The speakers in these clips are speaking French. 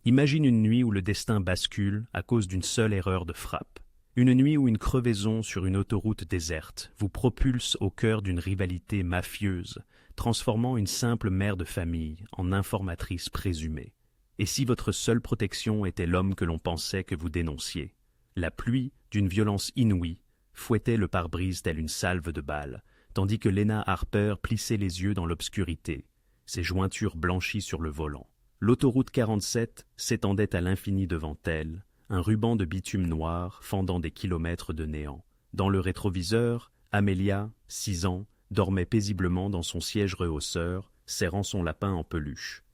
Imagine une nuit où le destin bascule à cause d'une seule erreur de frappe. Une nuit où une crevaison sur une autoroute déserte vous propulse au cœur d'une rivalité mafieuse, transformant une simple mère de famille en informatrice présumée. Et si votre seule protection était l'homme que l'on pensait que vous dénonciez? La pluie, d'une violence inouïe, fouettait le pare-brise telle une salve de balles, tandis que Lena Harper plissait les yeux dans l'obscurité, ses jointures blanchies sur le volant. L'autoroute 47 s'étendait à l'infini devant elle, un ruban de bitume noir fendant des kilomètres de néant. Dans le rétroviseur, Amelia, 6 ans, dormait paisiblement dans son siège rehausseur, serrant son lapin en peluche.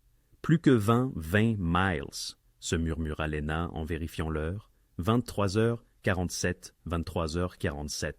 Plus que 20 miles, se murmura Lena en vérifiant l'heure. 23h47, 23h47.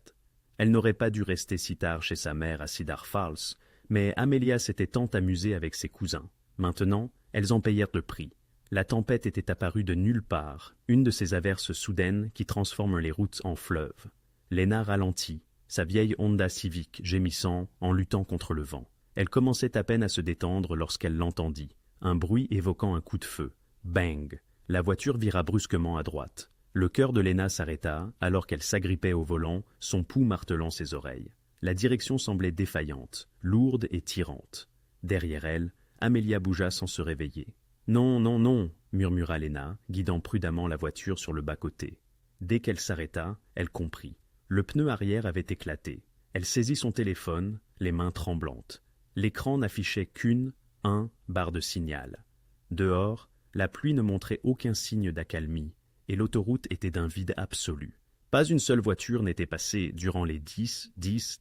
Elle n'aurait pas dû rester si tard chez sa mère à Cedar Falls, mais Amelia s'était tant amusée avec ses cousins. Maintenant, elles en payèrent le prix. La tempête était apparue de nulle part, une de ces averses soudaines qui transforment les routes en fleuves. Lena ralentit, sa vieille Honda Civic gémissant en luttant contre le vent. Elle commençait à peine à se détendre lorsqu'elle l'entendit. Un bruit évoquant un coup de feu. Bang! La voiture vira brusquement à droite. Le cœur de Lena s'arrêta alors qu'elle s'agrippait au volant, son pouls martelant ses oreilles. La direction semblait défaillante, lourde et tirante. Derrière elle, Amelia bougea sans se réveiller. « Non, non, non !» murmura Lena, guidant prudemment la voiture sur le bas-côté. Dès qu'elle s'arrêta, elle comprit. Le pneu arrière avait éclaté. Elle saisit son téléphone, les mains tremblantes. L'écran n'affichait qu'un barre de signal. Dehors, la pluie ne montrait aucun signe d'accalmie, et l'autoroute était d'un vide absolu. Pas une seule voiture n'était passée durant les 10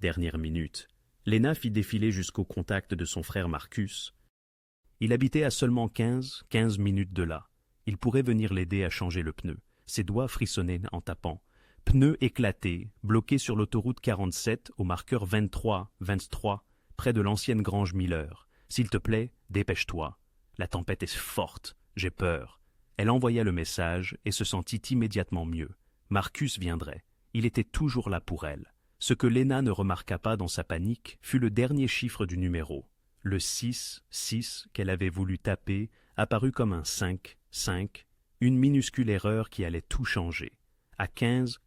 dernières minutes. Lena fit défiler jusqu'au contact de son frère Marcus. Il habitait à seulement 15 minutes de là. Il pourrait venir l'aider à changer le pneu. Ses doigts frissonnaient en tapant. Pneu éclaté, bloqué sur l'autoroute 47 au marqueur 23, près de l'ancienne grange Miller. S'il te plaît, dépêche-toi. La tempête est forte, j'ai peur. Elle envoya le message et se sentit immédiatement mieux. Marcus viendrait. Il était toujours là pour elle. Ce que Lena ne remarqua pas dans sa panique fut le dernier chiffre du numéro. Le 6 qu'elle avait voulu taper apparut comme un 5, une minuscule erreur qui allait tout changer. À 15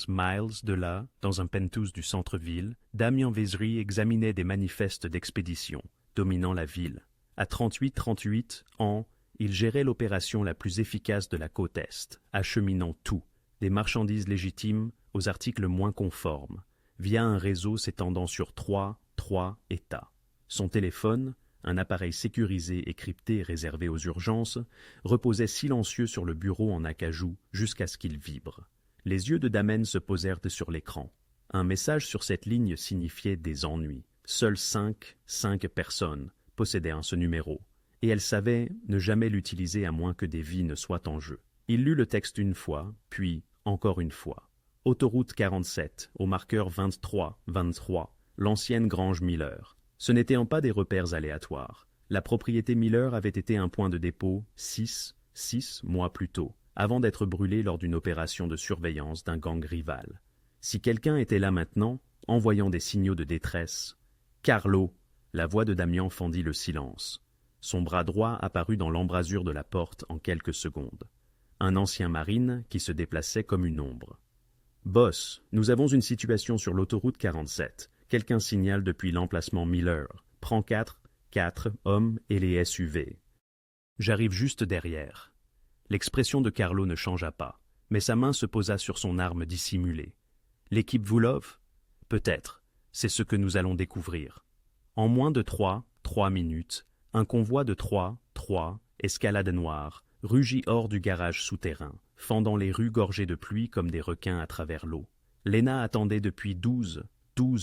miles de là, dans un penthouse du centre-ville, Damien Vézery examinait des manifestes d'expédition, dominant la ville. À 38 ans, il gérait l'opération la plus efficace de la côte Est, acheminant tout, des marchandises légitimes aux articles moins conformes, via un réseau s'étendant sur trois États. Son téléphone, un appareil sécurisé et crypté réservé aux urgences, reposait silencieux sur le bureau en acajou jusqu'à ce qu'il vibre. Les yeux de Damen se posèrent sur l'écran. Un message sur cette ligne signifiait des ennuis. Seules 5 personnes possédaient ce numéro, et elle savait ne jamais l'utiliser à moins que des vies ne soient en jeu. Il lut le texte une fois, puis encore une fois. Autoroute 47, au marqueur 23, l'ancienne grange Miller. Ce n'étaient pas des repères aléatoires. La propriété Miller avait été un point de dépôt 6 mois plus tôt, avant d'être brûlée lors d'une opération de surveillance d'un gang rival. Si quelqu'un était là maintenant, envoyant des signaux de détresse, « Carlo !» La voix de Damian fendit le silence. Son bras droit apparut dans l'embrasure de la porte en quelques secondes. Un ancien marine qui se déplaçait comme une ombre. « Boss, nous avons une situation sur l'autoroute 47. Quelqu'un signale depuis l'emplacement Miller. Prends 4 hommes et les SUV. J'arrive juste derrière. » L'expression de Carlo ne changea pas, mais sa main se posa sur son arme dissimulée. « L'équipe Voulov ? Peut-être. C'est ce que nous allons découvrir. » En moins de 3 minutes, un convoi de 3 escalade noire, rugit hors du garage souterrain, fendant les rues gorgées de pluie comme des requins à travers l'eau. Lena attendait depuis 12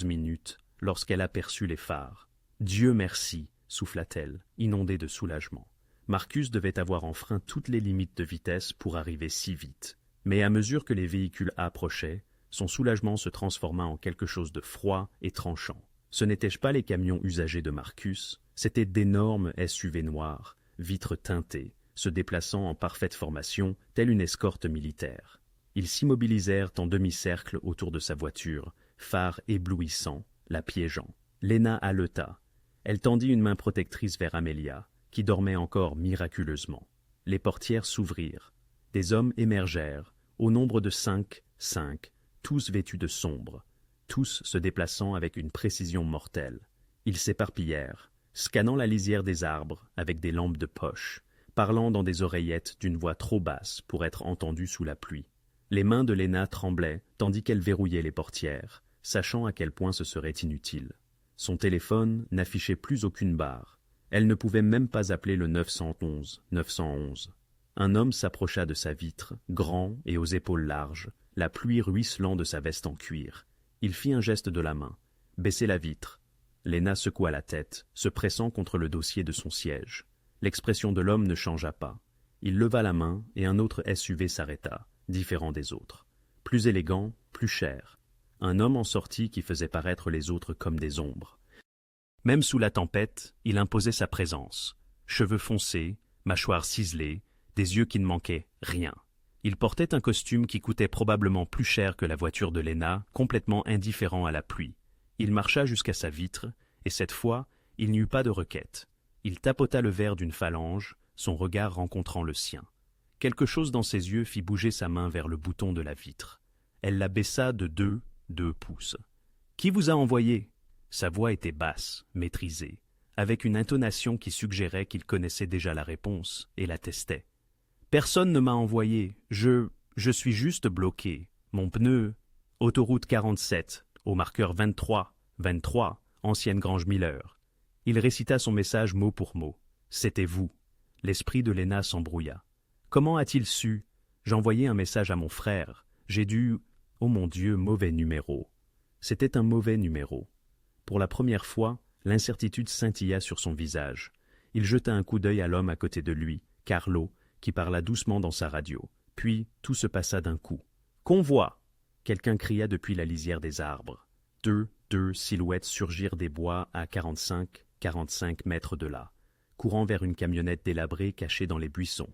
minutes lorsqu'elle aperçut les phares. « Dieu merci !» souffla-t-elle, inondée de soulagement. Marcus devait avoir enfreint toutes les limites de vitesse pour arriver si vite. Mais à mesure que les véhicules approchaient, son soulagement se transforma en quelque chose de froid et tranchant. Ce n'étaient pas les camions usagés de Marcus, c'étaient d'énormes SUV noirs, vitres teintées, se déplaçant en parfaite formation, telle une escorte militaire. Ils s'immobilisèrent en demi-cercle autour de sa voiture, phares éblouissants, la piégeant. Lena haleta. Elle tendit une main protectrice vers Amelia, qui dormait encore miraculeusement. les portières s'ouvrirent. Des hommes émergèrent, au nombre de 5, tous vêtus de sombre, tous se déplaçant avec une précision mortelle. Ils s'éparpillèrent, scannant la lisière des arbres avec des lampes de poche, parlant dans des oreillettes d'une voix trop basse pour être entendue sous la pluie. Les mains de Léna tremblaient tandis qu'elle verrouillait les portières, sachant à quel point ce serait inutile. Son téléphone n'affichait plus aucune barre. Elle ne pouvait même pas appeler le 911. Un homme s'approcha de sa vitre, grand et aux épaules larges, la pluie ruisselant de sa veste en cuir. Il fit un geste de la main, baissait la vitre. Léna secoua la tête, se pressant contre le dossier de son siège. L'expression de l'homme ne changea pas. Il leva la main et un autre SUV s'arrêta, différent des autres. Plus élégant, plus cher. Un homme en sortit qui faisait paraître les autres comme des ombres. Même sous la tempête, il imposait sa présence. Cheveux foncés, mâchoire ciselée, des yeux qui ne manquaient rien. Il portait un costume qui coûtait probablement plus cher que la voiture de Léna, complètement indifférent à la pluie. Il marcha jusqu'à sa vitre, et cette fois, il n'y eut pas de requête. Il tapota le verre d'une phalange, son regard rencontrant le sien. Quelque chose dans ses yeux fit bouger sa main vers le bouton de la vitre. Elle la baissa de 2 pouces. « Qui vous a envoyé ?» Sa voix était basse, maîtrisée, avec une intonation qui suggérait qu'il connaissait déjà la réponse et l'attestait. « Personne ne m'a envoyé. Je suis juste bloqué. Mon pneu... » Autoroute 47, au marqueur 23, ancienne Grange Miller. Il récita son message mot pour mot. C'était vous. L'esprit de Léna s'embrouilla. Comment a-t-il su? J'envoyais un message à mon frère. J'ai dû... Oh mon Dieu, mauvais numéro. C'était un mauvais numéro. Pour la première fois, l'incertitude scintilla sur son visage. Il jeta un coup d'œil à l'homme à côté de lui, Carlo, qui parla doucement dans sa radio. Puis, tout se passa d'un coup. « Convoi !» Quelqu'un cria depuis la lisière des arbres. Deux silhouettes surgirent des bois à 45 mètres de là, courant vers une camionnette délabrée cachée dans les buissons.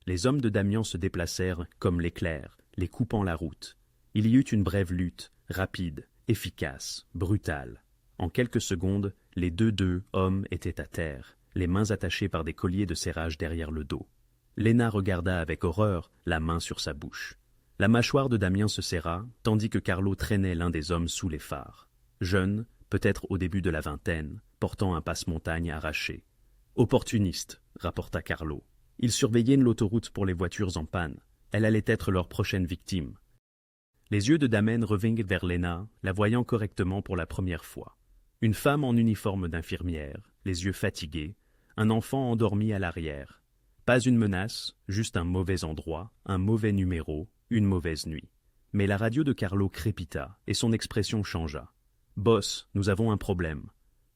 Les hommes de Damian se déplacèrent comme l'éclair, les coupant la route. Il y eut une brève lutte, rapide, efficace, brutale. En quelques secondes, les deux hommes étaient à terre, les mains attachées par des colliers de serrage derrière le dos. Léna regarda avec horreur, la main sur sa bouche. La mâchoire de Damian se serra, tandis que Carlo traînait l'un des hommes sous les phares. Jeune, peut-être au début de la vingtaine, portant un passe-montagne arraché. « Opportuniste », rapporta Carlo. Ils surveillaient l'autoroute pour les voitures en panne. Elle allait être leur prochaine victime. Les yeux de Damen revinrent vers Léna, la voyant correctement pour la première fois. Une femme en uniforme d'infirmière, les yeux fatigués, un enfant endormi à l'arrière. Pas une menace, juste un mauvais endroit, un mauvais numéro, une mauvaise nuit. Mais la radio de Carlo crépita et son expression changea. « Boss, nous avons un problème. »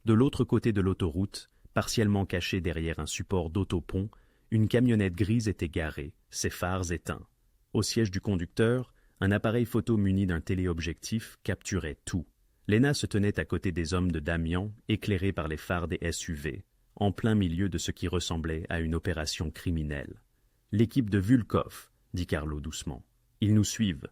De l'autre côté de l'autoroute, partiellement cachée derrière un support d'autopont, une camionnette grise était garée, ses phares éteints. Au siège du conducteur, un appareil photo muni d'un téléobjectif capturait tout. Léna se tenait à côté des hommes de Damian, éclairés par les phares des SUV, en plein milieu de ce qui ressemblait à une opération criminelle. « L'équipe de Vulkov, » dit Carlo doucement. « Ils nous suivent. »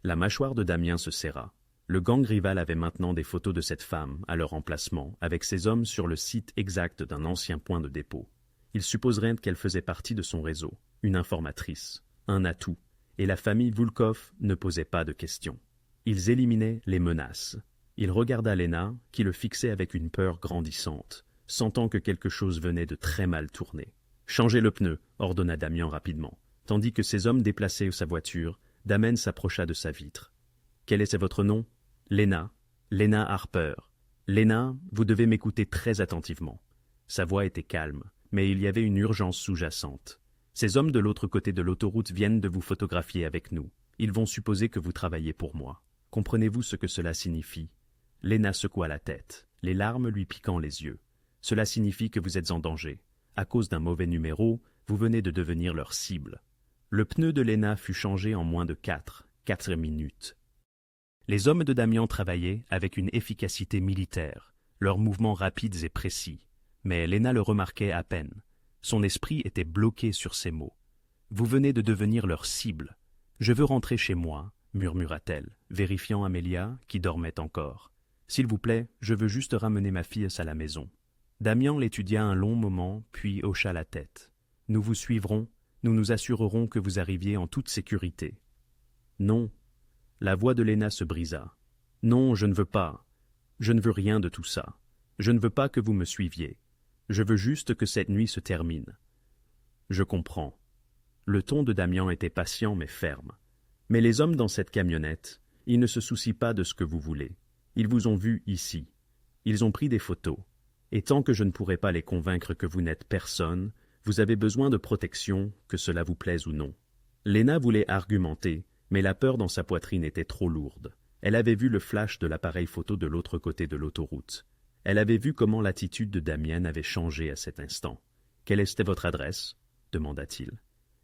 La mâchoire de Damian se serra. Le gang rival avait maintenant des photos de cette femme à leur emplacement, avec ces hommes sur le site exact d'un ancien point de dépôt. Il supposerait qu'elle faisait partie de son réseau, une informatrice, un atout, et la famille Vulkov ne posait pas de questions. Ils éliminaient les menaces. Il regarda Léna, qui le fixait avec une peur grandissante, sentant que quelque chose venait de très mal tourner. « Changez le pneu », ordonna Damian rapidement. Tandis que ses hommes déplaçaient sa voiture, Damen s'approcha de sa vitre. « Quel est votre nom ?»« Léna. Léna Harper. Léna, vous devez m'écouter très attentivement. » Sa voix était calme, mais il y avait une urgence sous-jacente. « Ces hommes de l'autre côté de l'autoroute viennent de vous photographier avec nous. Ils vont supposer que vous travaillez pour moi. Comprenez-vous ce que cela signifie ?» Léna secoua la tête, les larmes lui piquant les yeux. « Cela signifie que vous êtes en danger. À cause d'un mauvais numéro, vous venez de devenir leur cible. » Le pneu de Léna fut changé en moins de 4 minutes. Les hommes de Damian travaillaient avec une efficacité militaire, leurs mouvements rapides et précis. Mais Léna le remarquait à peine. Son esprit était bloqué sur ces mots. « Vous venez de devenir leur cible. Je veux rentrer chez moi, » murmura-t-elle, vérifiant Amelia, qui dormait encore. « S'il vous plaît, je veux juste ramener ma fille à la maison. » Damian l'étudia un long moment, puis hocha la tête. « Nous vous suivrons. Nous nous assurerons que vous arriviez en toute sécurité. » « Non. » La voix de Léna se brisa. « Non, je ne veux pas. Je ne veux rien de tout ça. Je ne veux pas que vous me suiviez. Je veux juste que cette nuit se termine. » « Je comprends. » Le ton de Damian était patient mais ferme. « Mais les hommes dans cette camionnette, ils ne se soucient pas de ce que vous voulez. Ils vous ont vu ici. Ils ont pris des photos. Et tant que je ne pourrai pas les convaincre que vous n'êtes personne, vous avez besoin de protection, que cela vous plaise ou non. » Léna voulait argumenter, mais la peur dans sa poitrine était trop lourde. Elle avait vu le flash de l'appareil photo de l'autre côté de l'autoroute. Elle avait vu comment l'attitude de Damien avait changé à cet instant. « Quelle était votre adresse ?» demanda-t-il.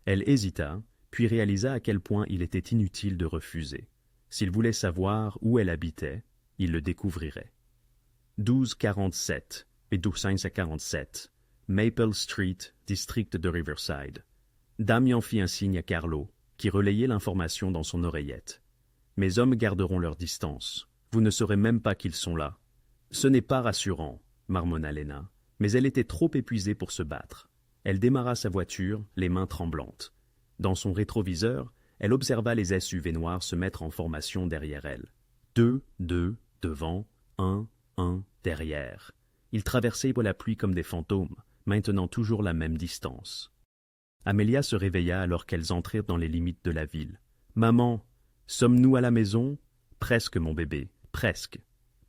Elle hésita, puis réalisa à quel point il était inutile de refuser. S'il voulait savoir où elle habitait, il le découvrirait. 1247 et 1247 Maple Street, district de Riverside. Damian fit un signe à Carlo, qui relayait l'information dans son oreillette. « Mes hommes garderont leur distance. Vous ne saurez même pas qu'ils sont là. »« Ce n'est pas rassurant, » marmonna Léna, mais elle était trop épuisée pour se battre. Elle démarra sa voiture, les mains tremblantes. Dans son rétroviseur, elle observa les SUV noirs se mettre en formation derrière elle. 2, 2, devant, 1, 1, derrière. Ils traversaient la pluie comme des fantômes, maintenant toujours la même distance. Amelia se réveilla alors qu'elles entrèrent dans les limites de la ville. « Maman, sommes-nous à la maison ?»« Presque, mon bébé, presque.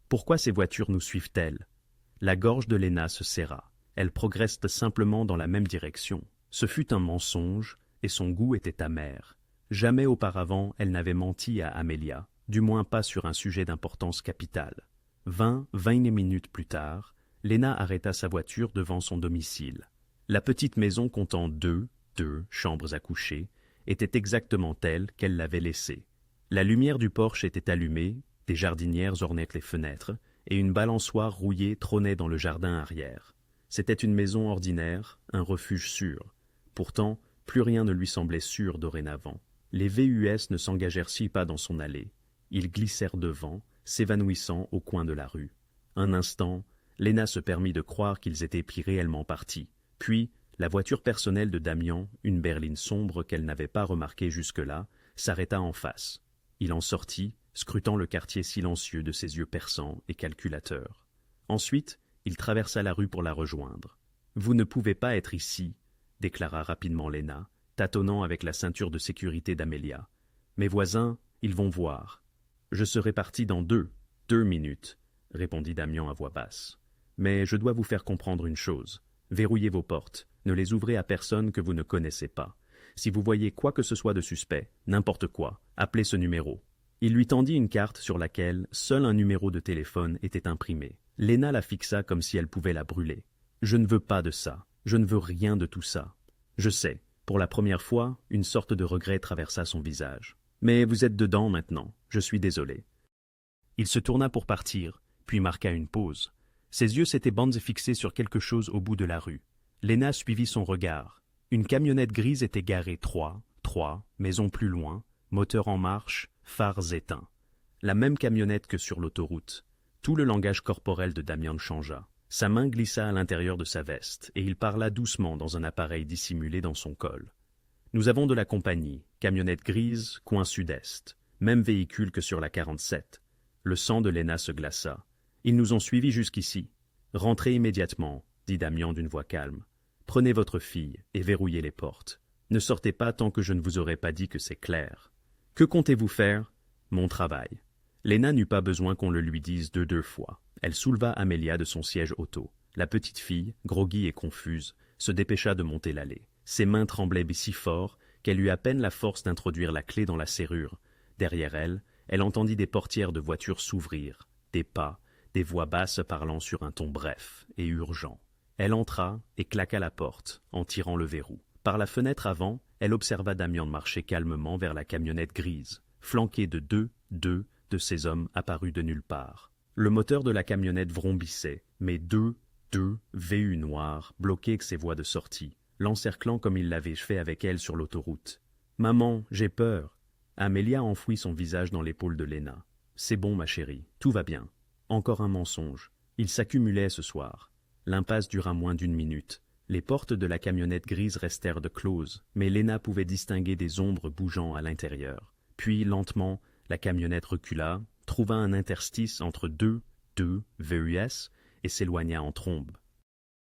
Pourquoi ces voitures nous suivent-elles » La gorge de Léna se serra. Elle progressait simplement dans la même direction. Ce fut un mensonge, et son goût était amer. Jamais auparavant elle n'avait menti à Amelia, du moins pas sur un sujet d'importance capitale. 20 minutes plus tard, Léna arrêta sa voiture devant son domicile. La petite maison comptant deux chambres à coucher, était exactement telle qu'elle l'avait laissée. La lumière du porche était allumée, des jardinières ornaient les fenêtres, et une balançoire rouillée trônait dans le jardin arrière. C'était une maison ordinaire, un refuge sûr. Pourtant, plus rien ne lui semblait sûr dorénavant. Les VUS ne s'engagèrent-ils pas dans son allée. Ils glissèrent devant, s'évanouissant au coin de la rue. Un instant, Léna se permit de croire qu'ils étaient pris réellement partis. Puis, la voiture personnelle de Damian, une berline sombre qu'elle n'avait pas remarquée jusque-là, s'arrêta en face. Il en sortit, scrutant le quartier silencieux de ses yeux perçants et calculateurs. Ensuite, il traversa la rue pour la rejoindre. « Vous ne pouvez pas être ici, » déclara rapidement Léna, tâtonnant avec la ceinture de sécurité d'Amelia. « Mes voisins, ils vont voir. »« Je serai parti dans 2 minutes, » répondit Damian à voix basse. « Mais je dois vous faire comprendre une chose. Verrouillez vos portes, ne les ouvrez à personne que vous ne connaissez pas. Si vous voyez quoi que ce soit de suspect, n'importe quoi, appelez ce numéro. » Il lui tendit une carte sur laquelle seul un numéro de téléphone était imprimé. Léna la fixa comme si elle pouvait la brûler. « Je ne veux pas de ça. Je ne veux rien de tout ça. » Je sais, pour la première fois, une sorte de regret traversa son visage. « Mais vous êtes dedans maintenant. Je suis désolé. » Il se tourna pour partir, puis marqua une pause. Ses yeux s'étaient bandés fixés sur quelque chose au bout de la rue. Léna suivit son regard. Une camionnette grise était garée 3, maisons plus loin, moteur en marche, phares éteints. La même camionnette que sur l'autoroute. Tout le langage corporel de Damian changea. Sa main glissa à l'intérieur de sa veste, et il parla doucement dans un appareil dissimulé dans son col. « Nous avons de la compagnie, camionnette grise, coin sud-est. Même véhicule que sur la 47. » Le sang de Léna se glaça. « Ils nous ont suivis jusqu'ici. »« Rentrez immédiatement, » dit Damian d'une voix calme. « Prenez votre fille et verrouillez les portes. Ne sortez pas tant que je ne vous aurai pas dit que c'est clair. »« Que comptez-vous faire ?»« Mon travail. » Léna n'eut pas besoin qu'on le lui dise deux fois. Elle souleva Amelia de son siège auto. La petite fille, groggy et confuse, se dépêcha de monter l'allée. Ses mains tremblaient si fort qu'elle eut à peine la force d'introduire la clé dans la serrure. Derrière elle, elle entendit des portières de voitures s'ouvrir, des pas, des voix basses parlant sur un ton bref et urgent. Elle entra et claqua la porte, en tirant le verrou. Par la fenêtre avant, elle observa Damian marcher calmement vers la camionnette grise, flanquée de deux de ces hommes apparus de nulle part. Le moteur de la camionnette vrombissait, mais deux VU noirs bloquaient ses voies de sortie, l'encerclant comme il l'avait fait avec elle sur l'autoroute. « Maman, j'ai peur !» Amelia enfouit son visage dans l'épaule de Léna. « C'est bon, ma chérie, tout va bien. » Encore un mensonge. Il s'accumulait ce soir. L'impasse dura moins d'1 minute. Les portes de la camionnette grise restèrent de closes, mais Léna pouvait distinguer des ombres bougeant à l'intérieur. Puis, lentement, la camionnette recula, trouva un interstice entre deux VUS et s'éloigna en trombe.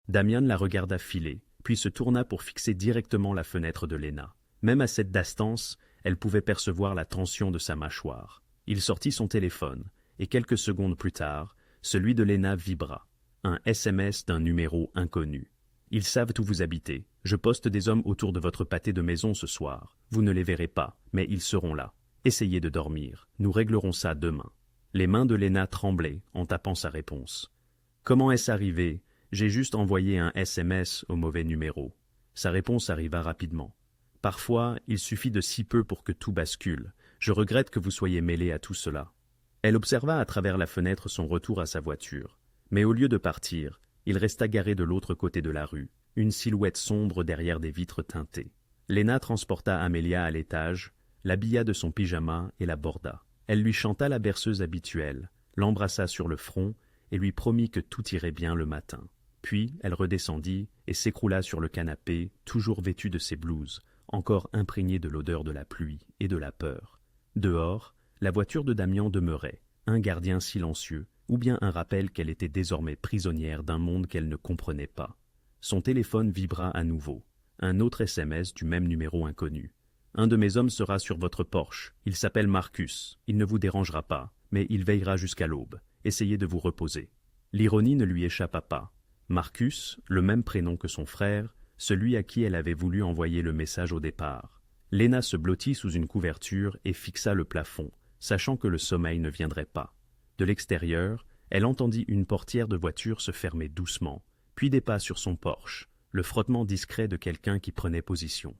Damian la regarda filer, puis se tourna pour fixer directement la fenêtre de Léna. Même à cette distance, elle pouvait percevoir la tension de sa mâchoire. Il sortit son téléphone, et quelques secondes plus tard, celui de Léna vibra. Un SMS d'un numéro inconnu. « Ils savent où vous habitez. Je poste des hommes autour de votre pâté de maison ce soir. Vous ne les verrez pas, mais ils seront là. Essayez de dormir. Nous réglerons ça demain. » Les mains de Léna tremblaient en tapant sa réponse. « Comment est-ce arrivé? J'ai juste envoyé un SMS au mauvais numéro. » Sa réponse arriva rapidement. « Parfois, il suffit de si peu pour que tout bascule. Je regrette que vous soyez mêlé à tout cela. » Elle observa à travers la fenêtre son retour à sa voiture. Mais au lieu de partir, il resta garé de l'autre côté de la rue, une silhouette sombre derrière des vitres teintées. Léna transporta Amelia à l'étage, l'habilla de son pyjama et la borda. Elle lui chanta la berceuse habituelle, l'embrassa sur le front et lui promit que tout irait bien le matin. Puis elle redescendit et s'écroula sur le canapé, toujours vêtue de ses blouses, encore imprégnée de l'odeur de la pluie et de la peur. Dehors, la voiture de Damian demeurait, un gardien silencieux, ou bien un rappel qu'elle était désormais prisonnière d'un monde qu'elle ne comprenait pas. Son téléphone vibra à nouveau. Un autre SMS du même numéro inconnu. « Un de mes hommes sera sur votre Porsche. Il s'appelle Marcus. Il ne vous dérangera pas, mais il veillera jusqu'à l'aube. Essayez de vous reposer. » L'ironie ne lui échappa pas. Marcus, le même prénom que son frère, celui à qui elle avait voulu envoyer le message au départ. Léna se blottit sous une couverture et fixa le plafond, sachant que le sommeil ne viendrait pas. De l'extérieur, elle entendit une portière de voiture se fermer doucement, puis des pas sur son Porsche, le frottement discret de quelqu'un qui prenait position.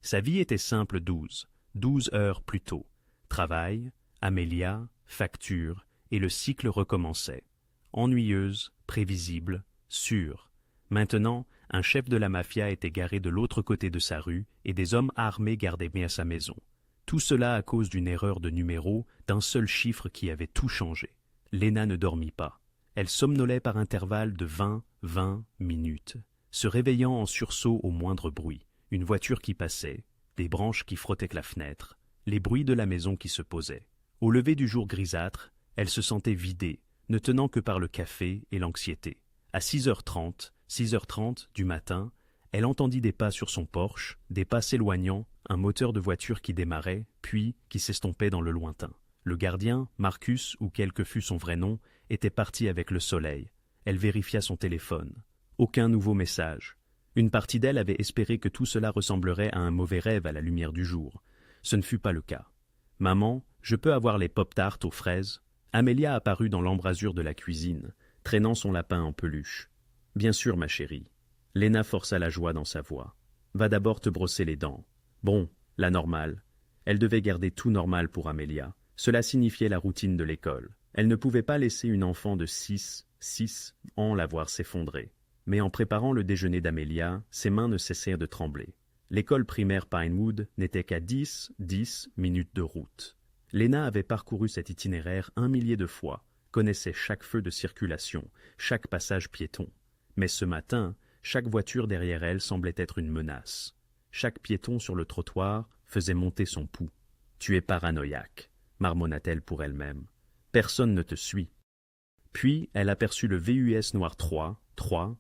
Sa vie était simple 12 heures plus tôt. Travail, Amelia, facture, et le cycle recommençait. Ennuyeuse, prévisible, sûre. Maintenant, un chef de la mafia était garé de l'autre côté de sa rue et des hommes armés gardaient bien sa maison. Tout cela à cause d'une erreur de numéro, d'un seul chiffre qui avait tout changé. Léna ne dormit pas. Elle somnolait par intervalles de 20 minutes, se réveillant en sursaut au moindre bruit. Une voiture qui passait, des branches qui frottaient la fenêtre, les bruits de la maison qui se posaient. Au lever du jour grisâtre, elle se sentait vidée, ne tenant que par le café et l'anxiété. À 6h30 du matin, elle entendit des pas sur son Porsche, des pas s'éloignant, un moteur de voiture qui démarrait, puis qui s'estompait dans le lointain. Le gardien, Marcus, ou quel que fût son vrai nom, était parti avec le soleil. Elle vérifia son téléphone. Aucun nouveau message. Une partie d'elle avait espéré que tout cela ressemblerait à un mauvais rêve à la lumière du jour. Ce ne fut pas le cas. « Maman, je peux avoir les pop-tarts aux fraises ?» Amelia apparut dans l'embrasure de la cuisine, traînant son lapin en peluche. « Bien sûr, ma chérie. » Léna força la joie dans sa voix. « Va d'abord te brosser les dents. » Bon, la normale. Elle devait garder tout normal pour Amelia. Cela signifiait la routine de l'école. Elle ne pouvait pas laisser une enfant de 6 ans la voir s'effondrer. Mais en préparant le déjeuner d'Amelia, ses mains ne cessèrent de trembler. L'école primaire Pinewood n'était qu'à 10 minutes de route. Léna avait parcouru cet itinéraire 1 millier de fois, connaissait chaque feu de circulation, chaque passage piéton. Mais ce matin, chaque voiture derrière elle semblait être une menace. Chaque piéton sur le trottoir faisait monter son pouls. « Tu es paranoïaque », marmonna-t-elle pour elle-même. « Personne ne te suit. » Puis elle aperçut le VUS noir 3,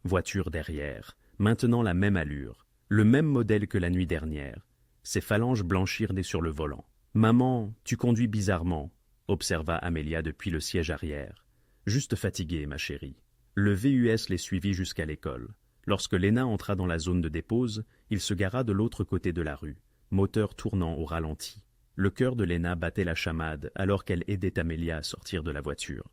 voiture derrière, maintenant la même allure, le même modèle que la nuit dernière. Ses phalanges blanchirent sur le volant. « Maman, tu conduis bizarrement », observa Amelia depuis le siège arrière. « Juste fatiguée, ma chérie. » Le VUS les suivit jusqu'à l'école. Lorsque Léna entra dans la zone de dépose, il se gara de l'autre côté de la rue, moteur tournant au ralenti. Le cœur de Léna battait la chamade alors qu'elle aidait Amelia à sortir de la voiture.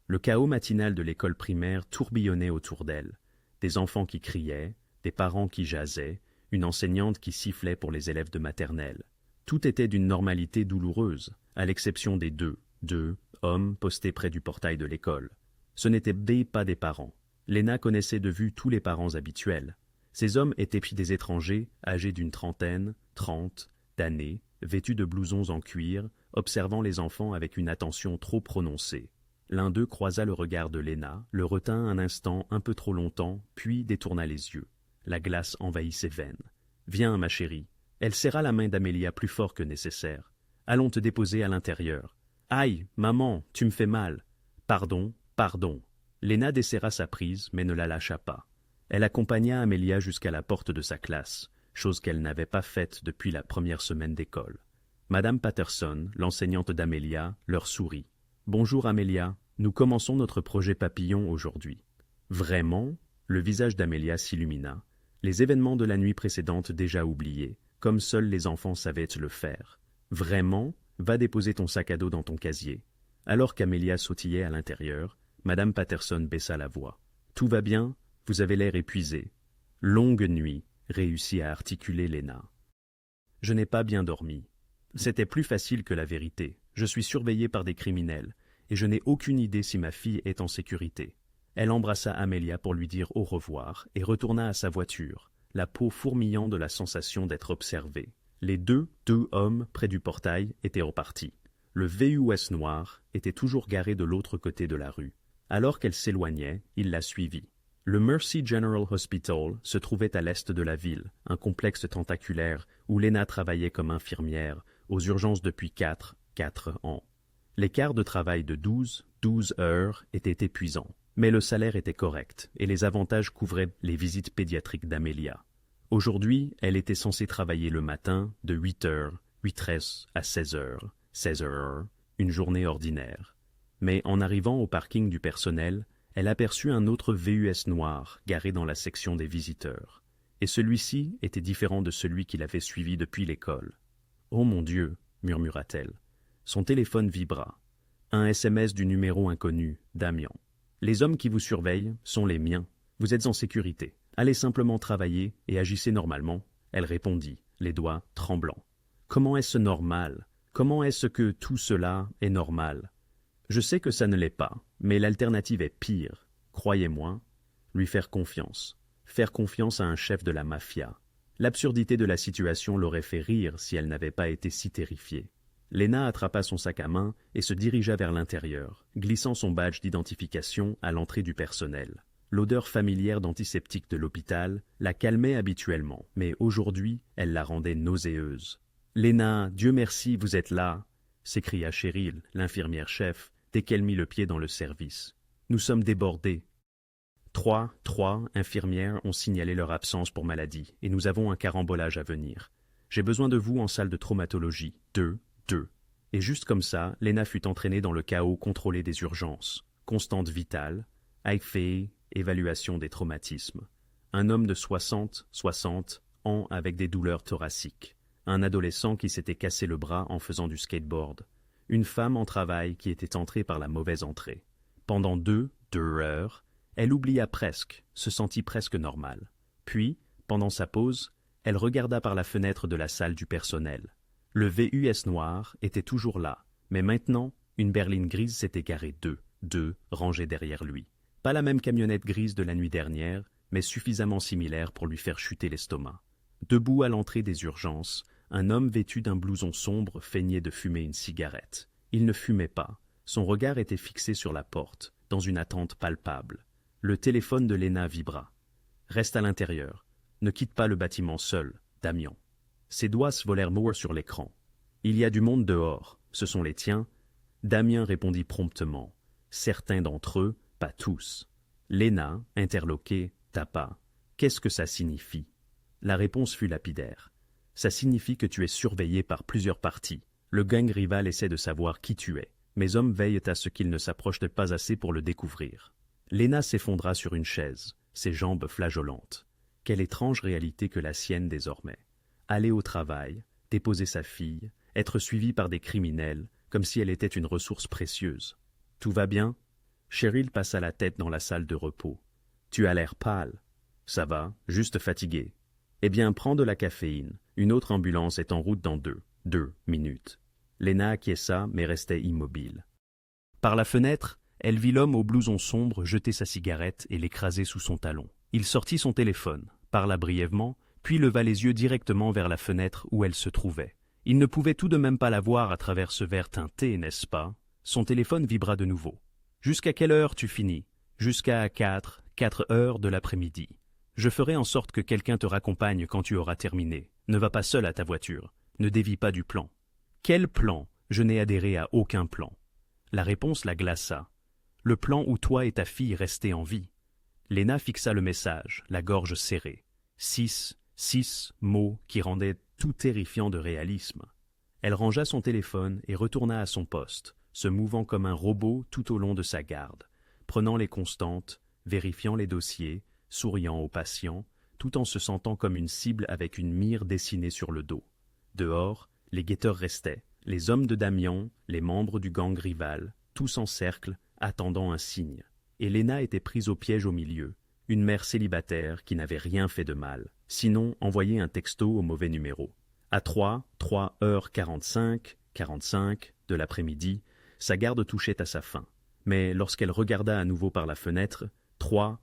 Le chaos matinal de l'école primaire tourbillonnait autour d'elle. Des enfants qui criaient, des parents qui jasaient, une enseignante qui sifflait pour les élèves de maternelle. Tout était d'une normalité douloureuse, à l'exception des deux hommes postés près du portail de l'école. Ce n'étaient pas des parents. Léna connaissait de vue tous les parents habituels. Ces hommes étaient puis des étrangers, âgés d'une 30 d'années, vêtus de blousons en cuir, observant les enfants avec une attention trop prononcée. L'un d'eux croisa le regard de Léna, le retint un instant un peu trop longtemps, puis détourna les yeux. la glace envahit ses veines. « Viens, ma chérie. » Elle serra la main d'Amelia plus fort que nécessaire. « Allons te déposer à l'intérieur. »« Aïe, maman, tu me fais mal. »« Pardon, pardon. » Léna desserra sa prise, mais ne la lâcha pas. Elle accompagna Amelia jusqu'à la porte de sa classe, chose qu'elle n'avait pas faite depuis la première semaine d'école. Madame Patterson, l'enseignante d'Amelia, leur sourit. « Bonjour Amelia, nous commençons notre projet papillon aujourd'hui. »« Vraiment ?» Le visage d'Amelia s'illumina. Les événements de la nuit précédente déjà oubliés, comme seuls les enfants savaient le faire. « Vraiment ? Va déposer ton sac à dos dans ton casier. » Alors qu'Amelia sautillait à l'intérieur, Madame Patterson baissa la voix. « Tout va bien ? Vous avez l'air épuisé. »« Longue nuit, » réussit à articuler Léna. « Je n'ai pas bien dormi. C'était plus facile que la vérité. Je suis surveillée par des criminels, et je n'ai aucune idée si ma fille est en sécurité. » Elle embrassa Amelia pour lui dire au revoir et retourna à sa voiture, la peau fourmillant de la sensation d'être observée. Les deux hommes près du portail étaient repartis. Le VUS noir était toujours garé de l'autre côté de la rue. Alors qu'elle s'éloignait, il la suivit. Le Mercy General Hospital se trouvait à l'est de la ville, un complexe tentaculaire où Léna travaillait comme infirmière aux urgences depuis 4 ans. Les quarts de travail de 12 heures étaient épuisants, mais le salaire était correct et les avantages couvraient les visites pédiatriques d'Amelia. Aujourd'hui, elle était censée travailler le matin de 8h à 16h, une journée ordinaire. Mais en arrivant au parking du personnel, elle aperçut un autre VUS noir garé dans la section des visiteurs. Et celui-ci était différent de celui qu'il avait suivi depuis l'école. « Oh mon Dieu !» murmura-t-elle. Son téléphone vibra. Un SMS du numéro inconnu, Damien. « Les hommes qui vous surveillent sont les miens. Vous êtes en sécurité. Allez simplement travailler et agissez normalement. » Elle répondit, les doigts tremblants. « Comment est-ce normal ? Comment est-ce que tout cela est normal ? Je sais que ça ne l'est pas, mais l'alternative est pire. Croyez-moi, lui faire confiance à un chef de la mafia. L'absurdité de la situation l'aurait fait rire si elle n'avait pas été si terrifiée. Léna attrapa son sac à main et se dirigea vers l'intérieur, glissant son badge d'identification à l'entrée du personnel. L'odeur familière d'antiseptique de l'hôpital la calmait habituellement, mais aujourd'hui, elle la rendait nauséeuse. « Léna, Dieu merci, vous êtes là !» s'écria Cheryl, l'infirmière-chef, dès qu'elle mit le pied dans le service. « Nous sommes débordés. » Trois infirmières ont signalé leur absence pour maladie, et nous avons un carambolage à venir. J'ai besoin de vous en salle de traumatologie. 2. Et juste comme ça, Léna fut entraînée dans le chaos contrôlé des urgences. Constante vitale, AIFE, évaluation des traumatismes. Un homme de 60 ans avec des douleurs thoraciques. Un adolescent qui s'était cassé le bras en faisant du skateboard. Une femme en travail qui était entrée par la mauvaise entrée. Pendant 2 heures, elle oublia presque, se sentit presque normale. Puis, pendant sa pause, elle regarda par la fenêtre de la salle du personnel. Le VUS noir était toujours là, mais maintenant, une berline grise s'était garée deux rangées derrière lui. Pas la même camionnette grise de la nuit dernière, mais suffisamment similaire pour lui faire chuter l'estomac. Debout à l'entrée des urgences, un homme vêtu d'un blouson sombre feignait de fumer une cigarette. Il ne fumait pas. Son regard était fixé sur la porte, dans une attente palpable. Le téléphone de Léna vibra. « Reste à l'intérieur. Ne quitte pas le bâtiment seul, Damien. » Ses doigts se volèrent lourds sur l'écran. « Il y a du monde dehors. Ce sont les tiens ?» Damien répondit promptement. « Certains d'entre eux, pas tous. » Léna, interloquée, tapa. « Qu'est-ce que ça signifie ?» La réponse fut lapidaire. « Ça signifie que tu es surveillé par plusieurs parties. Le gang rival essaie de savoir qui tu es. Mes hommes veillent à ce qu'ils ne s'approchent pas assez pour le découvrir. » Léna s'effondra sur une chaise, ses jambes flageolantes. Quelle étrange réalité que la sienne désormais. Aller au travail, déposer sa fille, être suivie par des criminels, comme si elle était une ressource précieuse. « Tout va bien ?» Cheryl passa la tête dans la salle de repos. « Tu as l'air pâle. »« Ça va, juste fatigué. »« Eh bien, prends de la caféine. Une autre ambulance est en route dans 2 minutes. » Léna acquiesça, mais restait immobile. Par la fenêtre, elle vit l'homme au blouson sombre jeter sa cigarette et l'écraser sous son talon. Il sortit son téléphone, parla brièvement, puis leva les yeux directement vers la fenêtre où elle se trouvait. Il ne pouvait tout de même pas la voir à travers ce verre teinté, n'est-ce pas? Son téléphone vibra de nouveau. « Jusqu'à quelle heure tu finis ?»« Jusqu'à 4 heures de l'après-midi. » Je ferai en sorte que quelqu'un te raccompagne quand tu auras terminé. Ne va pas seul à ta voiture. Ne dévie pas du plan. Quel plan? Je n'ai adhéré à aucun plan. La réponse la glaça. Le plan où toi et ta fille restez en vie. Lena fixa le message, la gorge serrée. 6 mots qui rendaient tout terrifiant de réalisme. Elle rangea son téléphone et retourna à son poste, se mouvant comme un robot tout au long de sa garde, prenant les constantes, vérifiant les dossiers, souriant aux patients, tout en se sentant comme une cible avec une mire dessinée sur le dos. Dehors, les guetteurs restaient, les hommes de Damian, les membres du gang rival, tous en cercle, attendant un signe. Et Lena était prise au piège au milieu, une mère célibataire qui n'avait rien fait de mal, sinon envoyer un texto au mauvais numéro. À 3h45 de l'après-midi, sa garde touchait à sa fin. Mais lorsqu'elle regarda à nouveau par la fenêtre, trois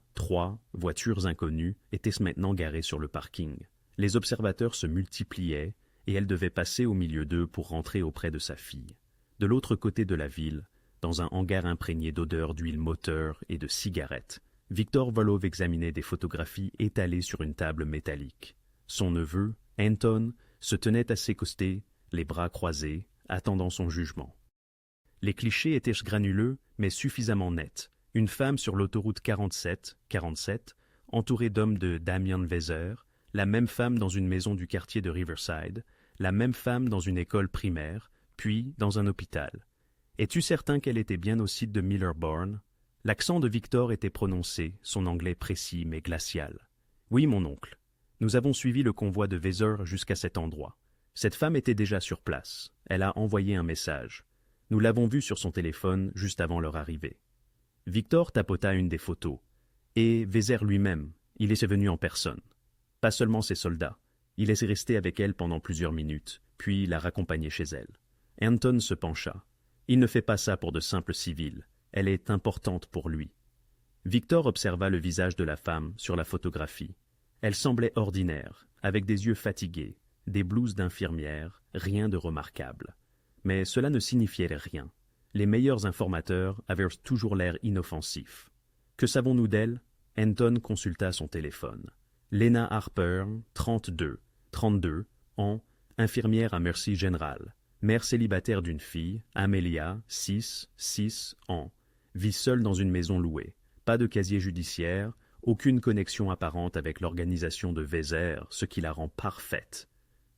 voitures inconnues étaient maintenant garées sur le parking. Les observateurs se multipliaient et elle devait passer au milieu d'eux pour rentrer auprès de sa fille. De l'autre côté de la ville, dans un hangar imprégné d'odeurs d'huile moteur et de cigarettes, Victor Volov examinait des photographies étalées sur une table métallique. Son neveu, Anton, se tenait à ses côtés, les bras croisés, attendant son jugement. Les clichés étaient granuleux, mais suffisamment nets. Une femme sur l'autoroute 47, entourée d'hommes de Damian Vezer, la même femme dans une maison du quartier de Riverside, la même femme dans une école primaire, puis dans un hôpital. Es-tu certain qu'elle était bien au site de Millerborn? L'accent de Victor était prononcé, son anglais précis mais glacial. Oui, mon oncle. Nous avons suivi le convoi de Vezer jusqu'à cet endroit. Cette femme était déjà sur place. Elle a envoyé un message. Nous l'avons vue sur son téléphone juste avant leur arrivée. Victor tapota une des photos. Et Vezer lui-même, il est venu en personne. Pas seulement ses soldats. Il est resté avec elle pendant plusieurs minutes, puis l'a raccompagnée chez elle. Anton se pencha. Il ne fait pas ça pour de simples civils. Elle est importante pour lui. Victor observa le visage de la femme sur la photographie. Elle semblait ordinaire, avec des yeux fatigués, des blouses d'infirmière, rien de remarquable. Mais cela ne signifiait rien. Les meilleurs informateurs avaient toujours l'air inoffensifs. Que savons-nous d'elle? Anton consulta son téléphone. Lena Harper, 32 ans, infirmière à Mercy General, mère célibataire d'une fille, Amelia, 6 ans, vit seule dans une maison louée, pas de casier judiciaire, aucune connexion apparente avec l'organisation de Vezer, ce qui la rend parfaite,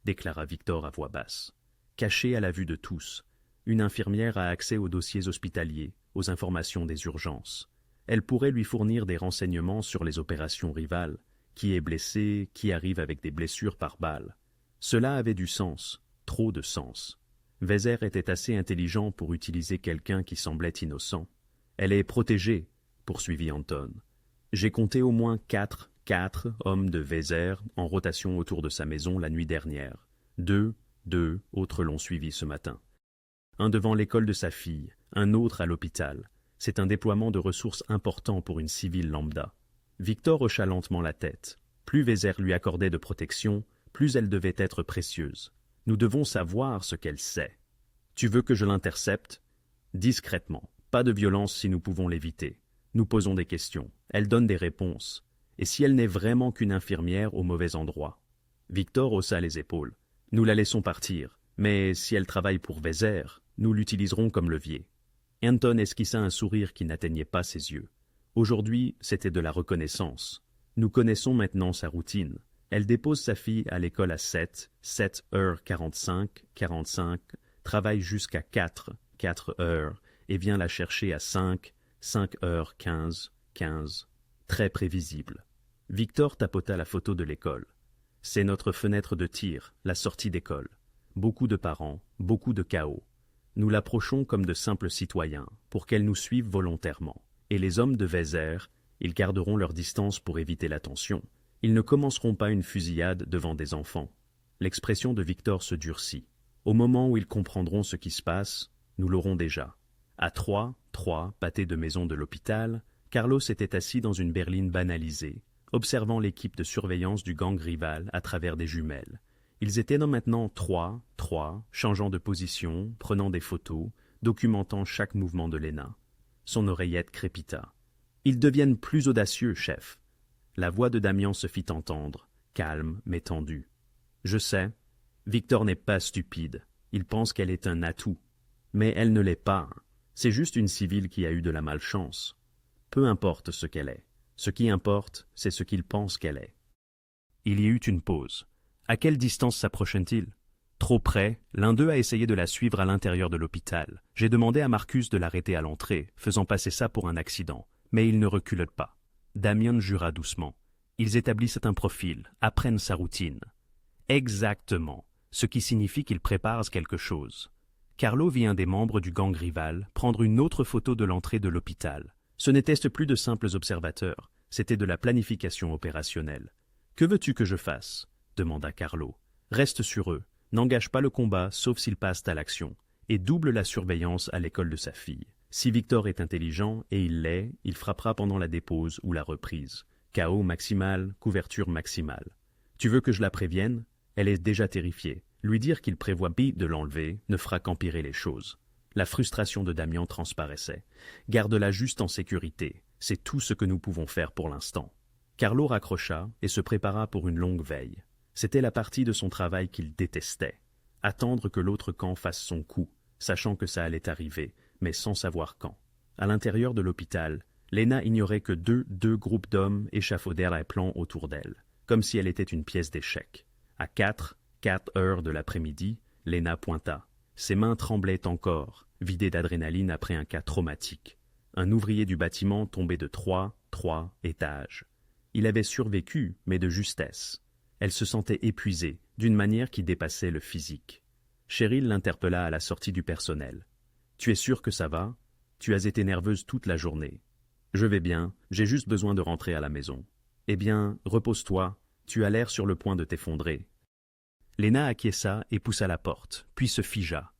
déclara Victor à voix basse. Cachée à la vue de tous, une infirmière a accès aux dossiers hospitaliers, aux informations des urgences. Elle pourrait lui fournir des renseignements sur les opérations rivales, qui est blessé, qui arrive avec des blessures par balle. Cela avait du sens, trop de sens. Vezer était assez intelligent pour utiliser quelqu'un qui semblait innocent. Elle est protégée, poursuivit Anton. J'ai compté au moins quatre hommes de Vezer en rotation autour de sa maison la nuit dernière. Deux autres l'ont suivi ce matin. Un devant l'école de sa fille, un autre à l'hôpital. C'est un déploiement de ressources important pour une civile lambda. Victor hocha lentement la tête. Plus Vezer lui accordait de protection, plus elle devait être précieuse. Nous devons savoir ce qu'elle sait. Tu veux que je l'intercepte? Discrètement. Pas de violence si nous pouvons l'éviter. Nous posons des questions. Elle donne des réponses. Et si elle n'est vraiment qu'une infirmière au mauvais endroit? Victor haussa les épaules. Nous la laissons partir. Mais si elle travaille pour Vezer, nous l'utiliserons comme levier. Anton esquissa un sourire qui n'atteignait pas ses yeux. Aujourd'hui, c'était de la reconnaissance. Nous connaissons maintenant sa routine. Elle dépose sa fille à l'école à 7h45, travaille jusqu'à 4 heures, et vient la chercher à 5h15. Très prévisible. Victor tapota la photo de l'école. C'est notre fenêtre de tir, la sortie d'école. Beaucoup de parents, beaucoup de chaos. Nous l'approchons comme de simples citoyens, pour qu'elle nous suive volontairement. Et les hommes de Vezer, ils garderont leur distance pour éviter la tension. Ils ne commenceront pas une fusillade devant des enfants. L'expression de Victor se durcit. Au moment où ils comprendront ce qui se passe, nous l'aurons déjà. À 3 pâtés de maison de l'hôpital, Carlos était assis dans une berline banalisée, observant l'équipe de surveillance du gang rival à travers des jumelles. Ils étaient maintenant trois, changeant de position, prenant des photos, documentant chaque mouvement de Lena. Son oreillette crépita. « Ils deviennent plus audacieux, chef. » La voix de Damian se fit entendre, calme mais tendue. « Je sais, Victor n'est pas stupide. Il pense qu'elle est un atout. Mais elle ne l'est pas. C'est juste une civile qui a eu de la malchance. Peu importe ce qu'elle est. Ce qui importe, c'est ce qu'il pense qu'elle est. » Il y eut une pause. À quelle distance s'approchaient-ils? Trop près, l'un d'eux a essayé de la suivre à l'intérieur de l'hôpital. J'ai demandé à Marcus de l'arrêter à l'entrée, faisant passer ça pour un accident. Mais il ne recule pas. Damian jura doucement. Ils établissent un profil, apprennent sa routine. Exactement, ce qui signifie qu'ils préparent quelque chose. Carlo vit un des membres du gang rival prendre une autre photo de l'entrée de l'hôpital. Ce n'étaient plus de simples observateurs, c'était de la planification opérationnelle. « Que veux-tu que je fasse ?» demanda Carlo. « Reste sur eux, n'engage pas le combat sauf s'ils passent à l'action, et double la surveillance à l'école de sa fille. Si Victor est intelligent, et il l'est, il frappera pendant la dépose ou la reprise. Chaos maximal, couverture maximale. Tu veux que je la prévienne? Elle est déjà terrifiée. Lui dire qu'il prévoit de l'enlever ne fera qu'empirer les choses. » La frustration de Damian transparaissait. « Garde-la juste en sécurité. C'est tout ce que nous pouvons faire pour l'instant. » Carlo raccrocha et se prépara pour une longue veille. C'était la partie de son travail qu'il détestait. Attendre que l'autre camp fasse son coup, sachant que ça allait arriver, mais sans savoir quand. À l'intérieur de l'hôpital, Lena ignorait que deux groupes d'hommes échafaudèrent un plan autour d'elle, comme si elle était une pièce d'échecs. À 4 heures de l'après-midi, Lena pointa. Ses mains tremblaient encore, vidées d'adrénaline après un cas traumatique. Un ouvrier du bâtiment tombait de 3 étages. Il avait survécu, mais de justesse. Elle se sentait épuisée, d'une manière qui dépassait le physique. Cheryl l'interpella à la sortie du personnel. « Tu es sûre que ça va? Tu as été nerveuse toute la journée. »« Je vais bien, j'ai juste besoin de rentrer à la maison. »« Eh bien, repose-toi, tu as l'air sur le point de t'effondrer. » Lena acquiesça et poussa la porte, puis se figea.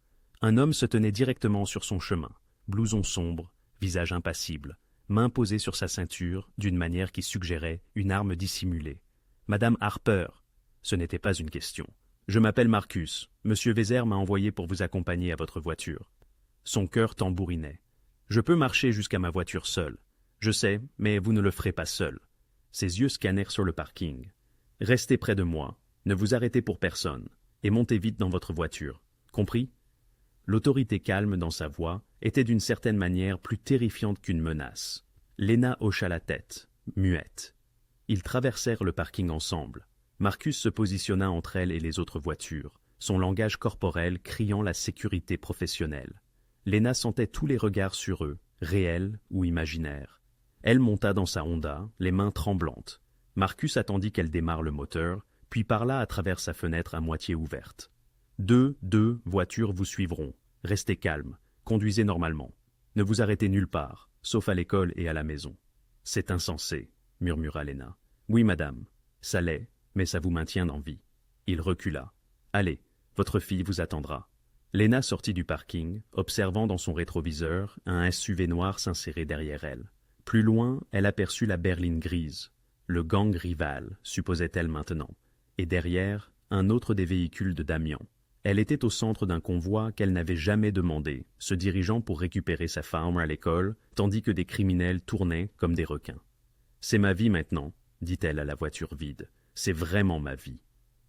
Un homme se tenait directement sur son chemin, blouson sombre, visage impassible, main posée sur sa ceinture d'une manière qui suggérait une arme dissimulée. « Madame Harper !» Ce n'était pas une question. « Je m'appelle Marcus. Monsieur Vézère m'a envoyé pour vous accompagner à votre voiture. » Son cœur tambourinait. « Je peux marcher jusqu'à ma voiture seul. Je sais, mais vous ne le ferez pas seul. » Ses yeux scannèrent sur le parking. « Restez près de moi. Ne vous arrêtez pour personne. Et montez vite dans votre voiture. Compris ?» L'autorité calme dans sa voix était d'une certaine manière plus terrifiante qu'une menace. Lena hocha la tête, muette. Ils traversèrent le parking ensemble. Marcus se positionna entre elle et les autres voitures, son langage corporel criant la sécurité professionnelle. Lena sentait tous les regards sur eux, réels ou imaginaires. Elle monta dans sa Honda, les mains tremblantes. Marcus attendit qu'elle démarre le moteur, puis parla à travers sa fenêtre à moitié ouverte. Deux voitures vous suivront. Restez calme, conduisez normalement. Ne vous arrêtez nulle part, sauf à l'école et à la maison. C'est insensé, murmura Lena. Oui, madame, ça l'est, mais ça vous maintient en vie. Il recula. Allez, votre fille vous attendra. Lena sortit du parking, observant dans son rétroviseur un SUV noir s'insérer derrière elle. Plus loin, elle aperçut la berline grise. Le gang rival, supposait-elle maintenant. Et derrière, un autre des véhicules de Damian. Elle était au centre d'un convoi qu'elle n'avait jamais demandé, se dirigeant pour récupérer sa femme à l'école, tandis que des criminels tournaient comme des requins. « C'est ma vie maintenant, » dit-elle à la voiture vide. « C'est vraiment ma vie. »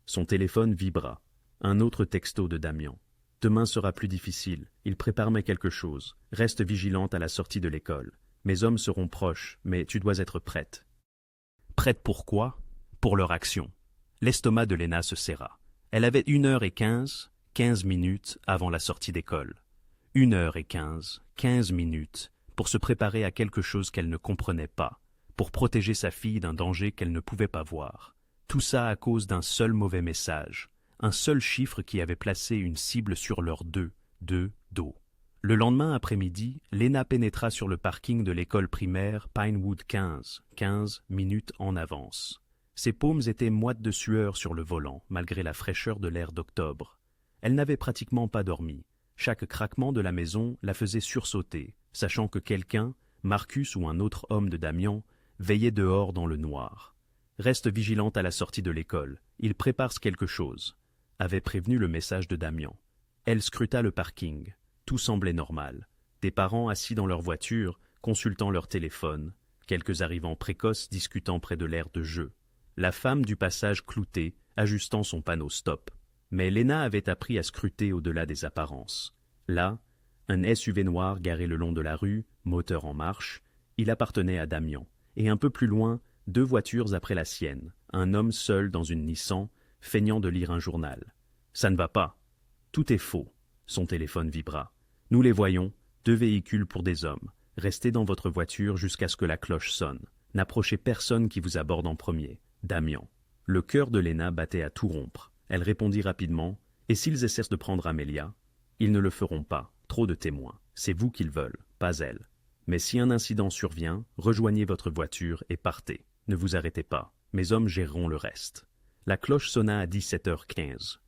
Son téléphone vibra. Un autre texto de Damian. « Demain sera plus difficile. Il prépare quelque chose. Reste vigilante à la sortie de l'école. Mes hommes seront proches, mais tu dois être prête. » Prête pour quoi? Pour leur action. L'estomac de Lena se serra. Elle avait 1h15, 15 minutes avant la sortie d'école. 1h15, 15 minutes, pour se préparer à quelque chose qu'elle ne comprenait pas, pour protéger sa fille d'un danger qu'elle ne pouvait pas voir. Tout ça à cause d'un seul mauvais message, un seul chiffre qui avait placé une cible sur leurs deux dos. Le lendemain après-midi, Lena pénétra sur le parking de l'école primaire Pinewood 15 minutes en avance. Ses paumes étaient moites de sueur sur le volant, malgré la fraîcheur de l'air d'octobre. Elle n'avait pratiquement pas dormi. Chaque craquement de la maison la faisait sursauter, sachant que quelqu'un, Marcus ou un autre homme de Damian, veillait dehors dans le noir. « Reste vigilante à la sortie de l'école. Il prépare quelque chose », avait prévenu le message de Damian. Elle scruta le parking. Tout semblait normal. Des parents assis dans leur voiture, consultant leur téléphone. quelques arrivants précoces discutant près de l'aire de jeu. La femme du passage cloutait, ajustant son panneau stop. Mais Léna avait appris à scruter au-delà des apparences. Là, un SUV noir garé le long de la rue, moteur en marche, il appartenait à Damian. Et un peu plus loin, 2 voitures après la sienne, un homme seul dans une Nissan, feignant de lire un journal. Ça ne va pas. Tout est faux. Son téléphone vibra. Nous les voyons, 2 véhicules pour des hommes. Restez dans votre voiture jusqu'à ce que la cloche sonne. N'approchez personne qui vous aborde en premier. Damian. Le cœur de Léna battait à tout rompre. Elle répondit rapidement. Et s'ils essaient de prendre Amelia? Ils ne le feront pas. Trop de témoins. C'est vous qu'ils veulent, pas elle. Mais si un incident survient, rejoignez votre voiture et partez. Ne vous arrêtez pas. Mes hommes géreront le reste. La cloche sonna à 17h15.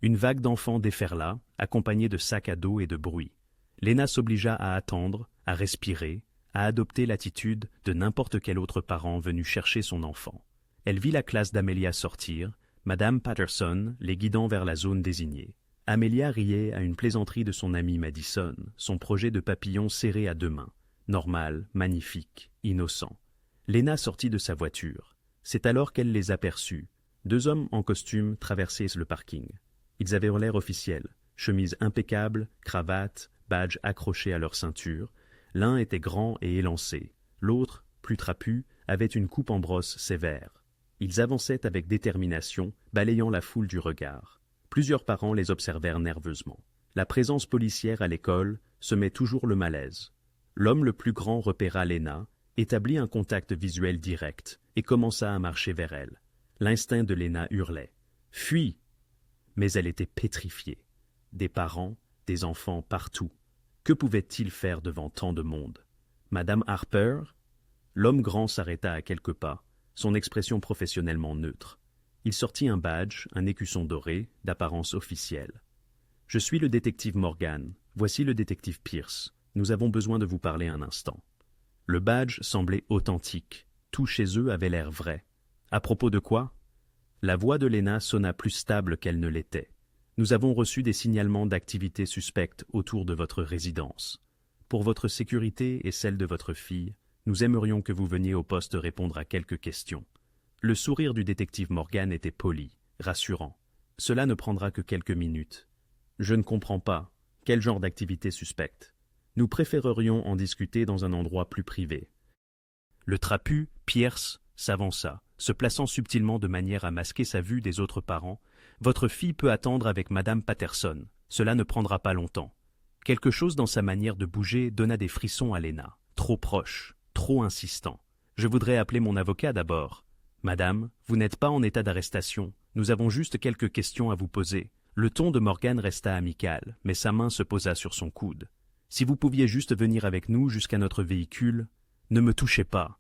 Une vague d'enfants déferla, accompagnée de sacs à dos et de bruit. Léna s'obligea à attendre, à respirer, à adopter l'attitude de n'importe quel autre parent venu chercher son enfant. Elle vit la classe d'Amelia sortir, Madame Patterson les guidant vers la zone désignée. Amelia riait à une plaisanterie de son amie Madison, son projet de papillon serré à 2 mains. Normal, magnifique, innocent. Léna sortit de sa voiture. C'est alors qu'elle les aperçut. 2 hommes en costume traversaient le parking. Ils avaient l'air officiels, chemise impeccable, cravate, badge accroché à leur ceinture. L'un était grand et élancé. L'autre, plus trapu, avait une coupe en brosse sévère. Ils avançaient avec détermination, balayant la foule du regard. Plusieurs parents les observèrent nerveusement. La présence policière à l'école semait toujours le malaise. L'homme le plus grand repéra Léna, établit un contact visuel direct et commença à marcher vers elle. L'instinct de Léna hurlait. « Fuis !» Mais elle était pétrifiée. Des parents, des enfants partout. Que pouvait-il faire devant tant de monde? Madame Harper? L'homme grand s'arrêta à quelques pas, son expression professionnellement neutre. Il sortit un badge, un écusson doré, d'apparence officielle. « Je suis le détective Morgan. Voici le détective Pierce. Nous avons besoin de vous parler un instant. » Le badge semblait authentique. Tout chez eux avait l'air vrai. À propos de quoi? La voix de Léna sonna plus stable qu'elle ne l'était. Nous avons reçu des signalements d'activités suspectes autour de votre résidence. Pour votre sécurité et celle de votre fille, nous aimerions que vous veniez au poste répondre à quelques questions. Le sourire du détective Morgan était poli, rassurant. Cela ne prendra que quelques minutes. Je ne comprends pas. Quel genre d'activité suspecte? Nous préférerions en discuter dans un endroit plus privé. Le trapu, Pierce, s'avança, se plaçant subtilement de manière à masquer sa vue des autres parents. Votre fille peut attendre avec Madame Patterson. Cela ne prendra pas longtemps. Quelque chose dans sa manière de bouger donna des frissons à Léna. Trop proche, trop insistant. Je voudrais appeler mon avocat d'abord. Madame, vous n'êtes pas en état d'arrestation. Nous avons juste quelques questions à vous poser. Le ton de Morgan resta amical, mais sa main se posa sur son coude. Si vous pouviez juste venir avec nous jusqu'à notre véhicule, ne me touchez pas.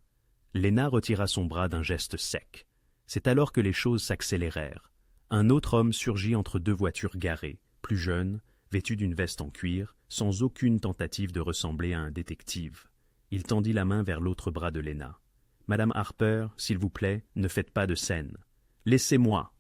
Léna retira son bras d'un geste sec. C'est alors que les choses s'accélérèrent. Un autre homme surgit entre 2 voitures garées, plus jeune, vêtu d'une veste en cuir, sans aucune tentative de ressembler à un détective. Il tendit la main vers l'autre bras de Léna. « Madame Harper, s'il vous plaît, ne faites pas de scène. Laissez-moi !»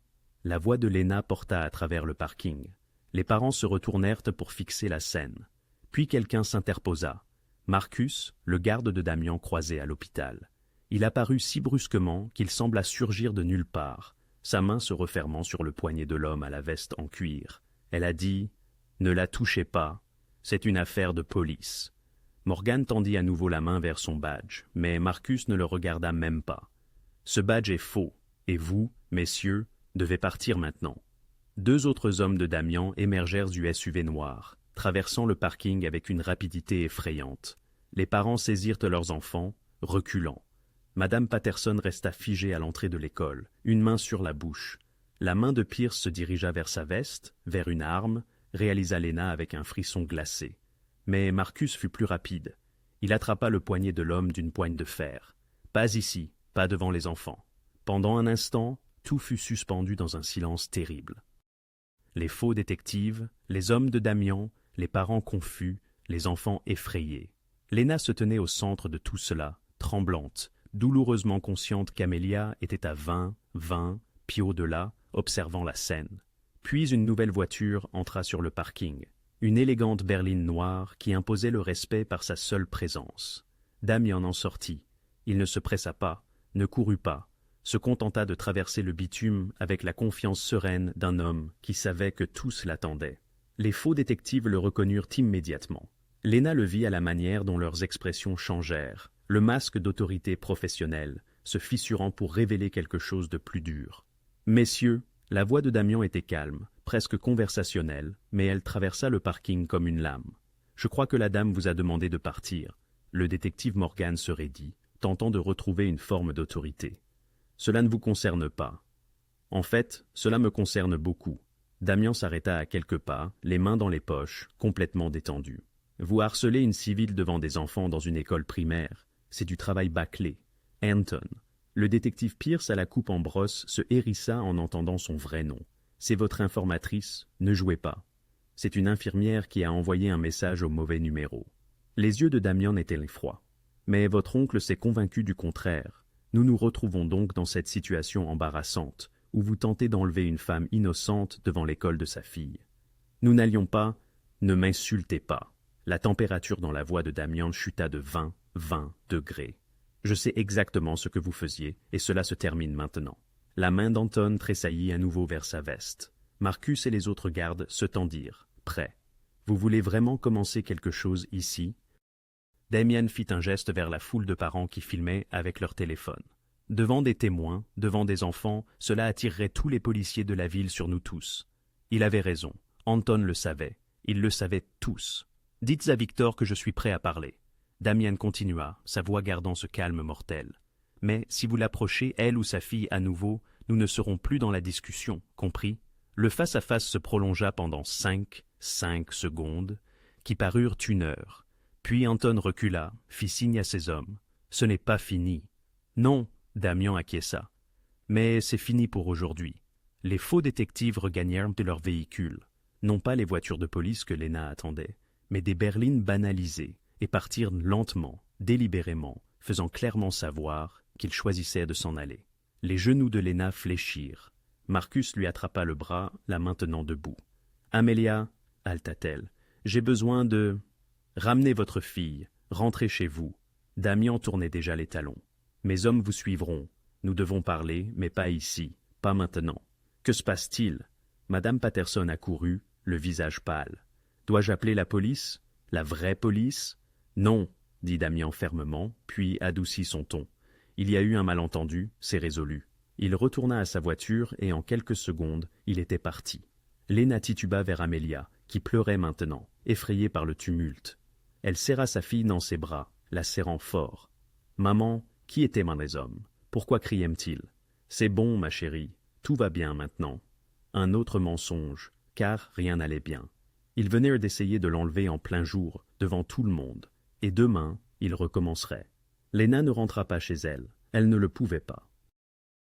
La voix de Léna porta à travers le parking. Les parents se retournèrent pour fixer la scène. Puis quelqu'un s'interposa. Marcus, le garde de Damian croisé à l'hôpital. Il apparut si brusquement qu'il sembla surgir de nulle part, sa main se refermant sur le poignet de l'homme à la veste en cuir. Elle a dit « Ne la touchez pas, c'est une affaire de police. » Morgan tendit à nouveau la main vers son badge, mais Marcus ne le regarda même pas. « Ce badge est faux, et vous, messieurs, devez partir maintenant. » 2 autres hommes de Damian émergèrent du SUV noir, traversant le parking avec une rapidité effrayante. Les parents saisirent leurs enfants, reculant. Madame Patterson resta figée à l'entrée de l'école, une main sur la bouche. La main de Pierce se dirigea vers sa veste, vers une arme, réalisa Léna avec un frisson glacé. Mais Marcus fut plus rapide. Il attrapa le poignet de l'homme d'une poigne de fer. Pas ici, pas devant les enfants. Pendant un instant, tout fut suspendu dans un silence terrible. Les faux détectives, les hommes de Damian, les parents confus, les enfants effrayés. Léna se tenait au centre de tout cela, tremblante, douloureusement consciente qu'Amelia était à 20, puis au-delà, observant la scène. Puis une nouvelle voiture entra sur le parking, une élégante berline noire qui imposait le respect par sa seule présence. Damian en sortit. Il ne se pressa pas, ne courut pas, se contenta de traverser le bitume avec la confiance sereine d'un homme qui savait que tous l'attendaient. Les faux détectives le reconnurent immédiatement. Léna le vit à la manière dont leurs expressions changèrent, le masque d'autorité professionnelle, se fissurant pour révéler quelque chose de plus dur. « Messieurs », la voix de Damian était calme, presque conversationnelle, mais elle traversa le parking comme une lame. « Je crois que la dame vous a demandé de partir. » Le détective Morgan se raidit, tentant de retrouver une forme d'autorité. « Cela ne vous concerne pas. »« En fait, cela me concerne beaucoup. » Damian s'arrêta à quelques pas, les mains dans les poches, complètement détendu. « Vous harcelez une civile devant des enfants dans une école primaire. C'est du travail bâclé. Anton. » Le détective Pierce à la coupe en brosse se hérissa en entendant son vrai nom. « C'est votre informatrice, ne jouez pas. C'est une infirmière qui a envoyé un message au mauvais numéro. » Les yeux de Damian étaient froids. « Mais votre oncle s'est convaincu du contraire. Nous nous retrouvons donc dans cette situation embarrassante, où vous tentez d'enlever une femme innocente devant l'école de sa fille. Nous n'allions pas, ne m'insultez pas. » La température dans la voix de Damian chuta de 20 degrés. « Je sais exactement ce que vous faisiez, et cela se termine maintenant. » La main d'Anton tressaillit à nouveau vers sa veste. Marcus et les autres gardes se tendirent, prêts. « Vous voulez vraiment commencer quelque chose ici ?» Damien fit un geste vers la foule de parents qui filmaient avec leur téléphone. Devant des témoins, devant des enfants, cela attirerait tous les policiers de la ville sur nous tous. Il avait raison. Anton le savait. Ils le savaient tous. « Dites à Victor que je suis prêt à parler. » Damien continua, sa voix gardant ce calme mortel. « Mais si vous l'approchez, elle ou sa fille à nouveau, nous ne serons plus dans la discussion, compris ?» Le face-à-face se prolongea pendant 5 secondes, qui parurent 1 heure. Puis Anton recula, fit signe à ses hommes. « Ce n'est pas fini. »« Non », Damian acquiesça. « Mais c'est fini pour aujourd'hui. » Les faux détectives regagnèrent de leur véhicule, non pas les voitures de police que Léna attendait, mais des berlines banalisées, et partirent lentement, délibérément, faisant clairement savoir qu'ils choisissaient de s'en aller. Les genoux de Léna fléchirent. Marcus lui attrapa le bras, la maintenant debout. « Amelia, » halta-t-elle, « j'ai besoin de... Ramenez votre fille, rentrez chez vous. » Damian tournait déjà les talons. « Mes hommes vous suivront. Nous devons parler, mais pas ici, pas maintenant. » « Que se passe-t-il » Madame Patterson accourut, le visage pâle. « Dois-je appeler la police ? La vraie police ? » « Non, » dit Damian fermement, puis adoucit son ton. « Il y a eu un malentendu, c'est résolu. » Il retourna à sa voiture et en quelques secondes, il était parti. Léna tituba vers Amelia, qui pleurait maintenant, effrayée par le tumulte. Elle serra sa fille dans ses bras, la serrant fort. « Maman, qui était mes hommes ? Pourquoi criaient-ils ? C'est bon, ma chérie, tout va bien maintenant. » Un autre mensonge, car rien n'allait bien. Ils venaient d'essayer de l'enlever en plein jour, devant tout le monde. Et demain, il recommencerait. Léna ne rentra pas chez elle. Elle ne le pouvait pas.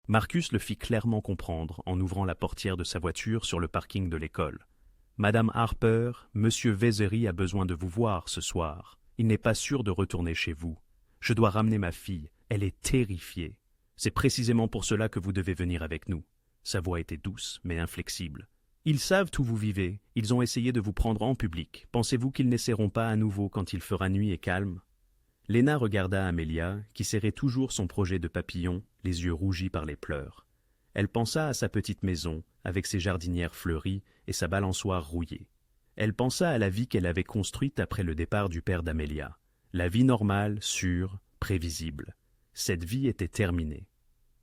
Marcus le fit clairement comprendre en ouvrant la portière de sa voiture sur le parking de l'école. « Madame Harper, Monsieur Vézery a besoin de vous voir ce soir. Il n'est pas sûr de retourner chez vous. Je dois ramener ma fille. Elle est terrifiée. C'est précisément pour cela que vous devez venir avec nous. » Sa voix était douce, mais inflexible. « Ils savent où vous vivez. Ils ont essayé de vous prendre en public. Pensez-vous qu'ils n'essaieront pas à nouveau quand il fera nuit et calme ?» Léna regarda Amelia, qui serrait toujours son projet de papillon, les yeux rougis par les pleurs. Elle pensa à sa petite maison, avec ses jardinières fleuries et sa balançoire rouillée. Elle pensa à la vie qu'elle avait construite après le départ du père d'Amelia. La vie normale, sûre, prévisible. Cette vie était terminée.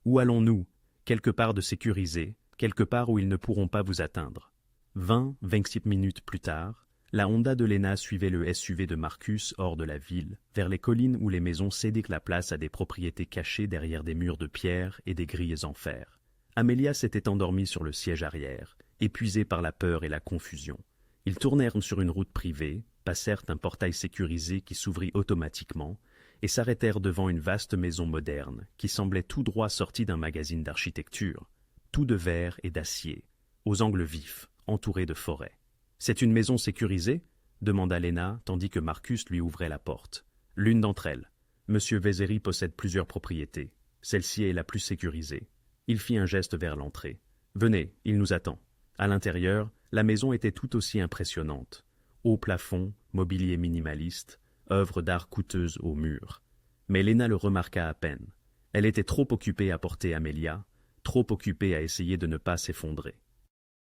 Où allons-nous ? Quelque part de sécurisé, quelque part où ils ne pourront pas vous atteindre. 26 minutes plus tard, la Honda de Léna suivait le SUV de Marcus hors de la ville, vers les collines où les maisons cédaient la place à des propriétés cachées derrière des murs de pierre et des grilles en fer. Amelia s'était endormie sur le siège arrière, épuisée par la peur et la confusion. Ils tournèrent sur une route privée, passèrent un portail sécurisé qui s'ouvrit automatiquement, et s'arrêtèrent devant une vaste maison moderne qui semblait tout droit sortie d'un magazine d'architecture, tout de verre et d'acier, aux angles vifs, entourée de forêts. « C'est une maison sécurisée ?» demanda Léna, tandis que Marcus lui ouvrait la porte. « L'une d'entre elles. Monsieur Vézery possède plusieurs propriétés. Celle-ci est la plus sécurisée. » Il fit un geste vers l'entrée. « Venez, il nous attend. » À l'intérieur, la maison était tout aussi impressionnante. Haut plafond, mobilier minimaliste, œuvres d'art coûteuses aux murs. mais Léna le remarqua à peine. Elle était trop occupée à porter Amelia, trop occupée à essayer de ne pas s'effondrer.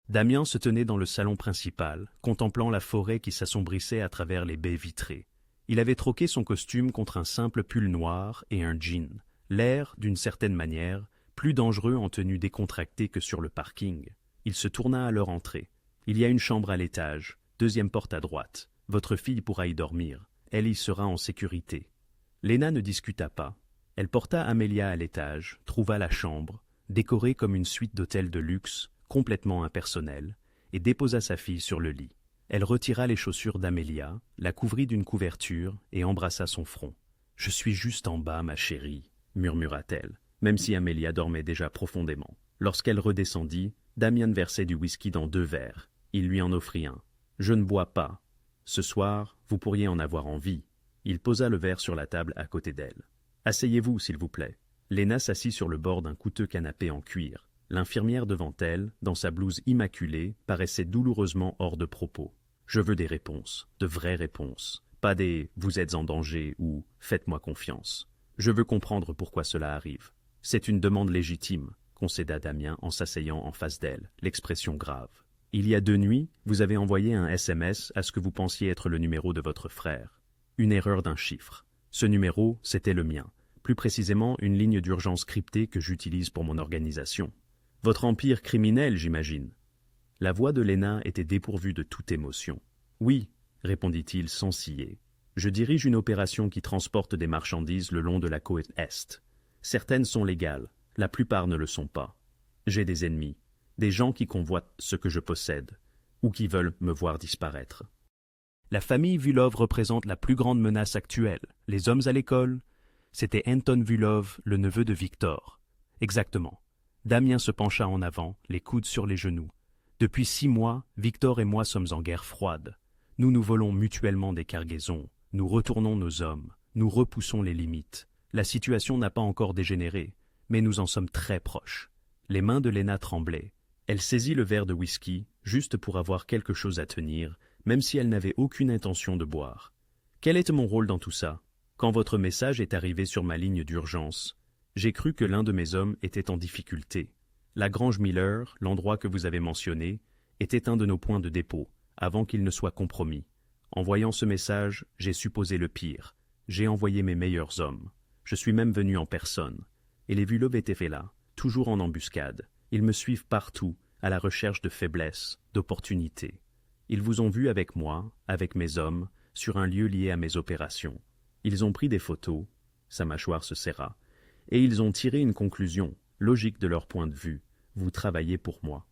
Damien se tenait dans le salon principal, contemplant la forêt qui s'assombrissait à travers les baies vitrées. Il avait troqué son costume contre un simple pull noir et un jean, l'air, d'une certaine manière, plus dangereux en tenue décontractée que sur le parking. Il se tourna à leur entrée. « Il y a une chambre à l'étage, deuxième porte à droite. Votre fille pourra y dormir. Elle y sera en sécurité. » Léna ne discuta pas. Elle porta Amelia à l'étage, trouva la chambre, décorée comme une suite d'hôtels de luxe, complètement impersonnelle, et déposa sa fille sur le lit. Elle retira les chaussures d'Amelia, la couvrit d'une couverture et embrassa son front. « Je suis juste en bas, ma chérie, » murmura-t-elle, même si Amelia dormait déjà profondément. Lorsqu'elle redescendit, Damien versait du whisky dans 2 verres. Il lui en offrit un. « Je ne bois pas. Ce soir, vous pourriez en avoir envie. » Il posa le verre sur la table à côté d'elle. « Asseyez-vous, s'il vous plaît. » Léna s'assit sur le bord d'un coûteux canapé en cuir. L'infirmière devant elle, dans sa blouse immaculée, paraissait douloureusement hors de propos. « Je veux des réponses, de vraies réponses. Pas des « vous êtes en danger » ou « faites-moi confiance ». Je veux comprendre pourquoi cela arrive. C'est une demande légitime, concéda Damien en s'asseyant en face d'elle, l'expression grave. Il y a 2 nuits, vous avez envoyé un SMS à ce que vous pensiez être le numéro de votre frère. Une erreur d'un chiffre. Ce numéro, c'était le mien. Plus précisément, une ligne d'urgence cryptée que j'utilise pour mon organisation. Votre empire criminel, j'imagine. La voix de Léna était dépourvue de toute émotion. Oui, répondit-il sans ciller. Je dirige une opération qui transporte des marchandises le long de la côte Est. Certaines sont légales, la plupart ne le sont pas. J'ai des ennemis, des gens qui convoitent ce que je possède, ou qui veulent me voir disparaître. La famille Vulov représente la plus grande menace actuelle. Les hommes à l'école, c'était Anton Vulov, le neveu de Victor. Exactement. Damien se pencha en avant, les coudes sur les genoux. Depuis 6 mois, Victor et moi sommes en guerre froide. Nous nous volons mutuellement des cargaisons, nous retournons nos hommes, nous repoussons les limites. La situation n'a pas encore dégénéré, mais nous en sommes très proches. Les mains de Léna tremblaient. Elle saisit le verre de whisky, juste pour avoir quelque chose à tenir, même si elle n'avait aucune intention de boire. Quel était mon rôle dans tout ça? Quand votre message est arrivé sur ma ligne d'urgence, j'ai cru que l'un de mes hommes était en difficulté. La Grange Miller, l'endroit que vous avez mentionné, était un de nos points de dépôt, avant qu'il ne soit compromis. En voyant ce message, j'ai supposé le pire. J'ai envoyé mes meilleurs hommes. Je suis même venu en personne. Et les Vulov étaient là, toujours en embuscade. Ils me suivent partout, à la recherche de faiblesses, d'opportunités. Ils vous ont vu avec moi, avec mes hommes, sur un lieu lié à mes opérations. Ils ont pris des photos, sa mâchoire se serra, et ils ont tiré une conclusion, logique de leur point de vue. Vous travaillez pour moi.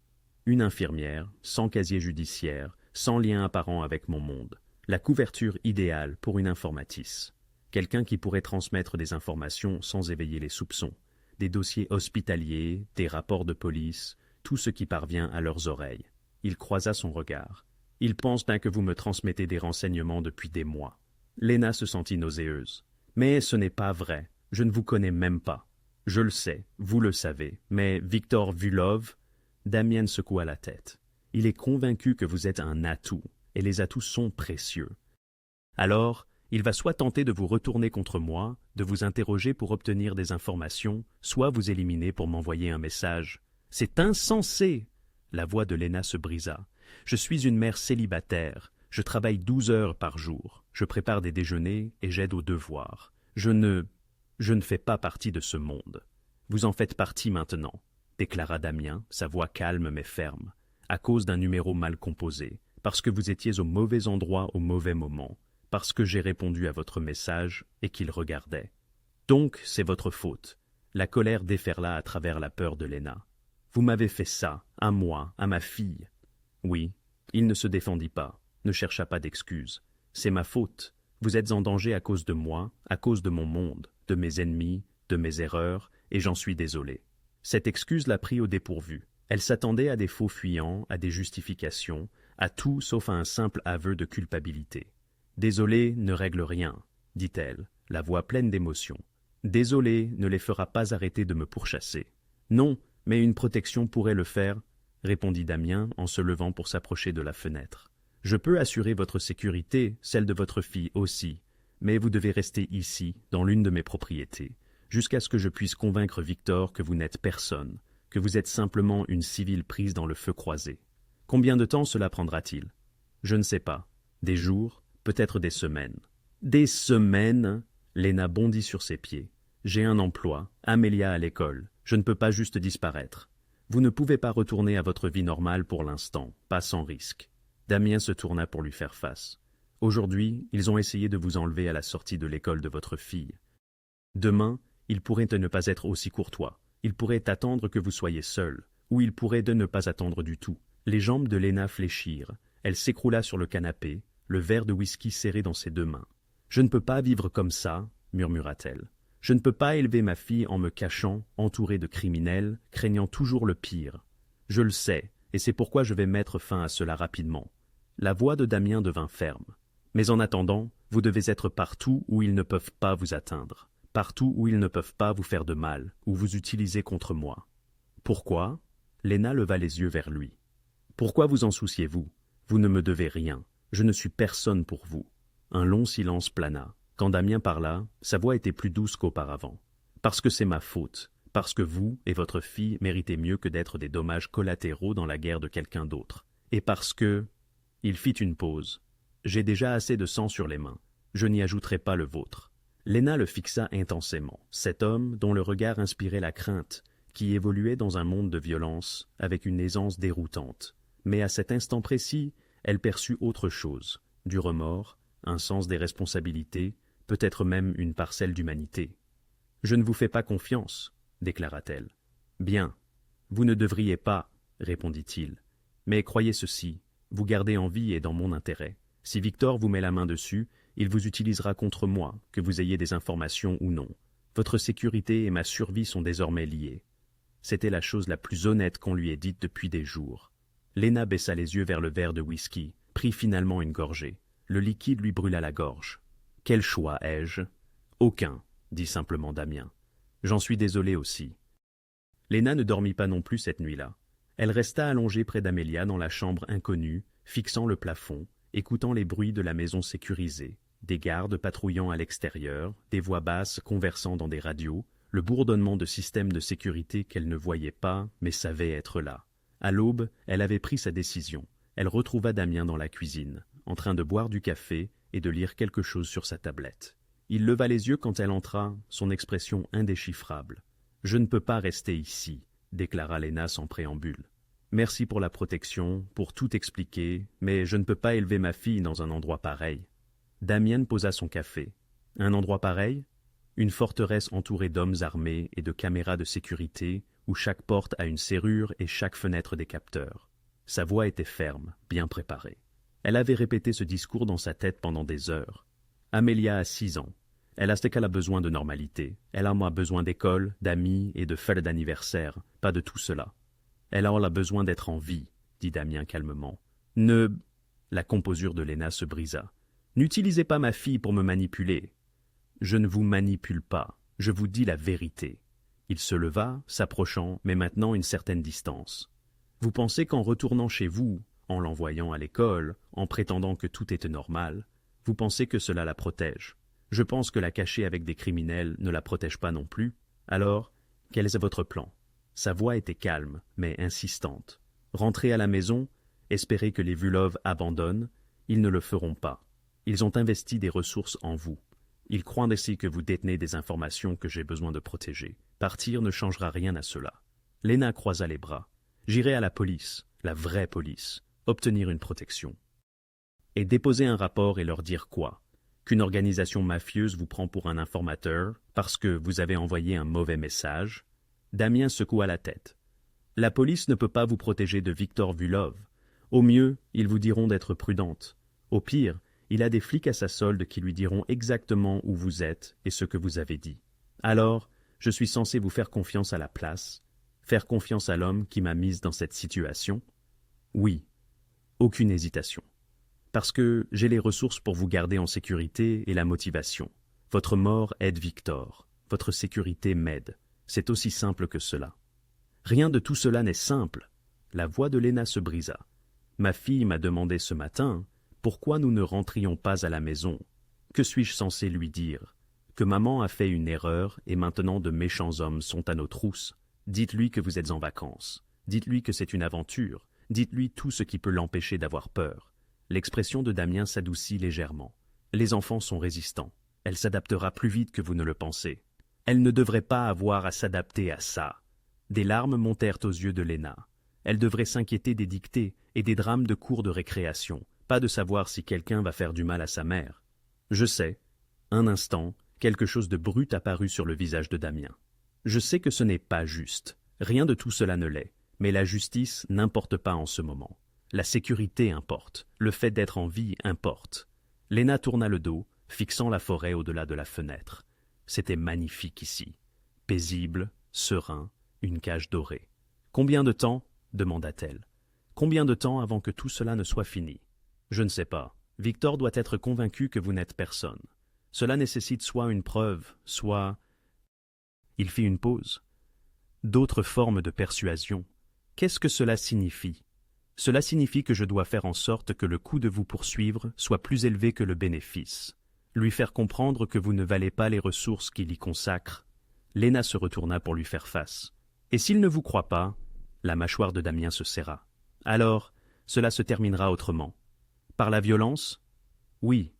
Une infirmière, sans casier judiciaire, sans lien apparent avec mon monde. La couverture idéale pour une informatrice. Quelqu'un qui pourrait transmettre des informations sans éveiller les soupçons. Des dossiers hospitaliers, des rapports de police, tout ce qui parvient à leurs oreilles. Il croisa son regard. Ils pensent bien que vous me transmettez des renseignements depuis des mois. Léna se sentit nauséeuse. Mais ce n'est pas vrai. Je ne vous connais même pas. Je le sais, vous le savez, mais Victor Vulov, Damien secoua la tête. Il est convaincu que vous êtes un atout, et les atouts sont précieux. Alors, il va soit tenter de vous retourner contre moi, de vous interroger pour obtenir des informations, soit vous éliminer pour m'envoyer un message. C'est insensé! La voix de Léna se brisa. Je suis une mère célibataire. Je travaille 12 heures par jour. Je prépare des déjeuners et j'aide aux devoirs. Je ne fais pas partie de ce monde. Vous en faites partie maintenant, déclara Damien, sa voix calme mais ferme, à cause d'un numéro mal composé, parce que vous étiez au mauvais endroit au mauvais moment, parce que j'ai répondu à votre message et qu'il regardait. Donc, c'est votre faute. La colère déferla à travers la peur de Léna. Vous m'avez fait ça, à moi, à ma fille. Oui, il ne se défendit pas, ne chercha pas d'excuses. C'est ma faute. Vous êtes en danger à cause de moi, à cause de mon monde, de mes ennemis, de mes erreurs, et j'en suis désolé. Cette excuse l'a pris au dépourvu. Elle s'attendait à des faux fuyants, à des justifications, à tout sauf à un simple aveu de culpabilité. « Désolé ne règle rien, » dit-elle, la voix pleine d'émotion. « Désolé ne les fera pas arrêter de me pourchasser. »« Non, mais une protection pourrait le faire, » répondit Damien en se levant pour s'approcher de la fenêtre. « Je peux assurer votre sécurité, celle de votre fille aussi, mais vous devez rester ici, dans l'une de mes propriétés, jusqu'à ce que je puisse convaincre Victor que vous n'êtes personne, que vous êtes simplement une civile prise dans le feu croisé. Combien de temps cela prendra-t-il? Je ne sais pas. Des jours, peut-être des semaines. Des semaines? Lena bondit sur ses pieds. J'ai un emploi, Amelia à l'école. Je ne peux pas juste disparaître. Vous ne pouvez pas retourner à votre vie normale pour l'instant, pas sans risque. Damien se tourna pour lui faire face. Aujourd'hui, ils ont essayé de vous enlever à la sortie de l'école de votre fille. Demain, ils pourraient ne pas être aussi courtois. Ils pourraient attendre que vous soyez seul, ou ils pourraient ne pas attendre du tout. Les jambes de Lena fléchirent. Elle s'écroula sur le canapé, le verre de whisky serré dans ses deux mains. « Je ne peux pas vivre comme ça, » murmura-t-elle. « Je ne peux pas élever ma fille en me cachant, entourée de criminels, craignant toujours le pire. Je le sais, et c'est pourquoi je vais mettre fin à cela rapidement. » La voix de Damien devint ferme. « Mais en attendant, vous devez être partout où ils ne peuvent pas vous atteindre, partout où ils ne peuvent pas vous faire de mal, ou vous utiliser contre moi. » Pourquoi? Lena leva les yeux vers lui. « Pourquoi vous en souciez-vous? Vous ne me devez rien. Je ne suis personne pour vous. » Un long silence plana. Quand Damien parla, sa voix était plus douce qu'auparavant. « Parce que c'est ma faute. Parce que vous et votre fille méritez mieux que d'être des dommages collatéraux dans la guerre de quelqu'un d'autre. Et parce que... » Il fit une pause. « J'ai déjà assez de sang sur les mains. Je n'y ajouterai pas le vôtre. » Lena le fixa intensément. Cet homme, dont le regard inspirait la crainte, qui évoluait dans un monde de violence avec une aisance déroutante. Mais à cet instant précis, elle perçut autre chose, du remords, un sens des responsabilités, peut-être même une parcelle d'humanité. « Je ne vous fais pas confiance, » déclara-t-elle. « Bien, vous ne devriez pas, » répondit-il. « Mais croyez ceci, vous gardez en vie est dans mon intérêt. Si Victor vous met la main dessus, il vous utilisera contre moi, que vous ayez des informations ou non. Votre sécurité et ma survie sont désormais liées. » C'était la chose la plus honnête qu'on lui ait dite depuis des jours. Lena baissa les yeux vers le verre de whisky, prit finalement une gorgée. Le liquide lui brûla la gorge. « Quel choix ai-je »« Aucun, » dit simplement Damien. « J'en suis désolé aussi. » Lena ne dormit pas non plus cette nuit-là. Elle resta allongée près d'Amelia dans la chambre inconnue, fixant le plafond, écoutant les bruits de la maison sécurisée, des gardes patrouillant à l'extérieur, des voix basses conversant dans des radios, le bourdonnement de systèmes de sécurité qu'elle ne voyait pas mais savait être là. À l'aube, elle avait pris sa décision. Elle retrouva Damien dans la cuisine, en train de boire du café et de lire quelque chose sur sa tablette. Il leva les yeux quand elle entra, son expression indéchiffrable. « Je ne peux pas rester ici », déclara Lena sans préambule. « Merci pour la protection, pour tout expliquer, mais je ne peux pas élever ma fille dans un endroit pareil. » Damien posa son café. « Un endroit pareil ? Une forteresse entourée d'hommes armés et de caméras de sécurité, où chaque porte a une serrure et chaque fenêtre des capteurs. » Sa voix était ferme, bien préparée. Elle avait répété ce discours dans sa tête pendant des heures. Amelia a 6 ans. Elle a ce qu'elle a besoin de normalité. Elle a besoin d'école, d'amis et de fêtes d'anniversaire, pas de tout cela. Elle a besoin d'être en vie, dit Damien calmement. Ne... La composure de Lena se brisa. N'utilisez pas ma fille pour me manipuler. Je ne vous manipule pas, je vous dis la vérité. Il se leva, s'approchant, mais maintenant une certaine distance. Vous pensez qu'en retournant chez vous, en l'envoyant à l'école, en prétendant que tout était normal, vous pensez que cela la protège. Je pense que la cacher avec des criminels ne la protège pas non plus. Alors, quel est votre plan? Sa voix était calme, mais insistante. Rentrez à la maison, espérez que les Vulov abandonnent, ils ne le feront pas. Ils ont investi des ressources en vous. Ils croient ainsi que vous détenez des informations que j'ai besoin de protéger. Partir ne changera rien à cela. Lena croisa les bras. J'irai à la police, la vraie police, obtenir une protection. Et déposer un rapport et leur dire quoi? Qu'une organisation mafieuse vous prend pour un informateur parce que vous avez envoyé un mauvais message? Damien secoua la tête. La police ne peut pas vous protéger de Victor Vulov. Au mieux, ils vous diront d'être prudente. Au pire, il a des flics à sa solde qui lui diront exactement où vous êtes et ce que vous avez dit. Alors, je suis censé vous faire confiance à la place, faire confiance à l'homme qui m'a mise dans cette situation? Oui, aucune hésitation. Parce que j'ai les ressources pour vous garder en sécurité et la motivation. Votre mort aide Victor, votre sécurité m'aide. C'est aussi simple que cela. Rien de tout cela n'est simple. La voix de Lena se brisa. Ma fille m'a demandé ce matin pourquoi nous ne rentrions pas à la maison. Que suis-je censé lui dire? Que maman a fait une erreur et maintenant de méchants hommes sont à nos trousses? Dites-lui que vous êtes en vacances. Dites-lui que c'est une aventure. Dites-lui tout ce qui peut l'empêcher d'avoir peur. L'expression de Damien s'adoucit légèrement. Les enfants sont résistants. Elle s'adaptera plus vite que vous ne le pensez. Elle ne devrait pas avoir à s'adapter à ça. Des larmes montèrent aux yeux de Léna. Elle devrait s'inquiéter des dictées et des drames de cours de récréation, pas de savoir si quelqu'un va faire du mal à sa mère. Je sais. Un instant, quelque chose de brut apparut sur le visage de Damien. Je sais que ce n'est pas juste. Rien de tout cela ne l'est. Mais la justice n'importe pas en ce moment. La sécurité importe. Le fait d'être en vie importe. Léna tourna le dos, fixant la forêt au-delà de la fenêtre. C'était magnifique ici. Paisible, serein, une cage dorée. Combien de temps? Demanda-t-elle. Combien de temps avant que tout cela ne soit fini? Je ne sais pas. Victor doit être convaincu que vous n'êtes personne. Cela nécessite soit une preuve, soit... Il fit une pause. D'autres formes de persuasion. Qu'est-ce que cela signifie? Cela signifie que je dois faire en sorte que le coût de vous poursuivre soit plus élevé que le bénéfice. Lui faire comprendre que vous ne valez pas les ressources qu'il y consacre. Léna se retourna pour lui faire face. Et s'il ne vous croit pas? La mâchoire de Damien se serra. Alors, cela se terminera autrement. Par la violence? Oui.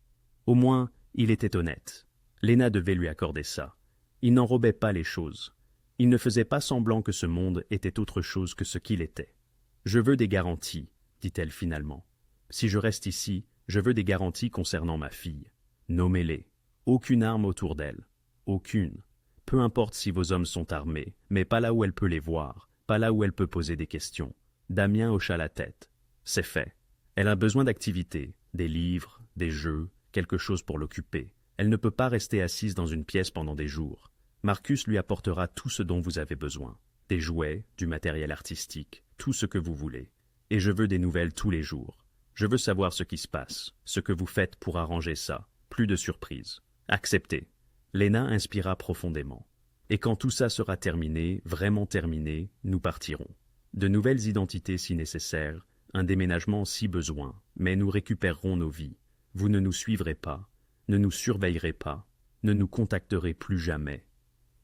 Au moins, il était honnête. Léna devait lui accorder ça. Il n'enrobait pas les choses. Il ne faisait pas semblant que ce monde était autre chose que ce qu'il était. « Je veux des garanties, » dit-elle finalement. « Si je reste ici, je veux des garanties concernant ma fille. Nommez-les. Aucune arme autour d'elle. Aucune. Peu importe si vos hommes sont armés, mais pas là où elle peut les voir, pas là où elle peut poser des questions. » Damien hocha la tête. « C'est fait. Elle a besoin d'activités, des livres, des jeux, quelque chose pour l'occuper. Elle ne peut pas rester assise dans une pièce pendant des jours. Marcus lui apportera tout ce dont vous avez besoin. Des jouets, du matériel artistique, tout ce que vous voulez. Et je veux des nouvelles tous les jours. Je veux savoir ce qui se passe, ce que vous faites pour arranger ça. Plus de surprises. Acceptez. » Léna inspira profondément. « Et quand tout ça sera terminé, vraiment terminé, nous partirons. De nouvelles identités si nécessaire, un déménagement si besoin, mais nous récupérerons nos vies. Vous ne nous suivrez pas, ne nous surveillerez pas, ne nous contacterez plus jamais. »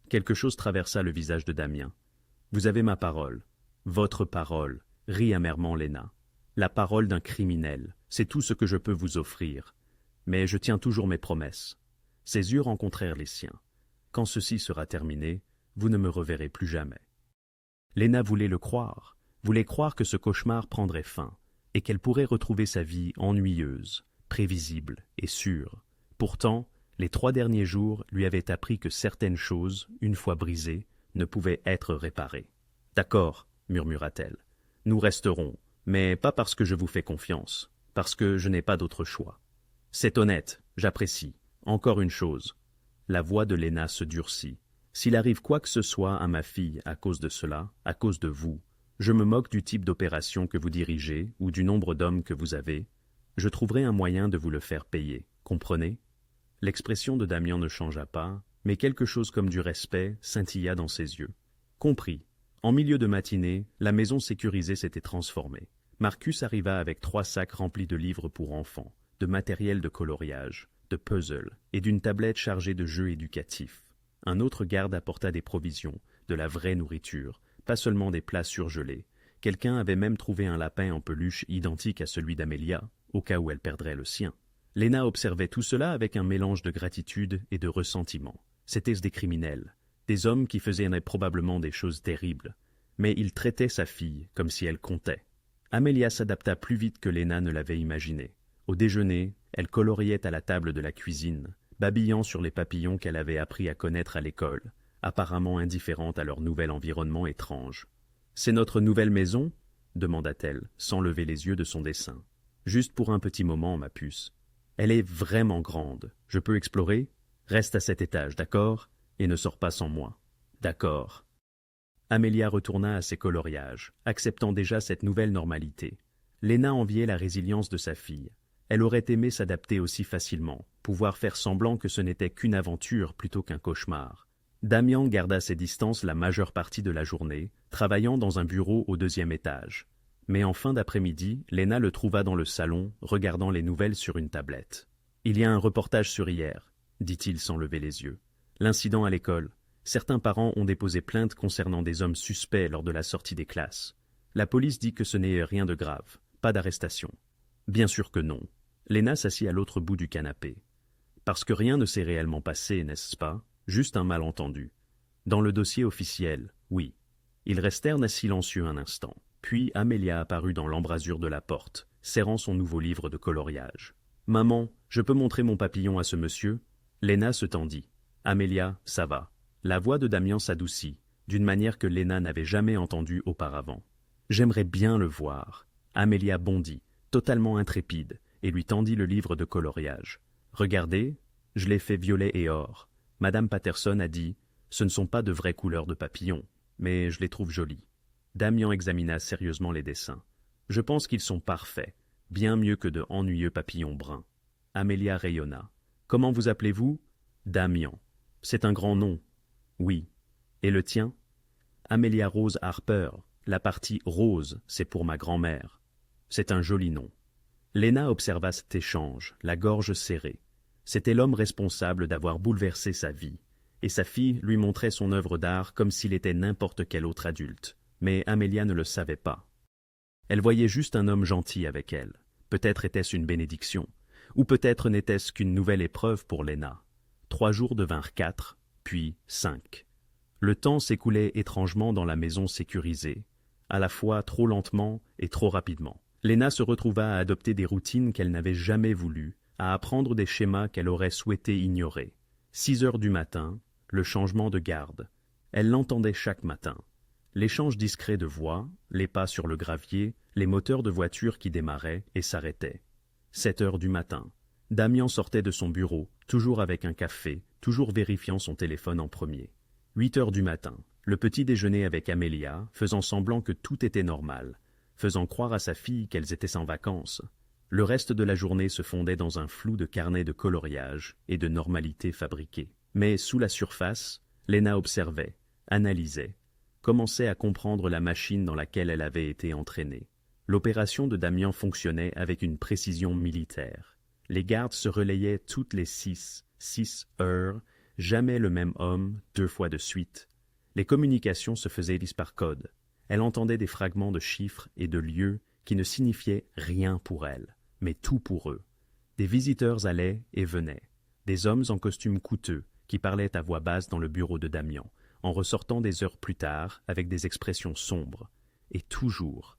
Quelque chose traversa le visage de Damien. « Vous avez ma parole. Votre parole, » rit amèrement Léna. « La parole d'un criminel, c'est tout ce que je peux vous offrir. Mais je tiens toujours mes promesses. » Ses yeux rencontrèrent les siens. « Quand ceci sera terminé, vous ne me reverrez plus jamais. » Léna voulait le croire, voulait croire que ce cauchemar prendrait fin, et qu'elle pourrait retrouver sa vie ennuyeuse, prévisible et sûre. Pourtant, les 3 derniers jours lui avaient appris que certaines choses, une fois brisées, ne pouvaient être réparées. « D'accord, » murmura-t-elle. « Nous resterons, mais pas parce que je vous fais confiance, parce que je n'ai pas d'autre choix. »« C'est honnête, j'apprécie. Encore une chose. » La voix de Léna se durcit. « S'il arrive quoi que ce soit à ma fille à cause de cela, à cause de vous, je me moque du type d'opération que vous dirigez ou du nombre d'hommes que vous avez. Je trouverai un moyen de vous le faire payer, comprenez ?» L'expression de Damien ne changea pas, mais quelque chose comme du respect scintilla dans ses yeux. Compris. En milieu de matinée, la maison sécurisée s'était transformée. Marcus arriva avec 3 sacs remplis de livres pour enfants, de matériel de coloriage, de puzzles et d'une tablette chargée de jeux éducatifs. Un autre garde apporta des provisions, de la vraie nourriture, pas seulement des plats surgelés. Quelqu'un avait même trouvé un lapin en peluche identique à celui d'Amélia, au cas où elle perdrait le sien. Léna observait tout cela avec un mélange de gratitude et de ressentiment. C'étaient des criminels, des hommes qui faisaient probablement des choses terribles, mais ils traitaient sa fille comme si elle comptait. Amélia s'adapta plus vite que Léna ne l'avait imaginé. Au déjeuner, elle coloriait à la table de la cuisine, babillant sur les papillons qu'elle avait appris à connaître à l'école, apparemment indifférente à leur nouvel environnement étrange. « C'est notre nouvelle maison ?» demanda-t-elle, sans lever les yeux de son dessin. « Juste pour un petit moment, ma puce. Elle est vraiment grande. Je peux explorer? Reste à cet étage, d'accord? Et ne sors pas sans moi. »« D'accord. » Amélia retourna à ses coloriages, acceptant déjà cette nouvelle normalité. Léna enviait la résilience de sa fille. Elle aurait aimé s'adapter aussi facilement, pouvoir faire semblant que ce n'était qu'une aventure plutôt qu'un cauchemar. Damien garda ses distances la majeure partie de la journée, travaillant dans un bureau au 2e étage. Mais en fin d'après-midi, Léna le trouva dans le salon, regardant les nouvelles sur une tablette. Il y a un reportage sur hier, dit-il sans lever les yeux. L'incident à l'école. Certains parents ont déposé plainte concernant des hommes suspects lors de la sortie des classes. La police dit que ce n'est rien de grave, pas d'arrestation. Bien sûr que non. Lena s'assit à l'autre bout du canapé. Parce que rien ne s'est réellement passé, n'est-ce pas? Juste un malentendu. Dans le dossier officiel, oui. Ils restèrent silencieux un instant. Puis Amelia apparut dans l'embrasure de la porte, serrant son nouveau livre de coloriage. « Maman, je peux montrer mon papillon à ce monsieur ?» Lena se tendit. « Amelia, ça va. » La voix de Damian s'adoucit, d'une manière que Lena n'avait jamais entendue auparavant. « J'aimerais bien le voir. » Amelia bondit, totalement intrépide, et lui tendit le livre de coloriage. « Regardez, je l'ai fait violet et or. Madame Patterson a dit, ce ne sont pas de vraies couleurs de papillon, mais je les trouve jolies. » Damian examina sérieusement les dessins. « Je pense qu'ils sont parfaits, bien mieux que de ennuyeux papillons bruns. » Amelia rayonna. « Comment vous appelez-vous ?»« Damian. »« C'est un grand nom. »« Oui. »« Et le tien ?»« Amelia Rose Harper. La partie rose, c'est pour ma grand-mère. »« C'est un joli nom. » Lena observa cet échange, la gorge serrée. C'était l'homme responsable d'avoir bouleversé sa vie, et sa fille lui montrait son œuvre d'art comme s'il était n'importe quel autre adulte. Mais Amelia ne le savait pas. Elle voyait juste un homme gentil avec elle. Peut-être était-ce une bénédiction, ou peut-être n'était-ce qu'une nouvelle épreuve pour Lena. 3 jours devinrent 4, puis 5. Le temps s'écoulait étrangement dans la maison sécurisée, à la fois trop lentement et trop rapidement. Lena se retrouva à adopter des routines qu'elle n'avait jamais voulues, à apprendre des schémas qu'elle aurait souhaité ignorer. 6 heures du matin, le changement de garde. Elle l'entendait chaque matin. L'échange discret de voix, les pas sur le gravier, les moteurs de voiture qui démarraient et s'arrêtaient. 7 heures du matin. Damian sortait de son bureau, toujours avec un café, toujours vérifiant son téléphone en premier. 8 heures du matin. Le petit déjeuner avec Amelia, faisant semblant que tout était normal, faisant croire à sa fille qu'elles étaient en vacances. Le reste de la journée se fondait dans un flou de carnets de coloriage et de normalités fabriquées. Mais sous la surface, Lena observait, analysait, commençait à comprendre la machine dans laquelle elle avait été entraînée. L'opération de Damian fonctionnait avec une précision militaire. Les gardes se relayaient toutes les 6 heures, jamais le même homme 2 fois de suite. Les communications se faisaient par code. Elle entendait des fragments de chiffres et de lieux qui ne signifiaient rien pour elle, mais tout pour eux. Des visiteurs allaient et venaient. Des hommes en costume coûteux qui parlaient à voix basse dans le bureau de Damian, en ressortant des heures plus tard avec des expressions sombres. Et toujours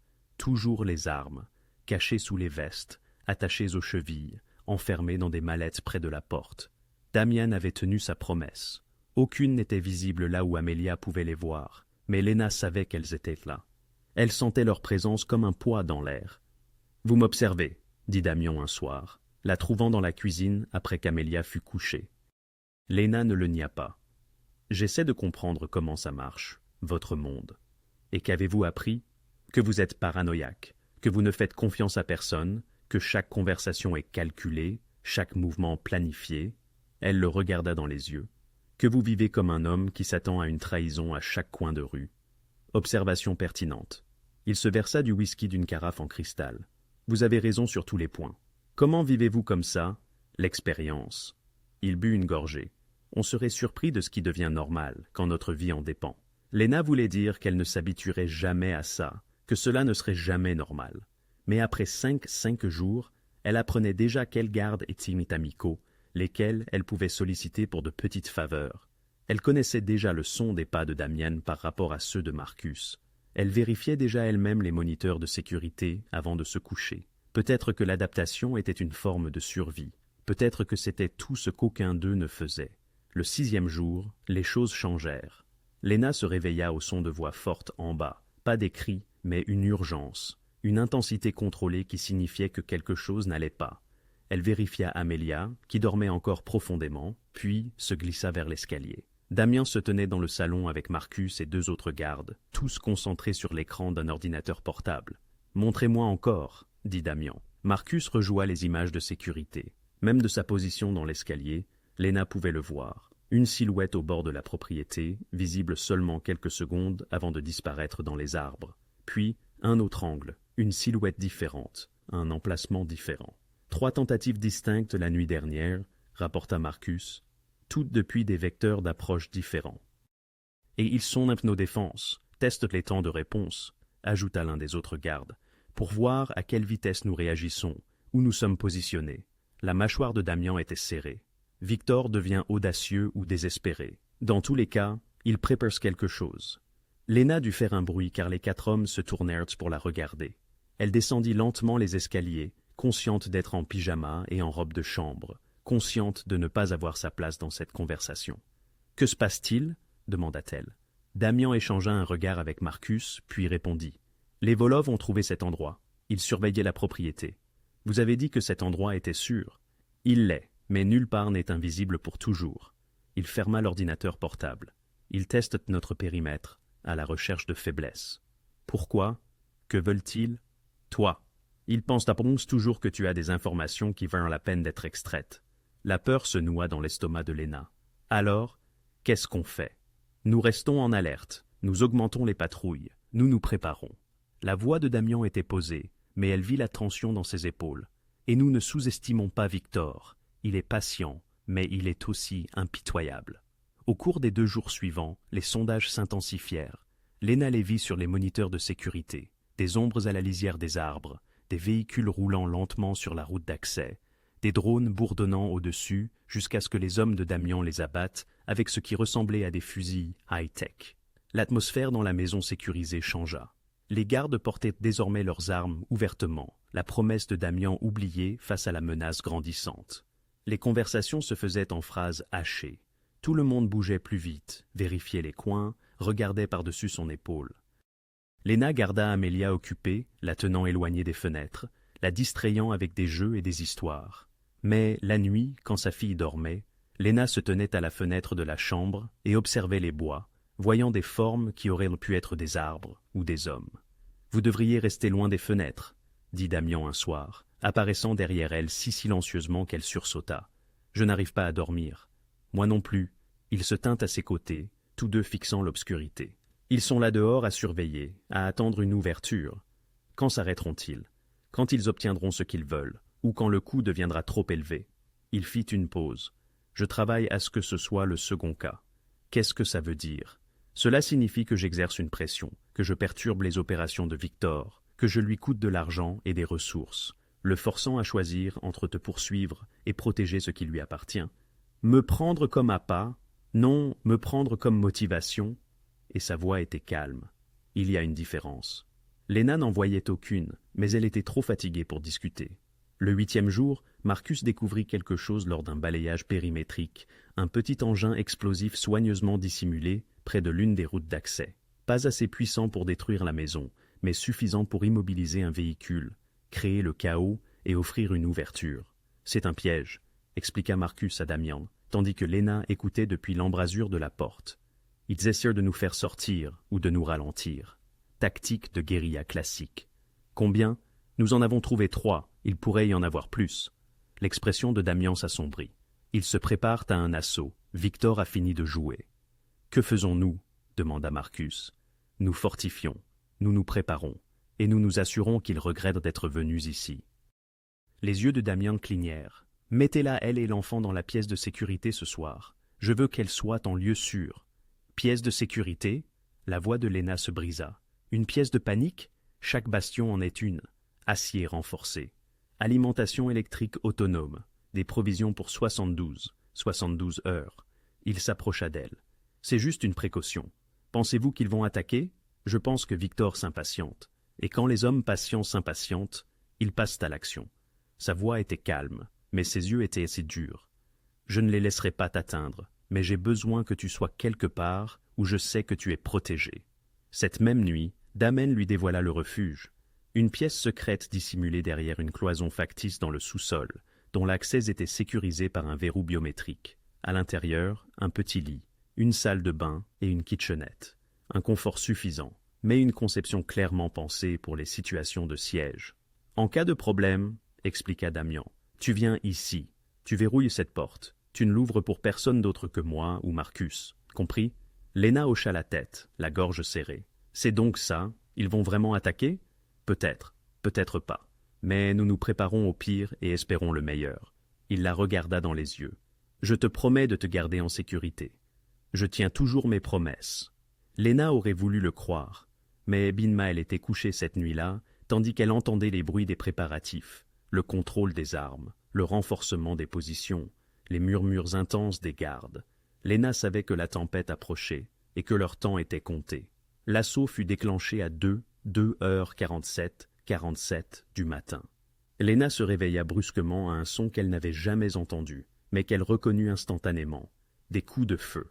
les armes, cachées sous les vestes, attachées aux chevilles, enfermées dans des mallettes près de la porte. Damian avait tenu sa promesse. Aucune n'était visible là où Amelia pouvait les voir, mais Lena savait qu'elles étaient là. Elle sentait leur présence comme un poids dans l'air. « Vous m'observez, » dit Damian un soir, la trouvant dans la cuisine après qu'Amelia fut couchée. Lena ne le nia pas. « J'essaie de comprendre comment ça marche, votre monde. Et qu'avez-vous appris? Que vous êtes paranoïaque, que vous ne faites confiance à personne, que chaque conversation est calculée, chaque mouvement planifié. » Elle le regarda dans les yeux. « Que vous vivez comme un homme qui s'attend à une trahison à chaque coin de rue. » Observation pertinente. Il se versa du whisky d'une carafe en cristal. « Vous avez raison sur tous les points. Comment vivez-vous comme ça? L'expérience. » Il but une gorgée. On serait surpris de ce qui devient normal quand notre vie en dépend. Lena voulait dire qu'elle ne s'habituerait jamais à ça, que cela ne serait jamais normal. Mais après 5 jours, elle apprenait déjà quels gardes étaient amicaux, lesquels elle pouvait solliciter pour de petites faveurs. Elle connaissait déjà le son des pas de Damian par rapport à ceux de Marcus. Elle vérifiait déjà elle-même les moniteurs de sécurité avant de se coucher. Peut-être que l'adaptation était une forme de survie. Peut-être que c'était tout ce qu'aucun d'eux ne faisait. Le 6e jour, les choses changèrent. Lena se réveilla au son de voix fortes en bas. Pas des cris, mais une urgence. Une intensité contrôlée qui signifiait que quelque chose n'allait pas. Elle vérifia Amelia, qui dormait encore profondément, puis se glissa vers l'escalier. Damian se tenait dans le salon avec Marcus et 2 autres gardes, tous concentrés sur l'écran d'un ordinateur portable. « Montrez-moi encore », dit Damian. Marcus rejoua les images de sécurité. Même de sa position dans l'escalier, Lena pouvait le voir. Une silhouette au bord de la propriété, visible seulement quelques secondes avant de disparaître dans les arbres. Puis, un autre angle, une silhouette différente, un emplacement différent. 3 tentatives distinctes la nuit dernière, rapporta Marcus, toutes depuis des vecteurs d'approche différents. Et ils sondent nos défenses, testent les temps de réponse, ajouta l'un des autres gardes, pour voir à quelle vitesse nous réagissons, où nous sommes positionnés. La mâchoire de Damian était serrée. Victor devient audacieux ou désespéré. Dans tous les cas, il prépare quelque chose. Lena dut faire un bruit car les 4 hommes se tournèrent pour la regarder. Elle descendit lentement les escaliers, consciente d'être en pyjama et en robe de chambre, consciente de ne pas avoir sa place dans cette conversation. « Que se passe-t-il » demanda-t-elle. Damian échangea un regard avec Marcus, puis répondit. « Les Volov ont trouvé cet endroit. Ils surveillaient la propriété. Vous avez dit que cet endroit était sûr. Il l'est, mais nulle part n'est invisible pour toujours. » Il ferma l'ordinateur portable. « Ils testent notre périmètre, à la recherche de faiblesses. Pourquoi? Que veulent-ils? Toi. Ils pensent toujours que tu as des informations qui valent la peine d'être extraites. » La peur se noua dans l'estomac de Lena. « Alors, qu'est-ce qu'on fait? Nous restons en alerte, nous augmentons les patrouilles, nous nous préparons. » La voix de Damian était posée, mais elle vit la tension dans ses épaules. Et nous ne sous-estimons pas Victor. Il est patient, mais il est aussi impitoyable. Au cours des 2 jours suivants, les sondages s'intensifièrent. Lena les vit sur les moniteurs de sécurité, des ombres à la lisière des arbres, des véhicules roulant lentement sur la route d'accès, des drones bourdonnant au-dessus jusqu'à ce que les hommes de Damian les abattent avec ce qui ressemblait à des fusils high-tech. L'atmosphère dans la maison sécurisée changea. Les gardes portaient désormais leurs armes ouvertement, la promesse de Damian oubliée face à la menace grandissante. Les conversations se faisaient en phrases hachées. Tout le monde bougeait plus vite, vérifiait les coins, regardait par-dessus son épaule. Lena garda Amelia occupée, la tenant éloignée des fenêtres, la distrayant avec des jeux et des histoires. Mais la nuit, quand sa fille dormait, Lena se tenait à la fenêtre de la chambre et observait les bois, voyant des formes qui auraient pu être des arbres ou des hommes. « Vous devriez rester loin des fenêtres, » dit Damian un soir, apparaissant derrière elle si silencieusement qu'elle sursauta. « Je n'arrive pas à dormir. »« Moi non plus. » Il se tint à ses côtés, tous deux fixant l'obscurité. « Ils sont là dehors à surveiller, à attendre une ouverture. Quand s'arrêteront-ils? Quand ils obtiendront ce qu'ils veulent, ou quand le coût deviendra trop élevé? » Il fit une pause. « Je travaille à ce que ce soit le second cas. » Qu'est-ce que ça veut dire? Cela signifie que j'exerce une pression, que je perturbe les opérations de Victor, que je lui coûte de l'argent et des ressources, le forçant à choisir entre te poursuivre et protéger ce qui lui appartient. Me prendre comme appât, non, me prendre comme motivation. Et sa voix était calme. Il y a une différence. Lena n'en voyait aucune, mais elle était trop fatiguée pour discuter. Le 8e jour, Marcus découvrit quelque chose lors d'un balayage périmétrique, un petit engin explosif soigneusement dissimulé près de l'une des routes d'accès. Pas assez puissant pour détruire la maison, mais suffisant pour immobiliser un véhicule, créer le chaos et offrir une ouverture. « C'est un piège », expliqua Marcus à Damian, tandis que Lena écoutait depuis l'embrasure de la porte. « Ils essaient de nous faire sortir ou de nous ralentir. Tactique de guérilla classique. Combien? Nous en avons trouvé 3, il pourrait y en avoir plus. » L'expression de Damian s'assombrit. Ils se préparent à un assaut. Victor a fini de jouer. « Que faisons-nous » demanda Marcus. « Nous fortifions, nous nous préparons, et nous nous assurons qu'ils regrettent d'être venus ici. » Les yeux de Damian clignèrent. « Mettez-la, elle et l'enfant, dans la pièce de sécurité ce soir. Je veux qu'elle soit en lieu sûr. » Pièce de sécurité? La voix de Lena se brisa. Une pièce de panique? Chaque bastion en est une. Acier renforcé. Alimentation électrique autonome. Des provisions pour 72 heures. Il s'approcha d'elle. C'est juste une précaution. Pensez-vous qu'ils vont attaquer? Je pense que Victor s'impatiente. Et quand les hommes patients s'impatientent, ils passent à l'action. Sa voix était calme, mais ses yeux étaient assez durs. Je ne les laisserai pas t'atteindre, mais j'ai besoin que tu sois quelque part où je sais que tu es protégé. Cette même nuit, Damen lui dévoila le refuge. Une pièce secrète dissimulée derrière une cloison factice dans le sous-sol, dont l'accès était sécurisé par un verrou biométrique. À l'intérieur, un petit lit, une salle de bain et une kitchenette. Un confort suffisant, mais une conception clairement pensée pour les situations de siège. « En cas de problème, » expliqua Damian, « tu viens ici, tu verrouilles cette porte, tu ne l'ouvres pour personne d'autre que moi ou Marcus. Compris? » Lena hocha la tête, la gorge serrée. « C'est donc ça? Ils vont vraiment attaquer? Peut-être, peut-être pas. Mais nous nous préparons au pire et espérons le meilleur. » Il la regarda dans les yeux. « Je te promets de te garder en sécurité. Je tiens toujours mes promesses. » Léna aurait voulu le croire, mais Bin-Maël était couchée cette nuit-là, tandis qu'elle entendait les bruits des préparatifs, le contrôle des armes, le renforcement des positions, les murmures intenses des gardes. Léna savait que la tempête approchait et que leur temps était compté. L'assaut fut déclenché à 2h47 du matin. Léna se réveilla brusquement à un son qu'elle n'avait jamais entendu, mais qu'elle reconnut instantanément. Des coups de feu.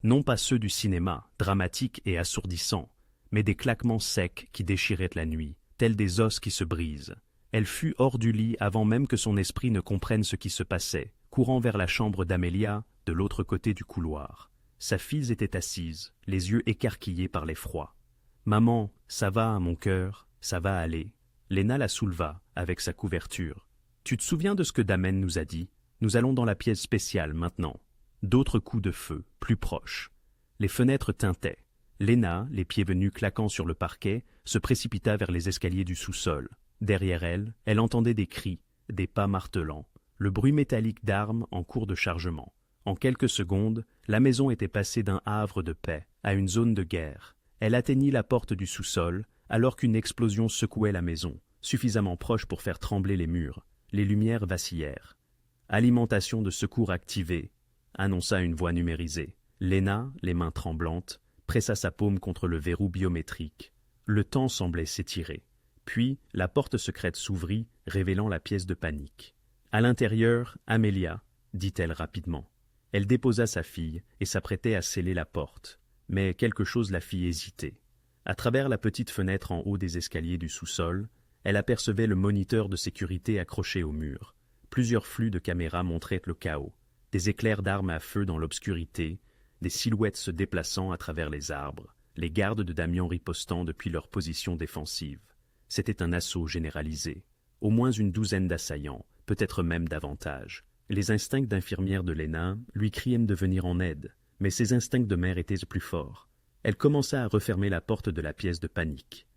Non pas ceux du cinéma, dramatiques et assourdissants, mais des claquements secs qui déchiraient la nuit, tels des os qui se brisent. Elle fut hors du lit avant même que son esprit ne comprenne ce qui se passait, courant vers la chambre d'Amélia, de l'autre côté du couloir. Sa fille était assise, les yeux écarquillés par l'effroi. « Maman, ça va, mon cœur, ça va aller. » Léna la souleva, avec sa couverture. « Tu te souviens de ce que Damen nous a dit? Nous allons dans la pièce spéciale, maintenant. » D'autres coups de feu, plus proches. Les fenêtres tintaient. Léna, les pieds venus claquant sur le parquet, se précipita vers les escaliers du sous-sol. Derrière elle, elle entendait des cris, des pas martelants, le bruit métallique d'armes en cours de chargement. En quelques secondes, la maison était passée d'un havre de paix à une zone de guerre. Elle atteignit la porte du sous-sol, alors qu'une explosion secouait la maison, suffisamment proche pour faire trembler les murs. Les lumières vacillèrent. « Alimentation de secours activée », annonça une voix numérisée. Léna, les mains tremblantes, pressa sa paume contre le verrou biométrique. Le temps semblait s'étirer. Puis, la porte secrète s'ouvrit, révélant la pièce de panique. À l'intérieur, Amélia, dit-elle rapidement. Elle déposa sa fille et s'apprêtait à sceller la porte. Mais quelque chose la fit hésiter. À travers la petite fenêtre en haut des escaliers du sous-sol, elle apercevait le moniteur de sécurité accroché au mur. Plusieurs flux de caméras montraient le chaos. Des éclairs d'armes à feu dans l'obscurité, des silhouettes se déplaçant à travers les arbres, les gardes de Damian ripostant depuis leur position défensive. C'était un assaut généralisé. Au moins une douzaine d'assaillants, peut-être même davantage. Les instincts d'infirmière de Léna lui criaient de venir en aide, mais ses instincts de mère étaient plus forts. Elle commença à refermer la porte de la pièce de panique.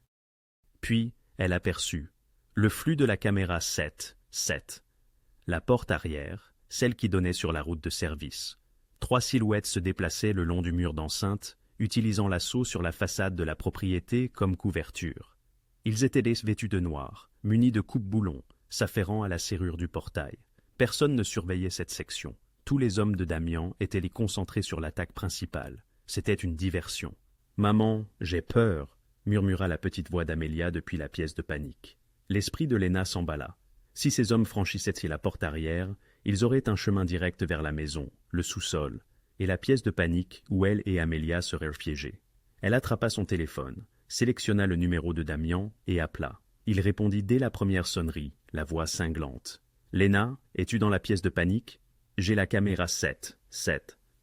Puis, elle aperçut le flux de la caméra 7, la porte arrière, celle qui donnait sur la route de service. 3 silhouettes se déplaçaient le long du mur d'enceinte, utilisant l'assaut sur la façade de la propriété comme couverture. Ils étaient vêtus de noir, munis de coupe-boulons, s'affairant à la serrure du portail. Personne ne surveillait cette section. Tous les hommes de Damian étaient les concentrés sur l'attaque principale. C'était une diversion. « Maman, j'ai peur !» murmura la petite voix d'Amélia depuis la pièce de panique. L'esprit de Léna s'emballa. Si ces hommes franchissaient la porte arrière, ils auraient un chemin direct vers la maison, le sous-sol, et la pièce de panique où elle et Amélia seraient piégées. Elle attrapa son téléphone, sélectionna le numéro de Damian et appela. Il répondit dès la première sonnerie, la voix cinglante. « Léna, es-tu dans la pièce de panique? J'ai la caméra 7.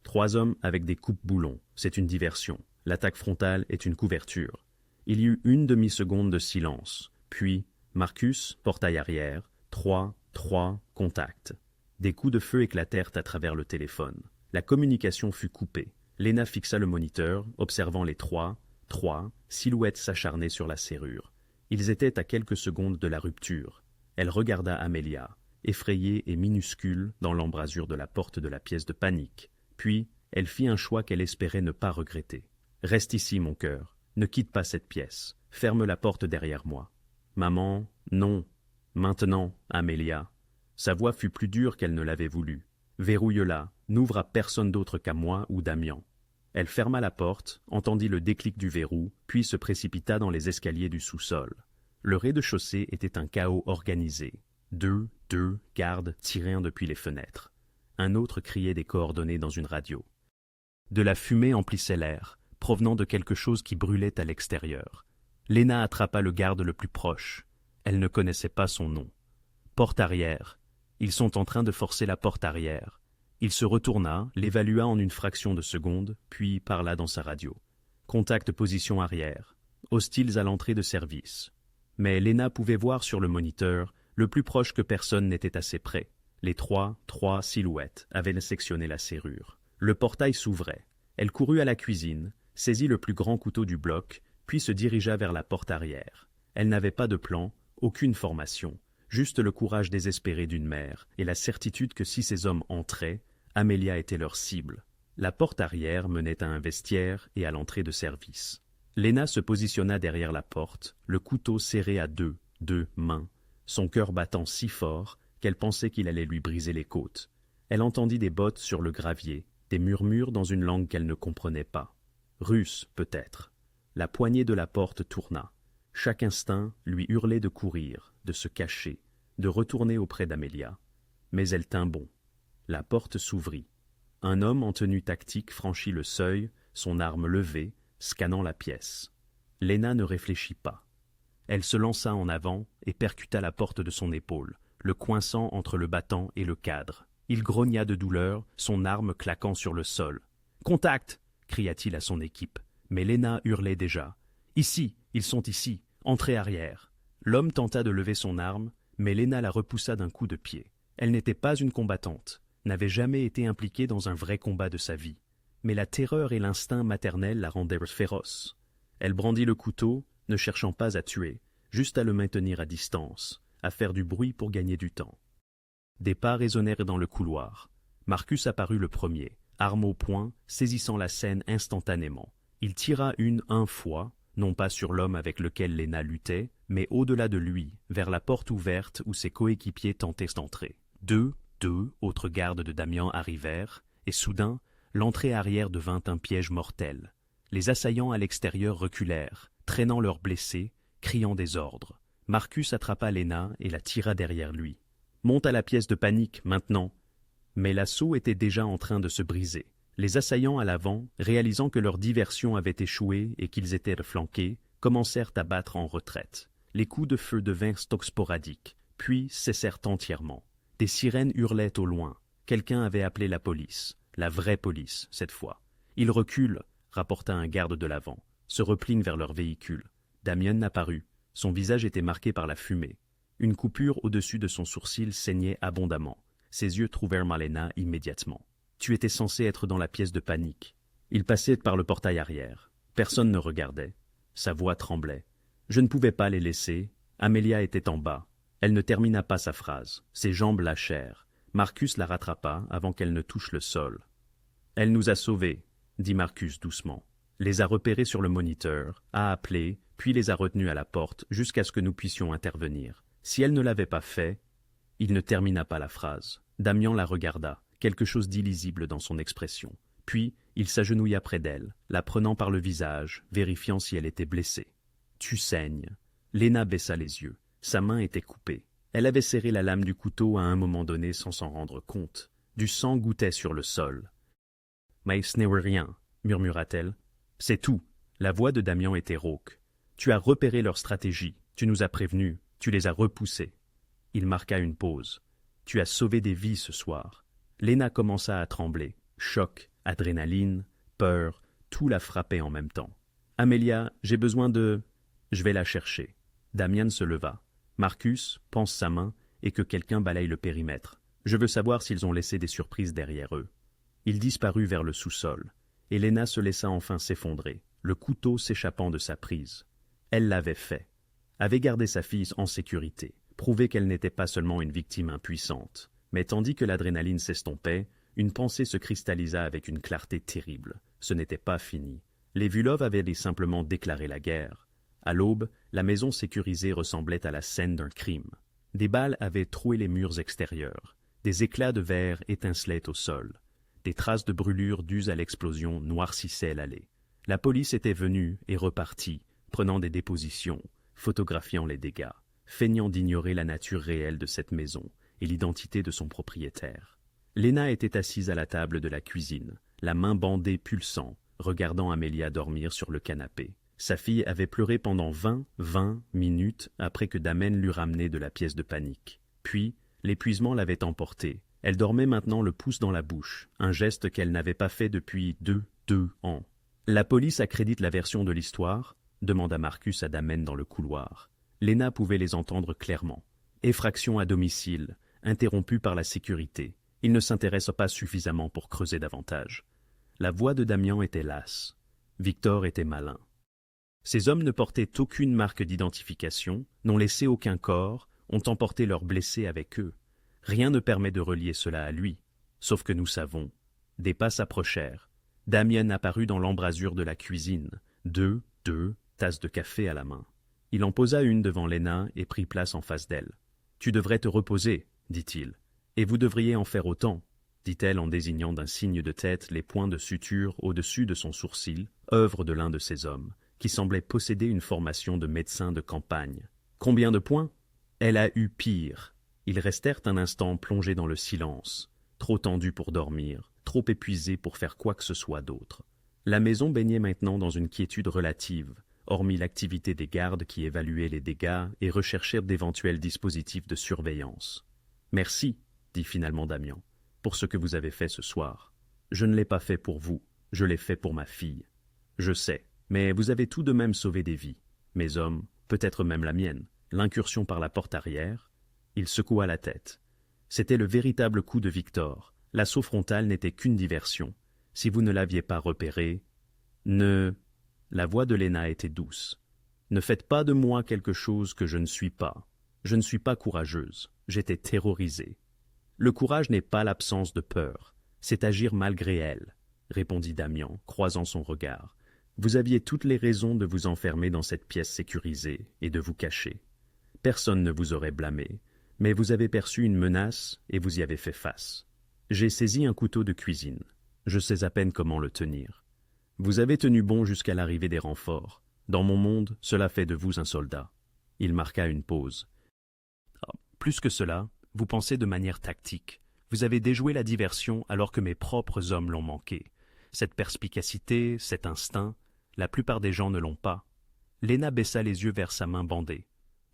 3 hommes avec des coupes-boulons. C'est une diversion. L'attaque frontale est une couverture. » Il y eut une demi-seconde de silence. Puis, Marcus, portail arrière, 3, contact. Des coups de feu éclatèrent à travers le téléphone. La communication fut coupée. Léna fixa le moniteur, observant les 3 silhouettes s'acharner sur la serrure. Ils étaient à quelques secondes de la rupture. Elle regarda Amélia, effrayée et minuscule dans l'embrasure de la porte de la pièce de panique. Puis, elle fit un choix qu'elle espérait ne pas regretter. « Reste ici, mon cœur. Ne quitte pas cette pièce. Ferme la porte derrière moi. »« Maman, non. Maintenant, Amélia. » Sa voix fut plus dure qu'elle ne l'avait voulu. « Verrouille-la. N'ouvre à personne d'autre qu'à moi ou Damian. » Elle ferma la porte, entendit le déclic du verrou, puis se précipita dans les escaliers du sous-sol. Le rez-de-chaussée était un chaos organisé. Deux gardes tiraient depuis les fenêtres. Un autre criait des coordonnées dans une radio. De la fumée emplissait l'air, provenant de quelque chose qui brûlait à l'extérieur. Léna attrapa le garde le plus proche. Elle ne connaissait pas son nom. Porte arrière. Ils sont en train de forcer la porte arrière. Il se retourna, l'évalua en une fraction de seconde, puis parla dans sa radio. Contact position arrière. Hostiles à l'entrée de service. Mais Léna pouvait voir sur le moniteur, le plus proche que personne n'était assez près. Les 3 silhouettes avaient sectionné la serrure. Le portail s'ouvrait. Elle courut à la cuisine, saisit le plus grand couteau du bloc, puis se dirigea vers la porte arrière. Elle n'avait pas de plan, aucune formation, juste le courage désespéré d'une mère et la certitude que si ces hommes entraient, Amelia était leur cible. La porte arrière menait à un vestiaire et à l'entrée de service. Lena se positionna derrière la porte, le couteau serré à deux mains, son cœur battant si fort qu'elle pensait qu'il allait lui briser les côtes. Elle entendit des bottes sur le gravier, des murmures dans une langue qu'elle ne comprenait pas. Russe, peut-être. La poignée de la porte tourna. Chaque instinct lui hurlait de courir, de se cacher, de retourner auprès d'Amelia. Mais elle tint bon. La porte s'ouvrit. Un homme en tenue tactique franchit le seuil, son arme levée, scannant la pièce. Lena ne réfléchit pas. Elle se lança en avant et percuta la porte de son épaule, le coinçant entre le battant et le cadre. Il grogna de douleur, son arme claquant sur le sol. « Contact !» cria-t-il à son équipe. Mais Lena hurlait déjà. « Ici, ils sont ici, entrée arrière !» L'homme tenta de lever son arme, mais Lena la repoussa d'un coup de pied. Elle n'était pas une combattante, n'avait jamais été impliquée dans un vrai combat de sa vie. Mais la terreur et l'instinct maternel la rendaient féroce. Elle brandit le couteau, ne cherchant pas à tuer, juste à le maintenir à distance, à faire du bruit pour gagner du temps. Des pas résonnèrent dans le couloir. Marcus apparut le premier, arme au poing, saisissant la scène instantanément. Il tira un fois, non pas sur l'homme avec lequel Lena luttait, mais au-delà de lui, vers la porte ouverte où ses coéquipiers tentaient d'entrer. Deux autres gardes de Damian arrivèrent, et soudain, l'entrée arrière devint un piège mortel. Les assaillants à l'extérieur reculèrent, traînant leurs blessés, criant des ordres. Marcus attrapa Lena et la tira derrière lui. « Monte à la pièce de panique, maintenant !» Mais l'assaut était déjà en train de se briser. Les assaillants à l'avant, réalisant que leur diversion avait échoué et qu'ils étaient flanqués, commencèrent à battre en retraite. Les coups de feu devinrent sporadiques, puis cessèrent entièrement. Des sirènes hurlaient au loin. Quelqu'un avait appelé la police. La vraie police, cette fois. « Ils reculent !» rapporta un garde de l'avant, se repliant vers leur véhicule. Damien apparut. Son visage était marqué par la fumée. Une coupure au-dessus de son sourcil saignait abondamment. Ses yeux trouvèrent Malena immédiatement. « Tu étais censé être dans la pièce de panique. » Il passait par le portail arrière. Personne ne regardait. Sa voix tremblait. Je ne pouvais pas les laisser. Amelia était en bas. Elle ne termina pas sa phrase. Ses jambes lâchèrent. Marcus la rattrapa avant qu'elle ne touche le sol. « Elle nous a sauvés, » dit Marcus doucement. Les a repérés sur le moniteur, a appelé, puis les a retenus à la porte jusqu'à ce que nous puissions intervenir. Si elle ne l'avait pas fait, il ne termina pas la phrase. Damian la regarda, quelque chose d'illisible dans son expression. Puis, il s'agenouilla près d'elle, la prenant par le visage, vérifiant si elle était blessée. « Tu saignes. » Lena baissa les yeux. Sa main était coupée. Elle avait serré la lame du couteau à un moment donné sans s'en rendre compte. Du sang gouttait sur le sol. « Mais ce n'est rien, » murmura-t-elle. « C'est tout. » La voix de Damian était rauque. « Tu as repéré leur stratégie. Tu nous as prévenus. Tu les as repoussés. » Il marqua une pause. « Tu as sauvé des vies ce soir. » Lena commença à trembler. Choc, adrénaline, peur, tout la frappait en même temps. « Amelia, j'ai besoin de... » « Je vais la chercher. » Damian se leva. Marcus pense sa main et que quelqu'un balaye le périmètre. Je veux savoir s'ils ont laissé des surprises derrière eux. Il disparut vers le sous-sol. Et Lena se laissa enfin s'effondrer, le couteau s'échappant de sa prise. Elle l'avait fait. Avait gardé sa fille en sécurité, prouvé qu'elle n'était pas seulement une victime impuissante. Mais tandis que l'adrénaline s'estompait, une pensée se cristallisa avec une clarté terrible. Ce n'était pas fini. Les Vulov avaient simplement déclaré la guerre. À l'aube, la maison sécurisée ressemblait à la scène d'un crime. Des balles avaient troué les murs extérieurs. Des éclats de verre étincelaient au sol. Des traces de brûlures dues à l'explosion noircissaient l'allée. La police était venue et repartie, prenant des dépositions, photographiant les dégâts, feignant d'ignorer la nature réelle de cette maison et l'identité de son propriétaire. Lena était assise à la table de la cuisine, la main bandée pulsant, regardant Amelia dormir sur le canapé. Sa fille avait pleuré pendant 20 minutes après que Damen l'eût ramenée de la pièce de panique. Puis, l'épuisement l'avait emportée. Elle dormait maintenant le pouce dans la bouche, un geste qu'elle n'avait pas fait depuis deux ans. « La police accrédite la version de l'histoire ?» demanda Marcus à Damen dans le couloir. Lena pouvait les entendre clairement. Effraction à domicile, interrompue par la sécurité. Il ne s'intéresse pas suffisamment pour creuser davantage. La voix de Damian était lasse. Victor était malin. Ces hommes ne portaient aucune marque d'identification, n'ont laissé aucun corps, ont emporté leurs blessés avec eux. Rien ne permet de relier cela à lui, sauf que nous savons. Des pas s'approchèrent. Damien apparut dans l'embrasure de la cuisine, deux tasses de café à la main. Il en posa une devant Léna et prit place en face d'elle. « Tu devrais te reposer, dit-il. Et vous devriez en faire autant, dit-elle en désignant d'un signe de tête les points de suture au-dessus de son sourcil, œuvre de l'un de ces hommes, qui semblait posséder une formation de médecin de campagne. Combien de points? Elle a eu pire. Ils restèrent un instant plongés dans le silence, trop tendus pour dormir, trop épuisés pour faire quoi que ce soit d'autre. La maison baignait maintenant dans une quiétude relative, hormis l'activité des gardes qui évaluaient les dégâts et recherchèrent d'éventuels dispositifs de surveillance. « Merci, dit finalement Damien, pour ce que vous avez fait ce soir. Je ne l'ai pas fait pour vous, je l'ai fait pour ma fille. Je sais, mais vous avez tout de même sauvé des vies. Mes hommes, peut-être même la mienne. L'incursion par la porte arrière. » Il secoua la tête. C'était le véritable coup de Victor. L'assaut frontal n'était qu'une diversion. Si vous ne l'aviez pas repéré, La voix de Léna était douce. Ne faites pas de moi quelque chose que je ne suis pas. Je ne suis pas courageuse. J'étais terrorisée. Le courage n'est pas l'absence de peur. C'est agir malgré elle, répondit Damien, croisant son regard. Vous aviez toutes les raisons de vous enfermer dans cette pièce sécurisée et de vous cacher. Personne ne vous aurait blâmé, mais vous avez perçu une menace et vous y avez fait face. J'ai saisi un couteau de cuisine. Je sais à peine comment le tenir. Vous avez tenu bon jusqu'à l'arrivée des renforts. Dans mon monde, cela fait de vous un soldat. Il marqua une pause. Plus que cela, vous pensez de manière tactique. Vous avez déjoué la diversion alors que mes propres hommes l'ont manqué. Cette perspicacité, cet instinct, la plupart des gens ne l'ont pas. Léna baissa les yeux vers sa main bandée.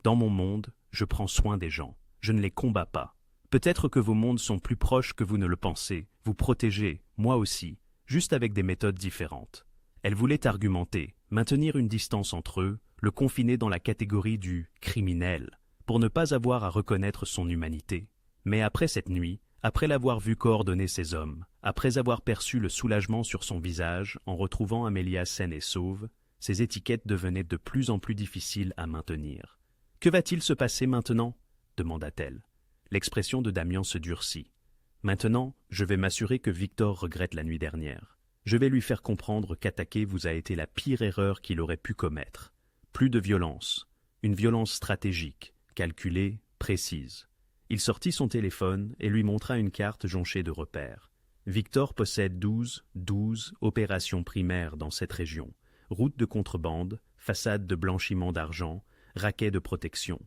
Dans mon monde, je prends soin des gens. Je ne les combats pas. Peut-être que vos mondes sont plus proches que vous ne le pensez. Vous protégez, moi aussi, juste avec des méthodes différentes. Elle voulait argumenter, maintenir une distance entre eux, le confiner dans la catégorie du criminel, pour ne pas avoir à reconnaître son humanité. Mais après cette nuit, après l'avoir vu coordonner ses hommes, après avoir perçu le soulagement sur son visage en retrouvant Amélia saine et sauve, ses étiquettes devenaient de plus en plus difficiles à maintenir. « Que va-t-il se passer maintenant » demanda-t-elle. L'expression de Damien se durcit. « Maintenant, je vais m'assurer que Victor regrette la nuit dernière. Je vais lui faire comprendre qu'attaquer vous a été la pire erreur qu'il aurait pu commettre. Plus de violence, une violence stratégique, calculée, précise. » Il sortit son téléphone et lui montra une carte jonchée de repères. Victor possède 12 opérations primaires dans cette région. Route de contrebande, façade de blanchiment d'argent, raquet de protection.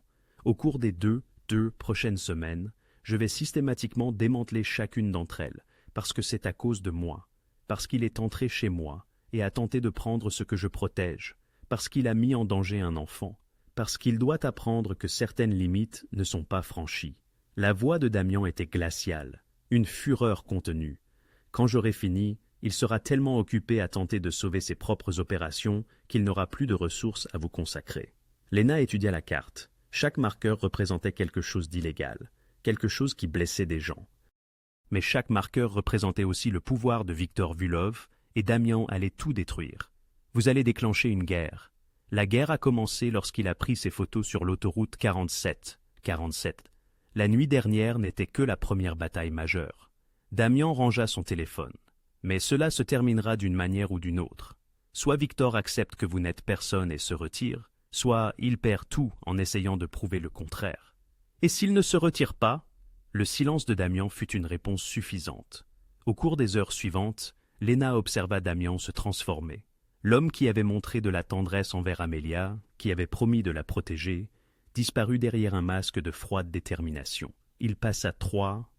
Au cours des deux prochaines semaines, je vais systématiquement démanteler chacune d'entre elles, parce que c'est à cause de moi, parce qu'il est entré chez moi et a tenté de prendre ce que je protège, parce qu'il a mis en danger un enfant, parce qu'il doit apprendre que certaines limites ne sont pas franchies. La voix de Damien était glaciale, une fureur contenue. Quand j'aurai fini, il sera tellement occupé à tenter de sauver ses propres opérations qu'il n'aura plus de ressources à vous consacrer. Léna étudia la carte. Chaque marqueur représentait quelque chose d'illégal, quelque chose qui blessait des gens. Mais chaque marqueur représentait aussi le pouvoir de Victor Vulov, et Damien allait tout détruire. Vous allez déclencher une guerre. La guerre a commencé lorsqu'il a pris ses photos sur l'autoroute 47. La nuit dernière n'était que la première bataille majeure. Damien rangea son téléphone. Mais cela se terminera d'une manière ou d'une autre. Soit Victor accepte que vous n'êtes personne et se retire, soit il perd tout en essayant de prouver le contraire. Et s'il ne se retire pas? Le silence de Damien fut une réponse suffisante. Au cours des heures suivantes, Léna observa Damien se transformer. L'homme qui avait montré de la tendresse envers Amélia, qui avait promis de la protéger, disparut derrière un masque de froide détermination. Il passa trois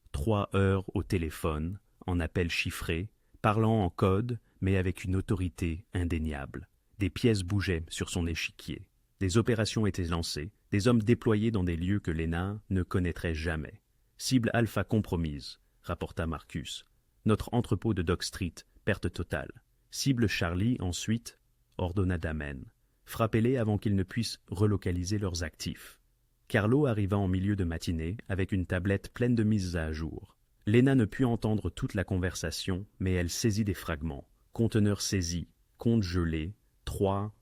heures au téléphone, en appel chiffré, parlant en code, mais avec une autorité indéniable. Des pièces bougeaient sur son échiquier. Des opérations étaient lancées, des hommes déployés dans des lieux que Léna ne connaîtrait jamais. Cible Alpha compromise, rapporta Marcus. Notre entrepôt de Dock Street, perte totale. Cible Charlie ensuite, ordonna Damen. Frappez-les avant qu'ils ne puissent relocaliser leurs actifs. Carlo arriva en milieu de matinée avec une tablette pleine de mises à jour. Léna ne put entendre toute la conversation, mais elle saisit des fragments. Conteneur saisi, compte gelé,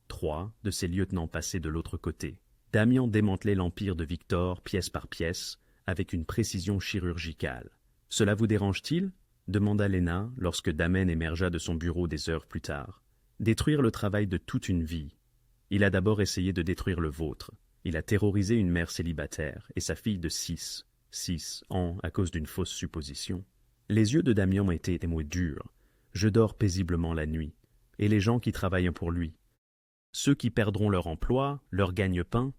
trois de ses lieutenants passaient de l'autre côté. Damian démantelait l'empire de Victor pièce par pièce, avec une précision chirurgicale. « Cela vous dérange-t-il » demanda Lena lorsque Damen émergea de son bureau des heures plus tard. « Détruire le travail de toute une vie. Il a d'abord essayé de détruire le vôtre. Il a terrorisé une mère célibataire et sa fille de 6 ans à cause d'une fausse supposition. » Les yeux de Damian étaient des mots durs. « Je dors paisiblement la nuit. Et les gens qui travaillent pour lui. Ceux qui perdront leur emploi, leur gagne-pain,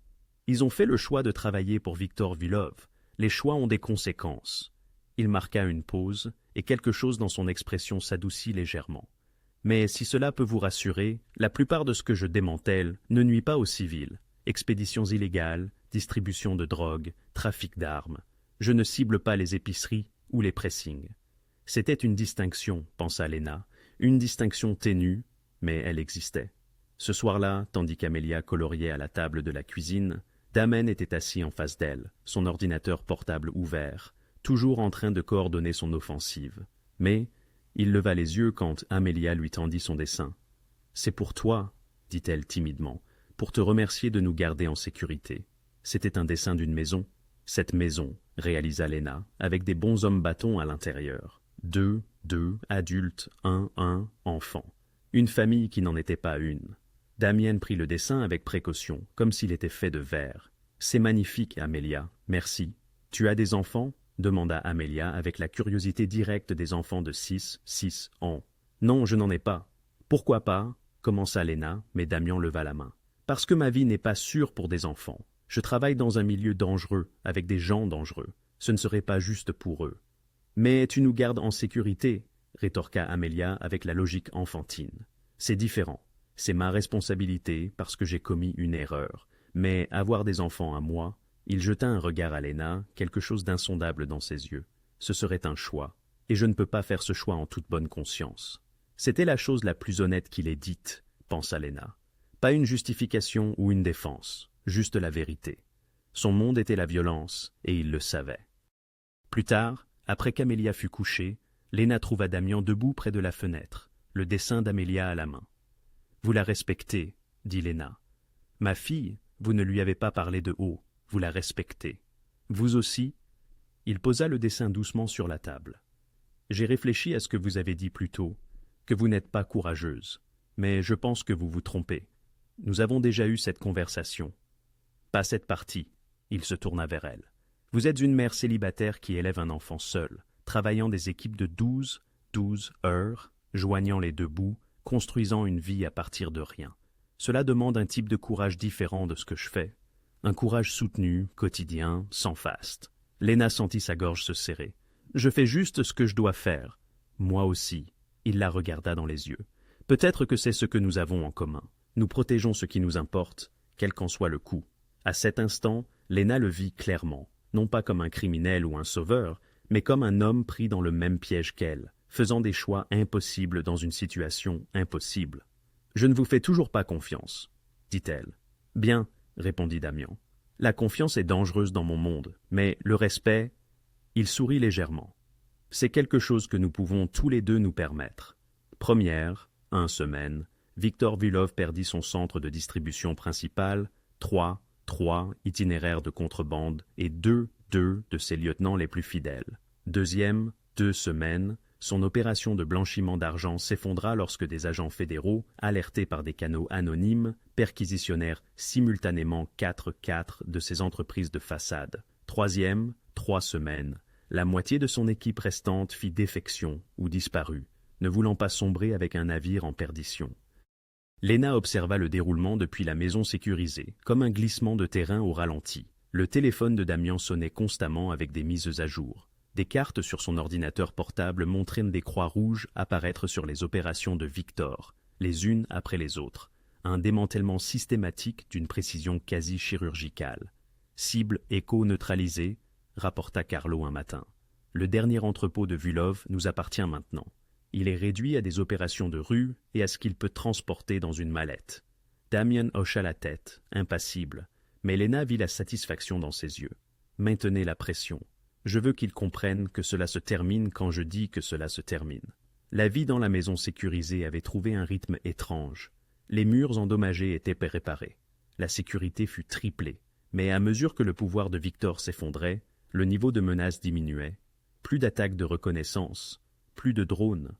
ils ont fait le choix de travailler pour Victor Vylov. Les choix ont des conséquences. » Il marqua une pause, et quelque chose dans son expression s'adoucit légèrement. « Mais si cela peut vous rassurer, la plupart de ce que je démantèle ne nuit pas aux civils. Expéditions illégales, distribution de drogue, trafic d'armes. Je ne cible pas les épiceries ou les pressings. » C'était une distinction, pensa Lena, une distinction ténue, mais elle existait. Ce soir-là, tandis qu'Amelia coloriait à la table de la cuisine, Damen était assis en face d'elle, son ordinateur portable ouvert, toujours en train de coordonner son offensive. Mais il leva les yeux quand Amelia lui tendit son dessin. « C'est pour toi, » dit-elle timidement, « pour te remercier de nous garder en sécurité. » C'était un dessin d'une maison. Cette maison, réalisa Lena, avec des bons hommes bâtons à l'intérieur. 2 adultes, 1 enfant. Une famille qui n'en était pas une. Damien prit le dessin avec précaution, comme s'il était fait de verre. « C'est magnifique, Amelia, merci. Tu as des enfants ?» demanda Amelia avec la curiosité directe des enfants de 6 ans. « Non, je n'en ai pas. »« Pourquoi pas ?» commença Lena, mais Damien leva la main. « Parce que ma vie n'est pas sûre pour des enfants. Je travaille dans un milieu dangereux, avec des gens dangereux. Ce ne serait pas juste pour eux. »« Mais tu nous gardes en sécurité, » rétorqua Amelia avec la logique enfantine. « C'est différent. C'est ma responsabilité parce que j'ai commis une erreur. Mais avoir des enfants à moi... » Il jeta un regard à Lena, quelque chose d'insondable dans ses yeux. Ce serait un choix, et je ne peux pas faire ce choix en toute bonne conscience. C'était la chose la plus honnête qu'il ait dite, pensa Lena. Pas une justification ou une défense, juste la vérité. Son monde était la violence, et il le savait. Plus tard, après qu'Amelia fut couchée, Lena trouva Damien debout près de la fenêtre, le dessin d'Amelia à la main. « Vous la respectez, » dit Lena. « Ma fille, vous ne lui avez pas parlé de haut. Vous la respectez. Vous aussi ?» Il posa le dessin doucement sur la table. « J'ai réfléchi à ce que vous avez dit plus tôt, que vous n'êtes pas courageuse. Mais je pense que vous vous trompez. Nous avons déjà eu cette conversation. Pas cette partie. » Il se tourna vers elle. « Vous êtes une mère célibataire qui élève un enfant seul, travaillant des équipes de 12 heures, joignant les deux bouts, construisant une vie à partir de rien. Cela demande un type de courage différent de ce que je fais. Un courage soutenu, quotidien, sans faste. » Lena sentit sa gorge se serrer. « Je fais juste ce que je dois faire. »« Moi aussi. » Il la regarda dans les yeux. « Peut-être que c'est ce que nous avons en commun. Nous protégeons ce qui nous importe, quel qu'en soit le coût. » À cet instant, Lena le vit clairement, non pas comme un criminel ou un sauveur, mais comme un homme pris dans le même piège qu'elle, faisant des choix impossibles dans une situation impossible. « Je ne vous fais toujours pas confiance, » dit-elle. « Bien. » répondit Damien. « La confiance est dangereuse dans mon monde, mais le respect... » Il sourit légèrement. « C'est quelque chose que nous pouvons tous les deux nous permettre. » Première, 1 semaine, Victor Vylov perdit son centre de distribution principal, 3 itinéraires de contrebande et 2 de ses lieutenants les plus fidèles. Deuxième, 2 semaines, son opération de blanchiment d'argent s'effondra lorsque des agents fédéraux, alertés par des canaux anonymes, perquisitionnèrent simultanément 4 de ses entreprises de façade. Troisième, 3 semaines, la moitié de son équipe restante fit défection ou disparut, ne voulant pas sombrer avec un navire en perdition. Lena observa le déroulement depuis la maison sécurisée, comme un glissement de terrain au ralenti. Le téléphone de Damien sonnait constamment avec des mises à jour. Des cartes sur son ordinateur portable montraient des croix rouges apparaître sur les opérations de Victor, les unes après les autres. Un démantèlement systématique d'une précision quasi chirurgicale. « Cible éco-neutralisée », rapporta Carlo un matin. « Le dernier entrepôt de Vylov nous appartient maintenant. Il est réduit à des opérations de rue et à ce qu'il peut transporter dans une mallette. » Damien hocha la tête, impassible, mais Lena vit la satisfaction dans ses yeux. « Maintenez la pression. Je veux qu'ils comprennent que cela se termine quand je dis que cela se termine. » La vie dans la maison sécurisée avait trouvé un rythme étrange. Les murs endommagés étaient réparés. La sécurité fut triplée, mais à mesure que le pouvoir de Victor s'effondrait, le niveau de menace diminuait. Plus d'attaques de reconnaissance, plus de drones.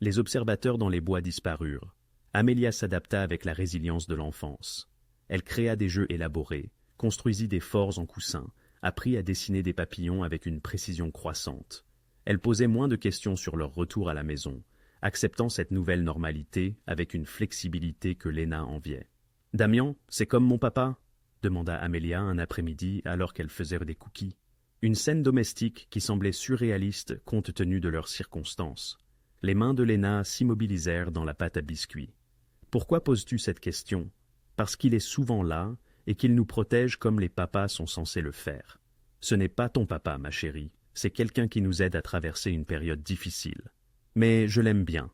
Les observateurs dans les bois disparurent. Amelia s'adapta avec la résilience de l'enfance. Elle créa des jeux élaborés, construisit des forts en coussin, apprit à dessiner des papillons avec une précision croissante. Elle posait moins de questions sur leur retour à la maison, acceptant cette nouvelle normalité avec une flexibilité que Lena enviait. « Damian, c'est comme mon papa ?» demanda Amelia un après-midi alors qu'elle faisait des cookies. Une scène domestique qui semblait surréaliste compte tenu de leurs circonstances. Les mains de Lena s'immobilisèrent dans la pâte à biscuits. « Pourquoi poses-tu cette question ? Parce qu'il est souvent là et qu'il nous protège comme les papas sont censés le faire. Ce n'est pas ton papa, ma chérie, c'est quelqu'un qui nous aide à traverser une période difficile. Mais je l'aime bien. »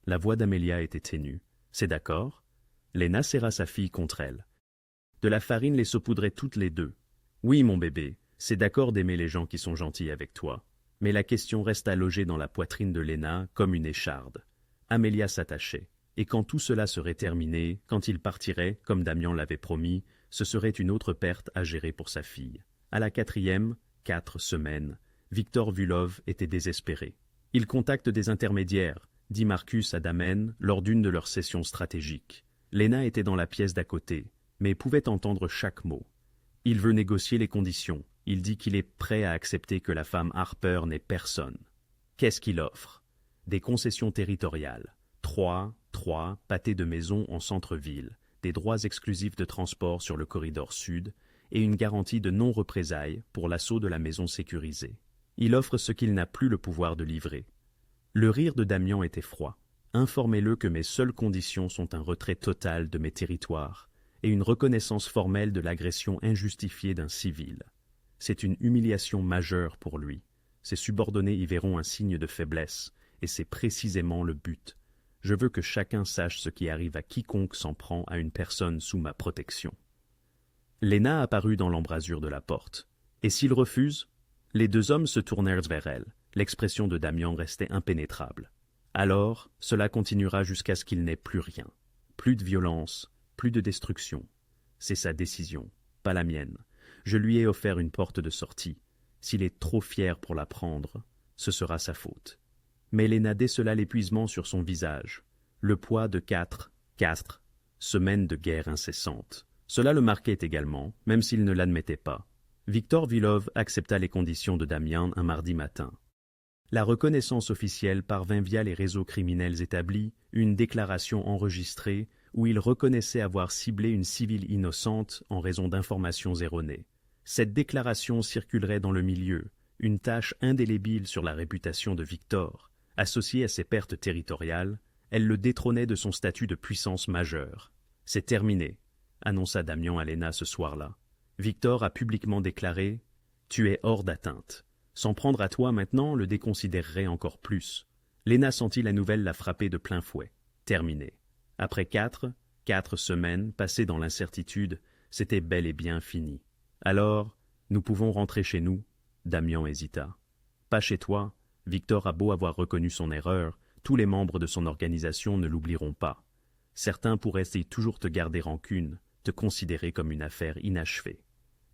La voix d'Amelia était ténue. « C'est d'accord ?» Lena serra sa fille contre elle. « De la farine les saupoudrait toutes les deux. Oui, mon bébé, c'est d'accord d'aimer les gens qui sont gentils avec toi. » Mais la question resta logée dans la poitrine de Lena comme une écharde. Amelia s'attachait. Et quand tout cela serait terminé, quand il partirait, comme Damian l'avait promis, ce serait une autre perte à gérer pour sa fille. À la 4e, 4 semaines, Victor Vulov était désespéré. Il contacte des intermédiaires, dit Marcus à Damen lors d'une de leurs sessions stratégiques. Lena était dans la pièce d'à côté, mais pouvait entendre chaque mot. Il veut négocier les conditions. Il dit qu'il est prêt à accepter que la femme Harper n'ait personne. Qu'est-ce qu'il offre? Des concessions territoriales. 3 pâtés de maison en centre-ville, des droits exclusifs de transport sur le corridor sud et une garantie de non-représailles pour l'assaut de la maison sécurisée. Il offre ce qu'il n'a plus le pouvoir de livrer. Le rire de Damian était froid. Informez-le que mes seules conditions sont un retrait total de mes territoires et une reconnaissance formelle de l'agression injustifiée d'un civil. C'est une humiliation majeure pour lui. Ses subordonnés y verront un signe de faiblesse, et c'est précisément le but. Je veux que chacun sache ce qui arrive à quiconque s'en prend à une personne sous ma protection. Lena apparut dans l'embrasure de la porte. Et s'il refuse? Les deux hommes se tournèrent vers elle. L'expression de Damian restait impénétrable. Alors, cela continuera jusqu'à ce qu'il n'ait plus rien. Plus de violence, plus de destruction. C'est sa décision, pas la mienne. Je lui ai offert une porte de sortie. S'il est trop fier pour la prendre, ce sera sa faute. Mais Lena décela l'épuisement sur son visage, le poids de 4 semaines de guerre incessante. Cela le marquait également, même s'il ne l'admettait pas. Victor Vulov accepta les conditions de Damian un mardi matin. La reconnaissance officielle parvint via les réseaux criminels établis, une déclaration enregistrée où il reconnaissait avoir ciblé une civile innocente en raison d'informations erronées. Cette déclaration circulerait dans le milieu, une tache indélébile sur la réputation de Victor. Associée à ses pertes territoriales, elle le détrônait de son statut de puissance majeure. « C'est terminé », annonça Damian à Lena ce soir-là. Victor a publiquement déclaré « Tu es hors d'atteinte ». S'en prendre à toi maintenant le déconsidérerait encore plus. Lena sentit la nouvelle la frapper de plein fouet. Terminé. Après 4 semaines passées dans l'incertitude, c'était bel et bien fini. Alors, nous pouvons rentrer chez nous? Damian hésita. Pas chez toi. Victor a beau avoir reconnu son erreur, tous les membres de son organisation ne l'oublieront pas. Certains pourraient essayer toujours te garder rancune, te considérer comme une affaire inachevée.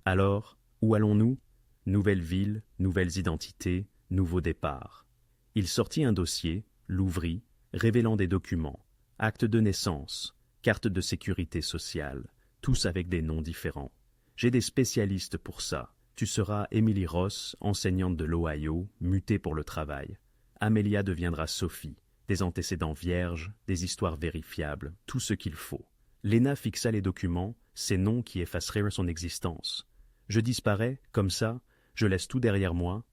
Alors, où allons-nous? Nouvelle ville, nouvelles identités, nouveau départ. Il sortit un dossier, l'ouvrit, révélant des documents, actes de naissance, carte de sécurité sociale, tous avec des noms différents. J'ai des spécialistes pour ça. Tu seras Emily Ross, enseignante de l'Ohio, mutée pour le travail. Amelia deviendra Sophie. Des antécédents vierges, des histoires vérifiables, tout ce qu'il faut. Lena fixa les documents, ces noms qui effaceraient son existence. Je disparais, comme ça, je laisse tout derrière moi.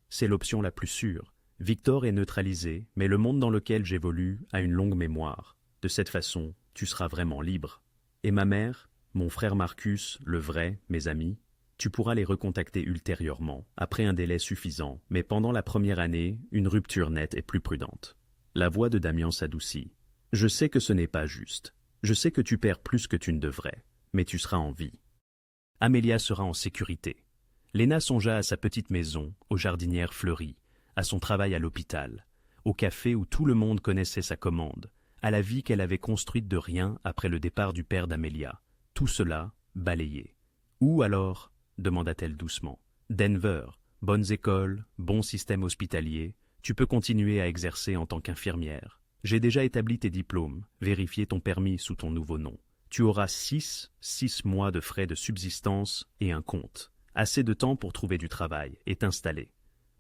C'est l'option la plus sûre. Victor est neutralisé, mais le monde dans lequel j'évolue a une longue mémoire. De cette façon, tu seras vraiment libre. Et ma mère, mon frère Marcus, le vrai, mes amis, tu pourras les recontacter ultérieurement, après un délai suffisant, mais pendant la première année, une rupture nette est plus prudente. La voix de Damian s'adoucit. Je sais que ce n'est pas juste. Je sais que tu perds plus que tu ne devrais, mais tu seras en vie. Amelia sera en sécurité. Lena songea à sa petite maison, aux jardinières fleuries, à son travail à l'hôpital, au café où tout le monde connaissait sa commande, à la vie qu'elle avait construite de rien après le départ du père d'Amelia. Tout cela balayé. Où alors? Demanda-t-elle doucement. Denver, bonnes écoles, bon système hospitalier, tu peux continuer à exercer en tant qu'infirmière. J'ai déjà établi tes diplômes, vérifié ton permis sous ton nouveau nom. Tu auras 6 mois de frais de subsistance et un compte. Assez de temps pour trouver du travail et t'installer.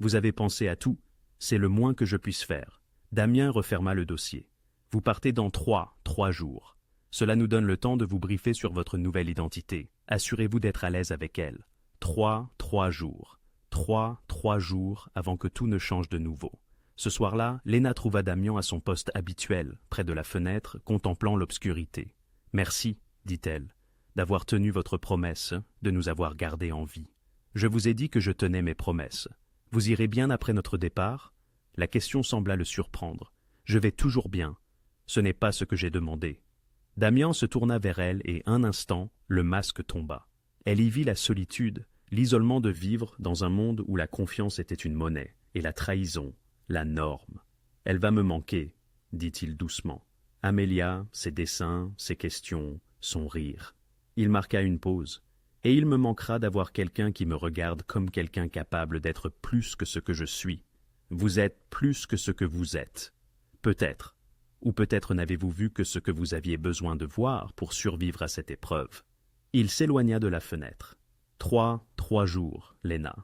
Vous avez pensé à tout? C'est le moins que je puisse faire. Damien referma le dossier. Vous partez dans 3 jours. Cela nous donne le temps de vous briefer sur votre nouvelle identité. Assurez-vous d'être à l'aise avec elle. 3 jours. 3 jours avant que tout ne change de nouveau. Ce soir-là, Léna trouva Damien à son poste habituel, près de la fenêtre, contemplant l'obscurité. « Merci, dit-elle, d'avoir tenu votre promesse, de nous avoir gardés en vie. Je vous ai dit que je tenais mes promesses. Vous irez bien après notre départ ?» La question sembla le surprendre. « Je vais toujours bien. Ce n'est pas ce que j'ai demandé. » Damien se tourna vers elle et, un instant, le masque tomba. Elle y vit la solitude, l'isolement de vivre dans un monde où la confiance était une monnaie, et la trahison, la norme. « Elle va me manquer, » dit-il doucement. Amelia, ses dessins, ses questions, son rire. Il marqua une pause. « Et il me manquera d'avoir quelqu'un qui me regarde comme quelqu'un capable d'être plus que ce que je suis. Vous êtes plus que ce que vous êtes. Peut-être. Ou peut-être n'avez-vous vu que ce que vous aviez besoin de voir pour survivre à cette épreuve. » Il s'éloigna de la fenêtre. « 3 jours, Léna.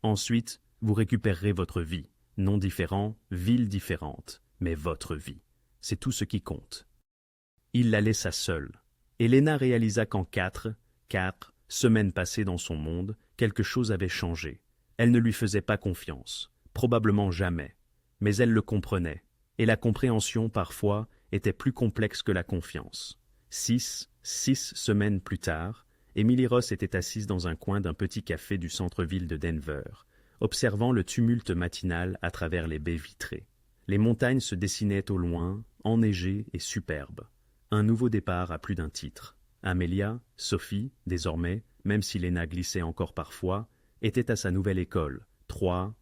Ensuite, vous récupérerez votre vie. Nom différent, ville différente, mais votre vie. C'est tout ce qui compte. » Il la laissa seule. Et Léna réalisa qu'en 4 semaines passées dans son monde, quelque chose avait changé. Elle ne lui faisait pas confiance, probablement jamais, mais elle le comprenait, et la compréhension, parfois, était plus complexe que la confiance. 6 semaines plus tard, Emily Ross était assise dans un coin d'un petit café du centre-ville de Denver, observant le tumulte matinal à travers les baies vitrées. Les montagnes se dessinaient au loin, enneigées et superbes. Un nouveau départ à plus d'un titre. Amelia, Sophie, désormais, même si Léna glissait encore parfois, était à sa nouvelle école, 3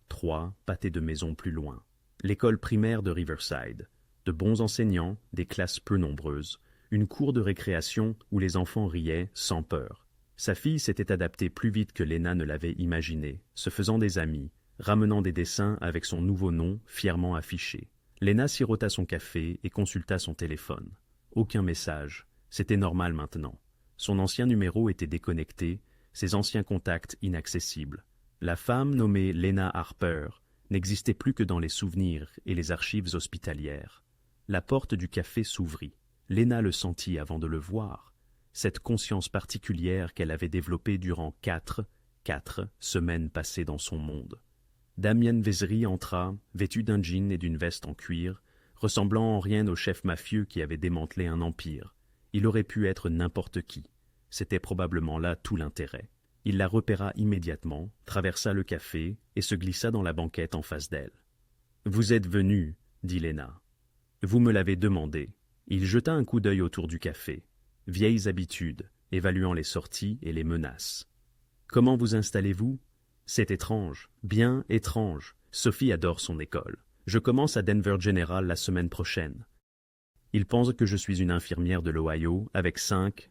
pâtés de maisons plus loin. L'école primaire de Riverside. De bons enseignants, des classes peu nombreuses, une cour de récréation où les enfants riaient sans peur. Sa fille s'était adaptée plus vite que Léna ne l'avait imaginé, se faisant des amis, ramenant des dessins avec son nouveau nom fièrement affiché. Léna sirota son café et consulta son téléphone. Aucun message. C'était normal maintenant. Son ancien numéro était déconnecté, ses anciens contacts inaccessibles. La femme nommée Léna Harper n'existait plus que dans les souvenirs et les archives hospitalières. La porte du café s'ouvrit. Léna le sentit avant de le voir. Cette conscience particulière qu'elle avait développée durant 4 semaines passées dans son monde. Damien Vézery entra, vêtu d'un jean et d'une veste en cuir, ressemblant en rien au chef mafieux qui avait démantelé un empire. Il aurait pu être n'importe qui. C'était probablement là tout l'intérêt. Il la repéra immédiatement, traversa le café et se glissa dans la banquette en face d'elle. « Vous êtes venu, » dit Léna. « Vous me l'avez demandé. » Il jeta un coup d'œil autour du café. Vieilles habitudes, évaluant les sorties et les menaces. « Comment vous installez-vous ? » « C'est étrange, bien étrange. Sophie adore son école. Je commence à Denver General la semaine prochaine. Il pense que je suis une infirmière de l'Ohio avec 5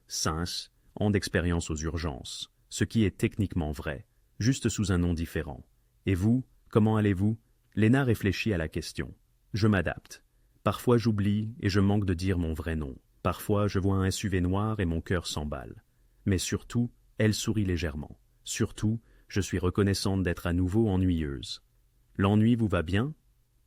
ans d'expérience aux urgences, ce qui est techniquement vrai, juste sous un nom différent. Et vous, comment allez-vous ? Léna réfléchit à la question. Je m'adapte. Parfois j'oublie et je manque de dire mon vrai nom. Parfois je vois un SUV noir et mon cœur s'emballe. Mais surtout, elle sourit légèrement. Surtout, je suis reconnaissante d'être à nouveau ennuyeuse. L'ennui vous va bien ?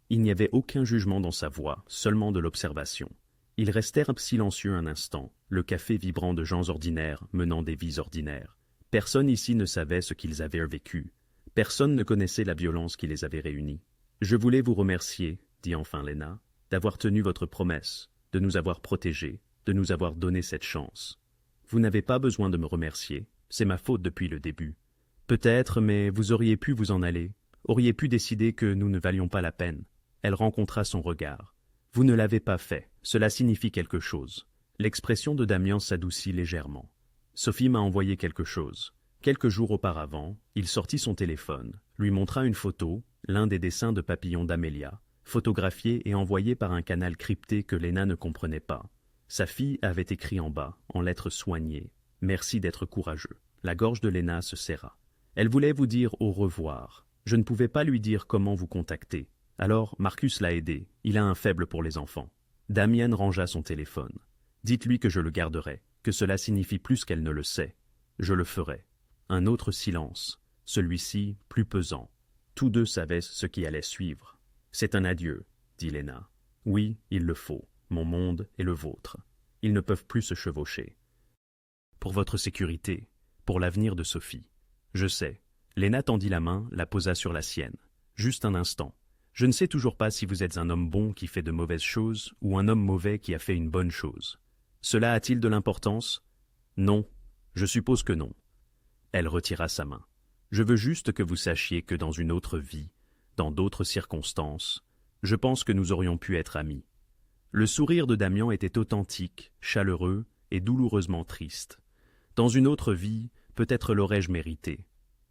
Il n'y avait aucun jugement dans sa voix, seulement de l'observation. Ils restèrent silencieux un instant, le café vibrant de gens ordinaires menant des vies ordinaires. Personne ici ne savait ce qu'ils avaient vécu. Personne ne connaissait la violence qui les avait réunis. « Je voulais vous remercier, » dit enfin Léna, « d'avoir tenu votre promesse, de nous avoir protégés, de nous avoir donné cette chance. Vous n'avez pas besoin de me remercier, c'est ma faute depuis le début. Peut-être, mais vous auriez pu vous en aller, auriez pu décider que nous ne valions pas la peine. » Elle rencontra son regard. « Vous ne l'avez pas fait, cela signifie quelque chose. » L'expression de Damien s'adoucit légèrement. « Sophie m'a envoyé quelque chose. » Quelques jours auparavant, il sortit son téléphone, lui montra une photo, l'un des dessins de papillons d'Amelia, photographié et envoyé par un canal crypté que Lena ne comprenait pas. Sa fille avait écrit en bas, en lettres soignées, « Merci d'être courageux ». La gorge de Lena se serra. Elle voulait vous dire au revoir. Je ne pouvais pas lui dire comment vous contacter. Alors Marcus l'a aidé, il a un faible pour les enfants. Damien rangea son téléphone. Dites-lui que je le garderai, que cela signifie plus qu'elle ne le sait. Je le ferai. Un autre silence, celui-ci plus pesant. Tous deux savaient ce qui allait suivre. C'est un adieu, dit Lena. Oui, il le faut. Mon monde et le vôtre. Ils ne peuvent plus se chevaucher. Pour votre sécurité, pour l'avenir de Sophie. Je sais. Lena tendit la main, la posa sur la sienne. Juste un instant. Je ne sais toujours pas si vous êtes un homme bon qui fait de mauvaises choses ou un homme mauvais qui a fait une bonne chose. Cela a-t-il de l'importance? Non. Je suppose que non. Elle retira sa main. Je veux juste que vous sachiez que dans une autre vie, dans d'autres circonstances, je pense que nous aurions pu être amis. Le sourire de Damian était authentique, chaleureux et douloureusement triste. Dans une autre vie, peut-être l'aurais-je mérité.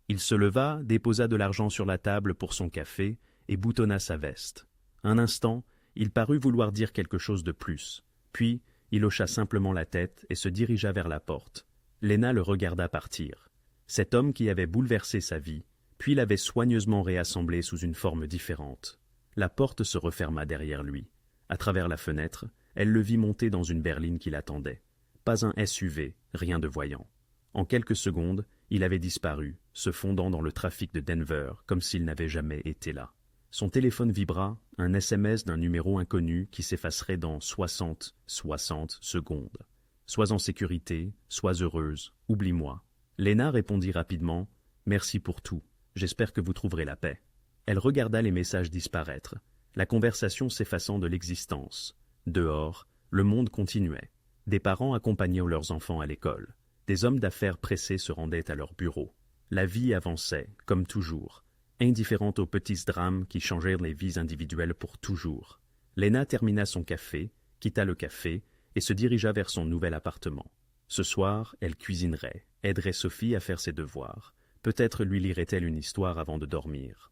Il se leva, déposa de l'argent sur la table pour son café et boutonna sa veste. Un instant, il parut vouloir dire quelque chose de plus. Puis, il hocha simplement la tête et se dirigea vers la porte. Lena le regarda partir. Cet homme qui avait bouleversé sa vie, puis l'avait soigneusement réassemblée sous une forme différente. La porte se referma derrière lui. À travers la fenêtre, elle le vit monter dans une berline qui l'attendait. Pas un SUV, rien de voyant. En quelques secondes, il avait disparu, se fondant dans le trafic de Denver comme s'il n'avait jamais été là. Son téléphone vibra, un SMS d'un numéro inconnu qui s'effacerait dans 60 secondes. Sois en sécurité, sois heureuse, oublie-moi. Lena répondit rapidement « Merci pour tout, j'espère que vous trouverez la paix ». Elle regarda les messages disparaître, la conversation s'effaçant de l'existence. Dehors, le monde continuait. Des parents accompagnaient leurs enfants à l'école. Des hommes d'affaires pressés se rendaient à leur bureau. La vie avançait, comme toujours, indifférente aux petits drames qui changèrent les vies individuelles pour toujours. Lena termina son café, quitta le café et se dirigea vers son nouvel appartement. Ce soir, elle cuisinerait, aiderait Sophie à faire ses devoirs. Peut-être lui lirait-elle une histoire avant de dormir.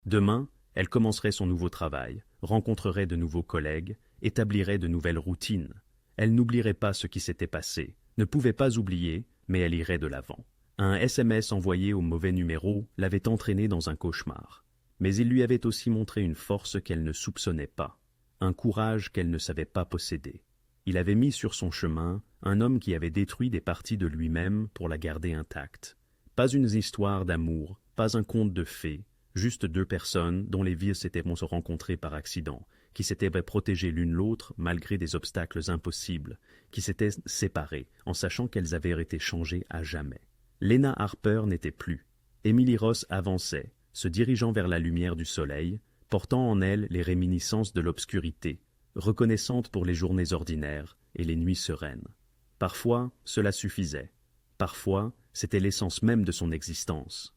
Demain, elle commencerait son nouveau travail, rencontrerait de nouveaux collègues, établirait de nouvelles routines. Elle n'oublierait pas ce qui s'était passé, ne pouvait pas oublier, mais elle irait de l'avant. Un SMS envoyé au mauvais numéro l'avait entraînée dans un cauchemar. Mais il lui avait aussi montré une force qu'elle ne soupçonnait pas, un courage qu'elle ne savait pas posséder. Il avait mis sur son chemin un homme qui avait détruit des parties de lui-même pour la garder intacte. Pas une histoire d'amour, pas un conte de fées, juste deux personnes dont les vies s'étaient rencontrées par accident, qui s'étaient protégées l'une l'autre malgré des obstacles impossibles, qui s'étaient séparées en sachant qu'elles avaient été changées à jamais. Lena Harper n'était plus. Emily Ross avançait, se dirigeant vers la lumière du soleil, portant en elle les réminiscences de l'obscurité, reconnaissante pour les journées ordinaires et les nuits sereines. Parfois, cela suffisait. Parfois, c'était l'essence même de son existence.